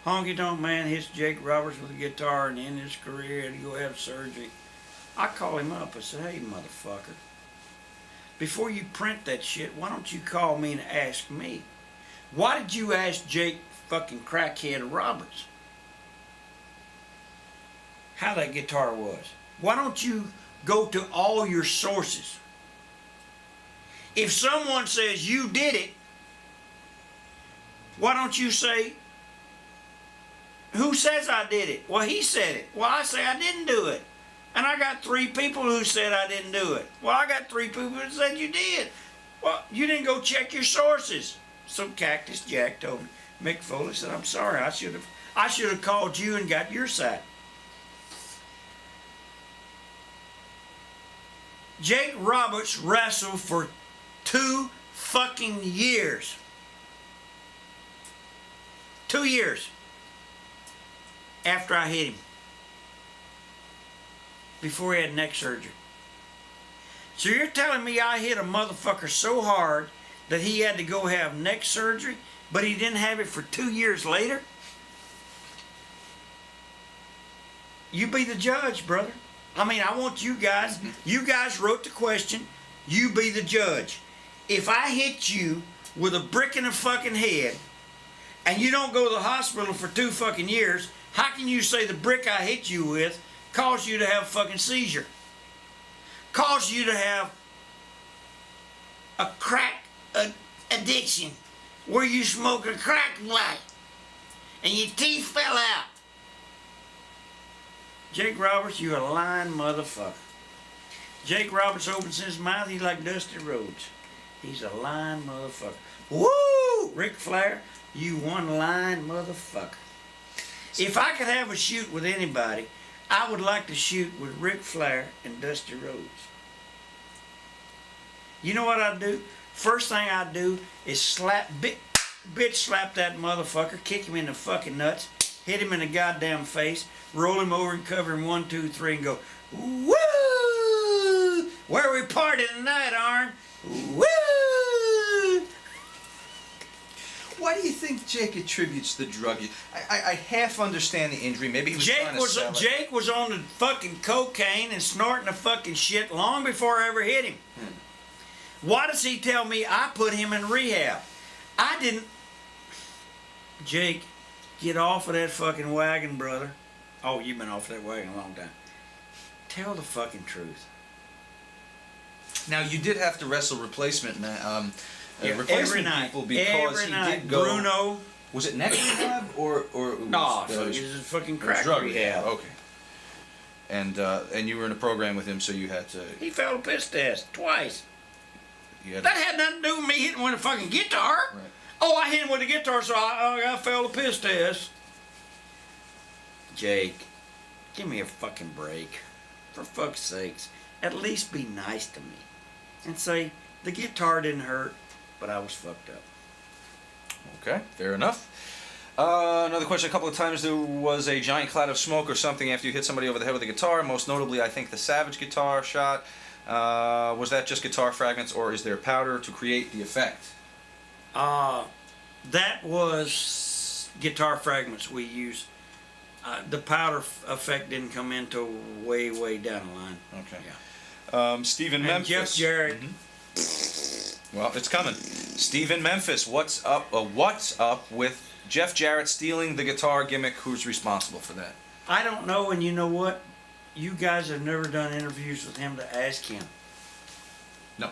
Honky Tonk Man hits Jake Roberts with a guitar and end his career, had to go have surgery. I call him up, I said, hey motherfucker, before you print that shit, why don't you call me and ask me? Why did you ask Jake fucking crackhead Roberts how that guitar was? Why don't you go to all your sources? If someone says you did it, why don't you say, who says I did it? Well, he said it. Well, I say I didn't do it. And I got 3 people who said I didn't do it. Well, I got 3 people who said you did. Well, you didn't go check your sources. So Cactus Jack told me. Mick Foley said, I'm sorry, I should have called you and got your side. Jake Roberts wrestled for 2 fucking years. 2 years after I hit him. Before he had neck surgery. So you're telling me I hit a motherfucker so hard that he had to go have neck surgery, but he didn't have it for 2 years later? You be the judge, brother. I mean, I want you guys wrote the question, you be the judge. If I hit you with a brick in the fucking head and you don't go to the hospital for 2 fucking years, how can you say the brick I hit you with caused you to have a fucking seizure? Caused you to have a crack addiction where you smoke a crack pipe and your teeth fell out. Jake Roberts, you a lying motherfucker. Jake Roberts opens his mouth, he's like Dusty Rhodes. He's a lying motherfucker. Woo! Ric Flair, you one lying motherfucker. If I could have a shoot with anybody, I would like to shoot with Ric Flair and Dusty Rhodes. You know what I'd do? First thing I'd do is bitch slap that motherfucker, kick him in the fucking nuts, hit him in the goddamn face, roll him over and cover him 1, 2, 3 and go, woo! Where we party tonight, Arn? Woo! Why do you think Jake attributes the drug use? I half understand the injury. Maybe he was trying to sell it. Jake was on the fucking cocaine and snorting the fucking shit long before I ever hit him. Why does he tell me I put him in rehab? I didn't. Jake, get off of that fucking wagon, brother. Oh, you've been off that wagon a long time. Tell the fucking truth. Now, you did have to wrestle replacement replacement every night. people because every he night. did go. Bruno. Was it neck rehab or No, it was a fucking crack drug rehab. Okay. And you were in a program with him, so you had to. He failed a piss test twice. You had That had nothing to do with me hitting with a fucking guitar. Right. Oh, I hit him with a guitar, so I failed a piss test. Jake, give me a fucking break. For fuck's sakes, at least be nice to me. And say, the guitar didn't hurt, but I was fucked up. Okay, fair enough. Another question. A couple of times there was a giant cloud of smoke or something after you hit somebody over the head with a guitar. Most notably, I think the Savage guitar shot. Was that just guitar fragments, or is there powder to create the effect? That was guitar fragments we used. The powder effect didn't come in till way, way down the line. Okay. Yeah. Stephen And Memphis. Jeff Jarrett. Well, it's coming. Stephen Memphis, what's up? What's up with Jeff Jarrett stealing the guitar gimmick? Who's responsible for that? I don't know, and you know what? You guys have never done interviews with him to ask him. No.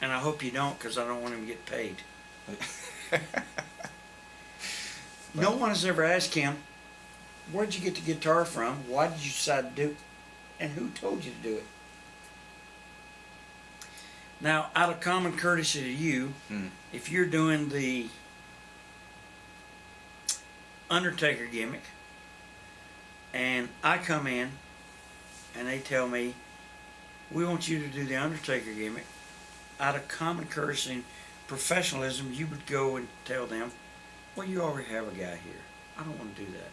And I hope you don't, because I don't want him to get paid. No one has ever asked him, where'd you get the guitar from? Why did you decide to do it? And who told you to do it? Now, out of common courtesy to you, if you're doing the Undertaker gimmick, and I come in, and they tell me, we want you to do the Undertaker gimmick, out of common courtesy and professionalism, you would go and tell them, well, you already have a guy here. I don't want to do that.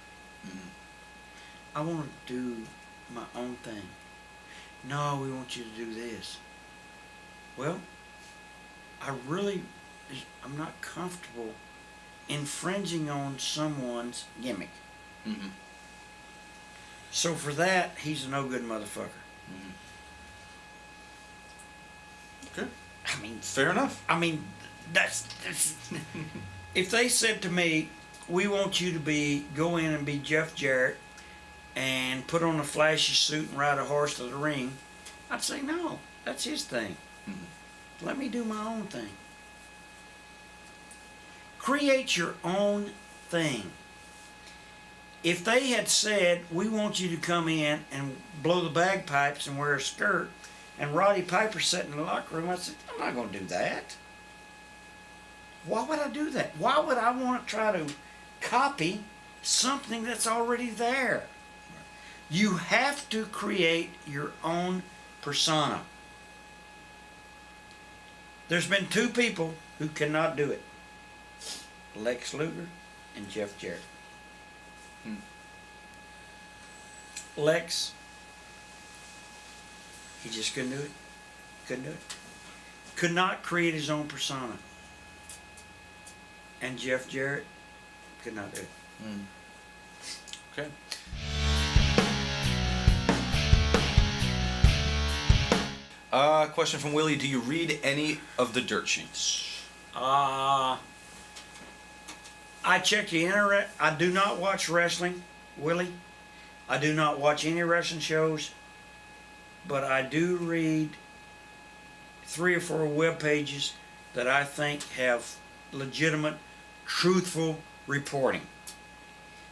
I want to do my own thing. No, we want you to do this. Well, I'm not comfortable infringing on someone's gimmick. So for that, he's a no good motherfucker. Good. I mean, fair enough. I mean, that's if they said to me, we want you to go in and be Jeff Jarrett and put on a flashy suit and ride a horse to the ring, I'd say no, that's his thing. Let me do my own thing. Create your own thing. If they had said, we want you to come in and blow the bagpipes and wear a skirt, and Roddy Piper sat in the locker room, I'd say, I'm not going to do that. Why would I do that? Why would I want to try to copy something that's already there? You have to create your own persona. There's been two people who cannot do it. Lex Luger and Jeff Jarrett. Lex, he just couldn't do it. Couldn't do it. Could not create his own persona. And Jeff Jarrett could not do it. Okay. Question from Willie. Do you read any of the dirt sheets? I check the internet. I do not watch wrestling, Willie. I do not watch any wrestling shows. But I do read 3 or 4 web pages that I think have legitimate, truthful reporting.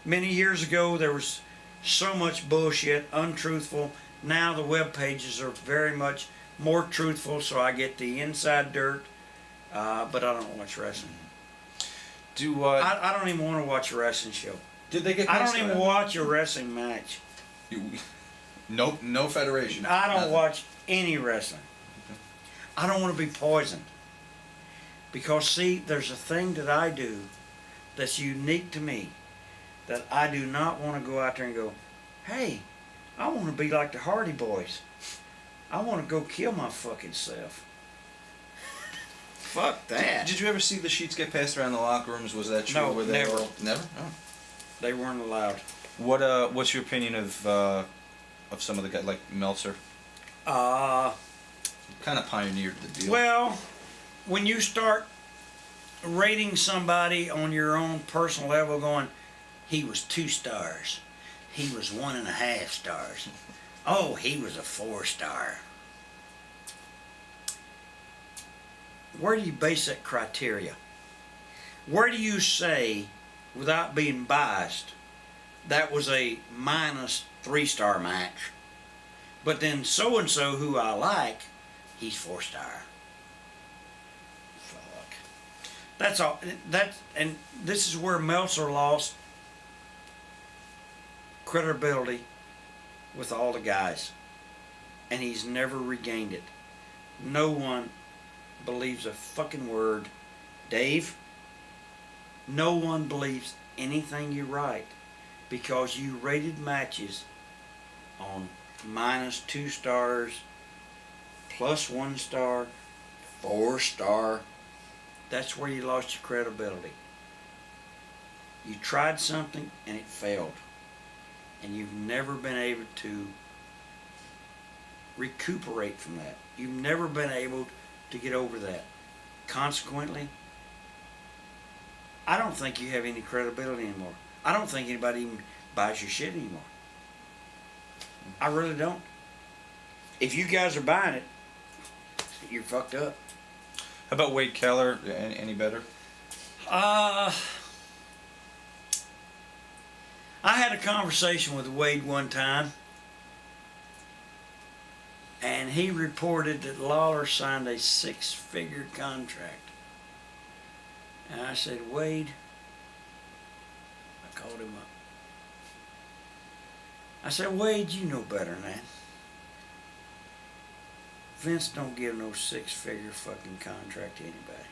Many years ago, there was so much bullshit, untruthful. Now the web pages are very much more truthful, so I get the inside dirt, but I don't watch wrestling. I don't even want to watch a wrestling show. Did they get? I don't even watch a wrestling match. No federation. I don't watch any wrestling. I don't want to be poisoned. Because see, there's a thing that I do that's unique to me, that I do not want to go out there and go, hey, I want to be like the Hardy Boys. I want to go kill my fucking self. Fuck that. Did you ever see the sheets get passed around the locker rooms? Was that true? No, Were they never. Never? Oh. They weren't allowed. What's your opinion of some of the guys like Meltzer? Kind of pioneered the deal. Well, when you start rating somebody on your own personal level, going, he was 2 stars, he was 1.5 stars, oh, he was a 4-star. Where do you base that criteria? Where do you say, without being biased, that was a -3-star match, but then so-and-so who I like, he's 4-star. Fuck. That's all. And this is where Meltzer lost credibility with all the guys, and he's never regained it. No one believes a fucking word, Dave. No one believes anything you write, because you rated matches on -2 stars, +1 star, 4-star. That's where you lost your credibility. You tried something and it failed. and you've never been able to recuperate from that. You've never been able to get over that. Consequently, I don't think you have any credibility anymore. I don't think anybody even buys your shit anymore. I really don't. If you guys are buying it, you're fucked up. How about Wade Keller? Any better? I had a conversation with Wade one time, and he reported that Lawler signed a 6-figure contract. And I said, Wade, I called him up. I said, Wade, you know better than that. Vince don't give no 6-figure fucking contract to anybody.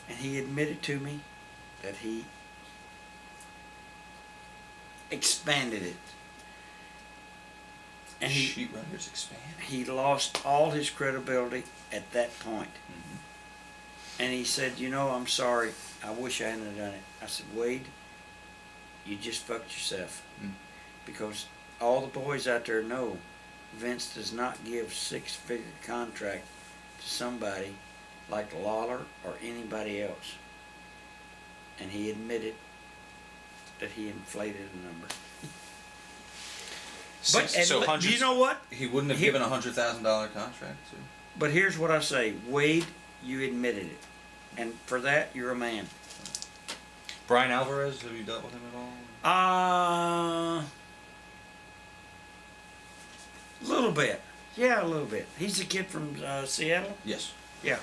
And he admitted to me that he expanded it. And Sheet runners expand. he lost all his credibility at that point. And he said, you know, I'm sorry. I wish I hadn't done it. I said, Wade, you just fucked yourself. Because all the boys out there know Vince does not give 6-figure contract to somebody like Lawler or anybody else. And he admitted that he inflated the number. But you know what? He wouldn't have given a $100,000 contract to. But here's what I say, Wade, you admitted it, and for that you're a man. Brian Alvarez, have you dealt with him at all? A little bit. Yeah, a little bit. He's a kid from Seattle? Yes. Yeah.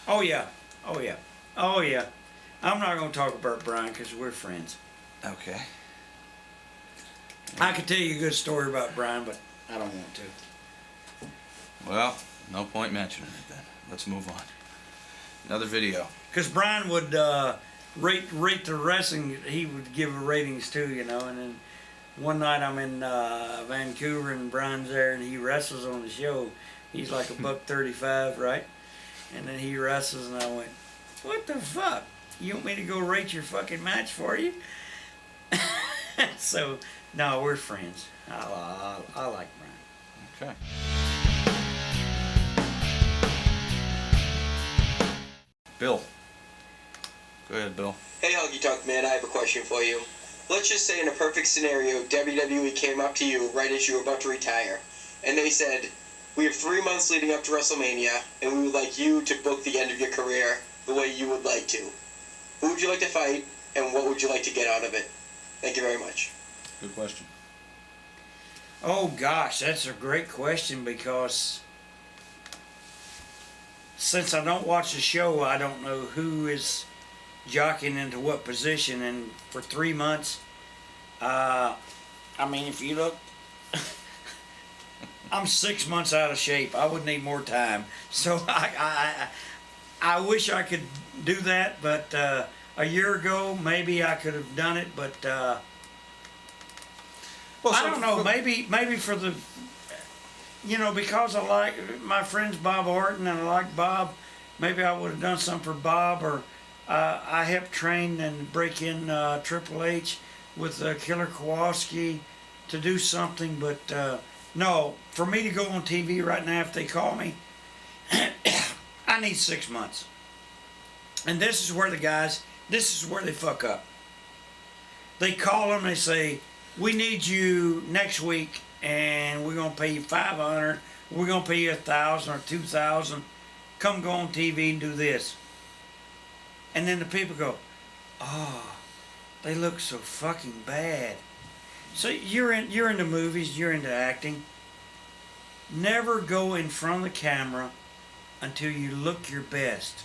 Oh, yeah. Oh, yeah. Oh, yeah. I'm not going to talk about Brian because we're friends. Okay. I could tell you a good story about Brian, but I don't want to. Well, no point mentioning it then. Let's move on. Another video. Because Brian would rate the wrestling, he would give ratings too, you know, and then one night I'm in Vancouver and Brian's there and he wrestles on the show. He's like $135, right? And then he wrestles and I went, what the fuck? You want me to go rate your fucking match for you? So, no, we're friends. I like Brian. Okay. Bill. Go ahead, Bill. Hey, Honky Tonk Man, I have a question for you. Let's just say in a perfect scenario, WWE came up to you right as you were about to retire, and they said, we have 3 months leading up to WrestleMania, and we would like you to book the end of your career the way you would like to. Who would you like to fight, and what would you like to get out of it? Thank you very much. Good question. Oh gosh, that's a great question because since I don't watch the show, I don't know who is jockeying into what position, and for 3 months, I mean, if you look, I'm 6 months out of shape. I would need more time. So I wish I could do that, but a year ago, maybe I could have done it, but well, I don't know, maybe for the, you know, because I like my friend's Bob Orton and I like Bob, maybe I would have done something for Bob, or I helped train and break in Triple H with Killer Kowalski to do something, but no, for me to go on TV right now, if they call me, I need 6 months. And this is where this is where they fuck up. They call them, they say, we need you next week, and we're going to pay you $500, we're going to pay you $1,000 or $2,000, come go on TV and do this. And then the people go, oh, they look so fucking bad. So you're into movies, you're into acting. Never go in front of the camera until you look your best.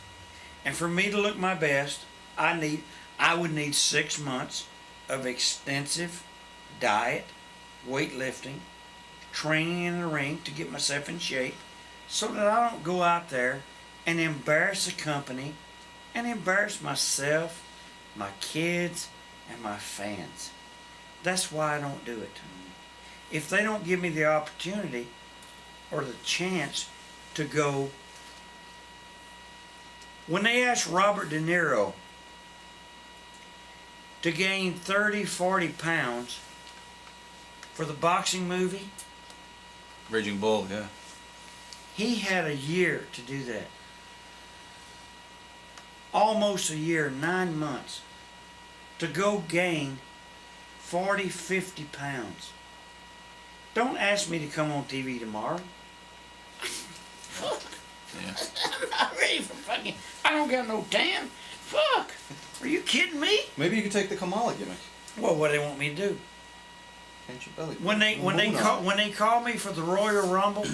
And for me to look my best, I would need 6 months of extensive diet, weightlifting, training in the ring to get myself in shape so that I don't go out there and embarrass the company and embarrass myself, my kids, and my fans. That's why I don't do it. If they don't give me the opportunity or the chance to go, when they asked Robert De Niro to gain 30, 40 pounds for the boxing movie. Raging Bull, yeah. He had a year to do that. Almost a year, 9 months, to go gain 40, 50 pounds. Don't ask me to come on TV tomorrow. Yeah. I'm not ready for fucking, I don't got no tan. Fuck. Are you kidding me? Maybe you could take the Kamala gimmick. Well, what do they want me to do? Pinch your belly. When they called me for the Royal Rumble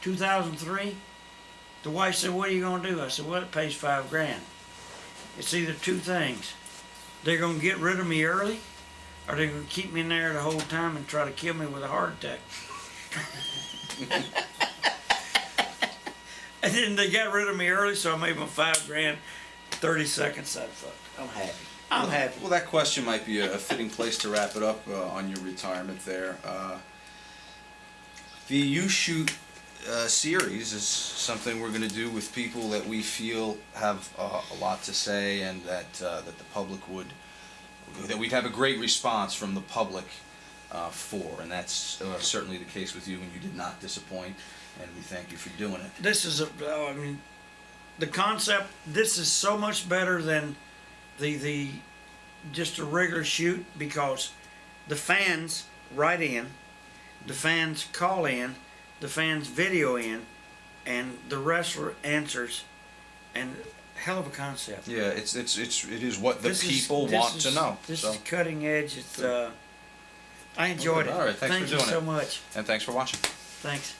2003, the wife said, "What are you gonna do?" I said, "Well, it pays $5,000. It's either two things: they're gonna get rid of me early, or they're gonna keep me in there the whole time and try to kill me with a heart attack." And then they got rid of me early, so I made my $5,000, 30 seconds. I fucked. I'm happy. I'm happy. Well, that question might be a fitting place to wrap it up on your retirement there. The YouShoot series is something we're going to do with people that we feel have a lot to say, and that the public that we'd have a great response from the public for, and that's certainly the case with you, and you did not disappoint, and we thank you for doing it. This is I mean, the concept. This is so much better than the just a regular shoot, because the fans write in, the fans call in, the fans video in, and the wrestler answers, and hell of a concept. Yeah, it is what the people want to know. This is cutting edge. It's I enjoyed it. All right, thanks Thank for doing you so it. much. And thanks for watching. Thanks.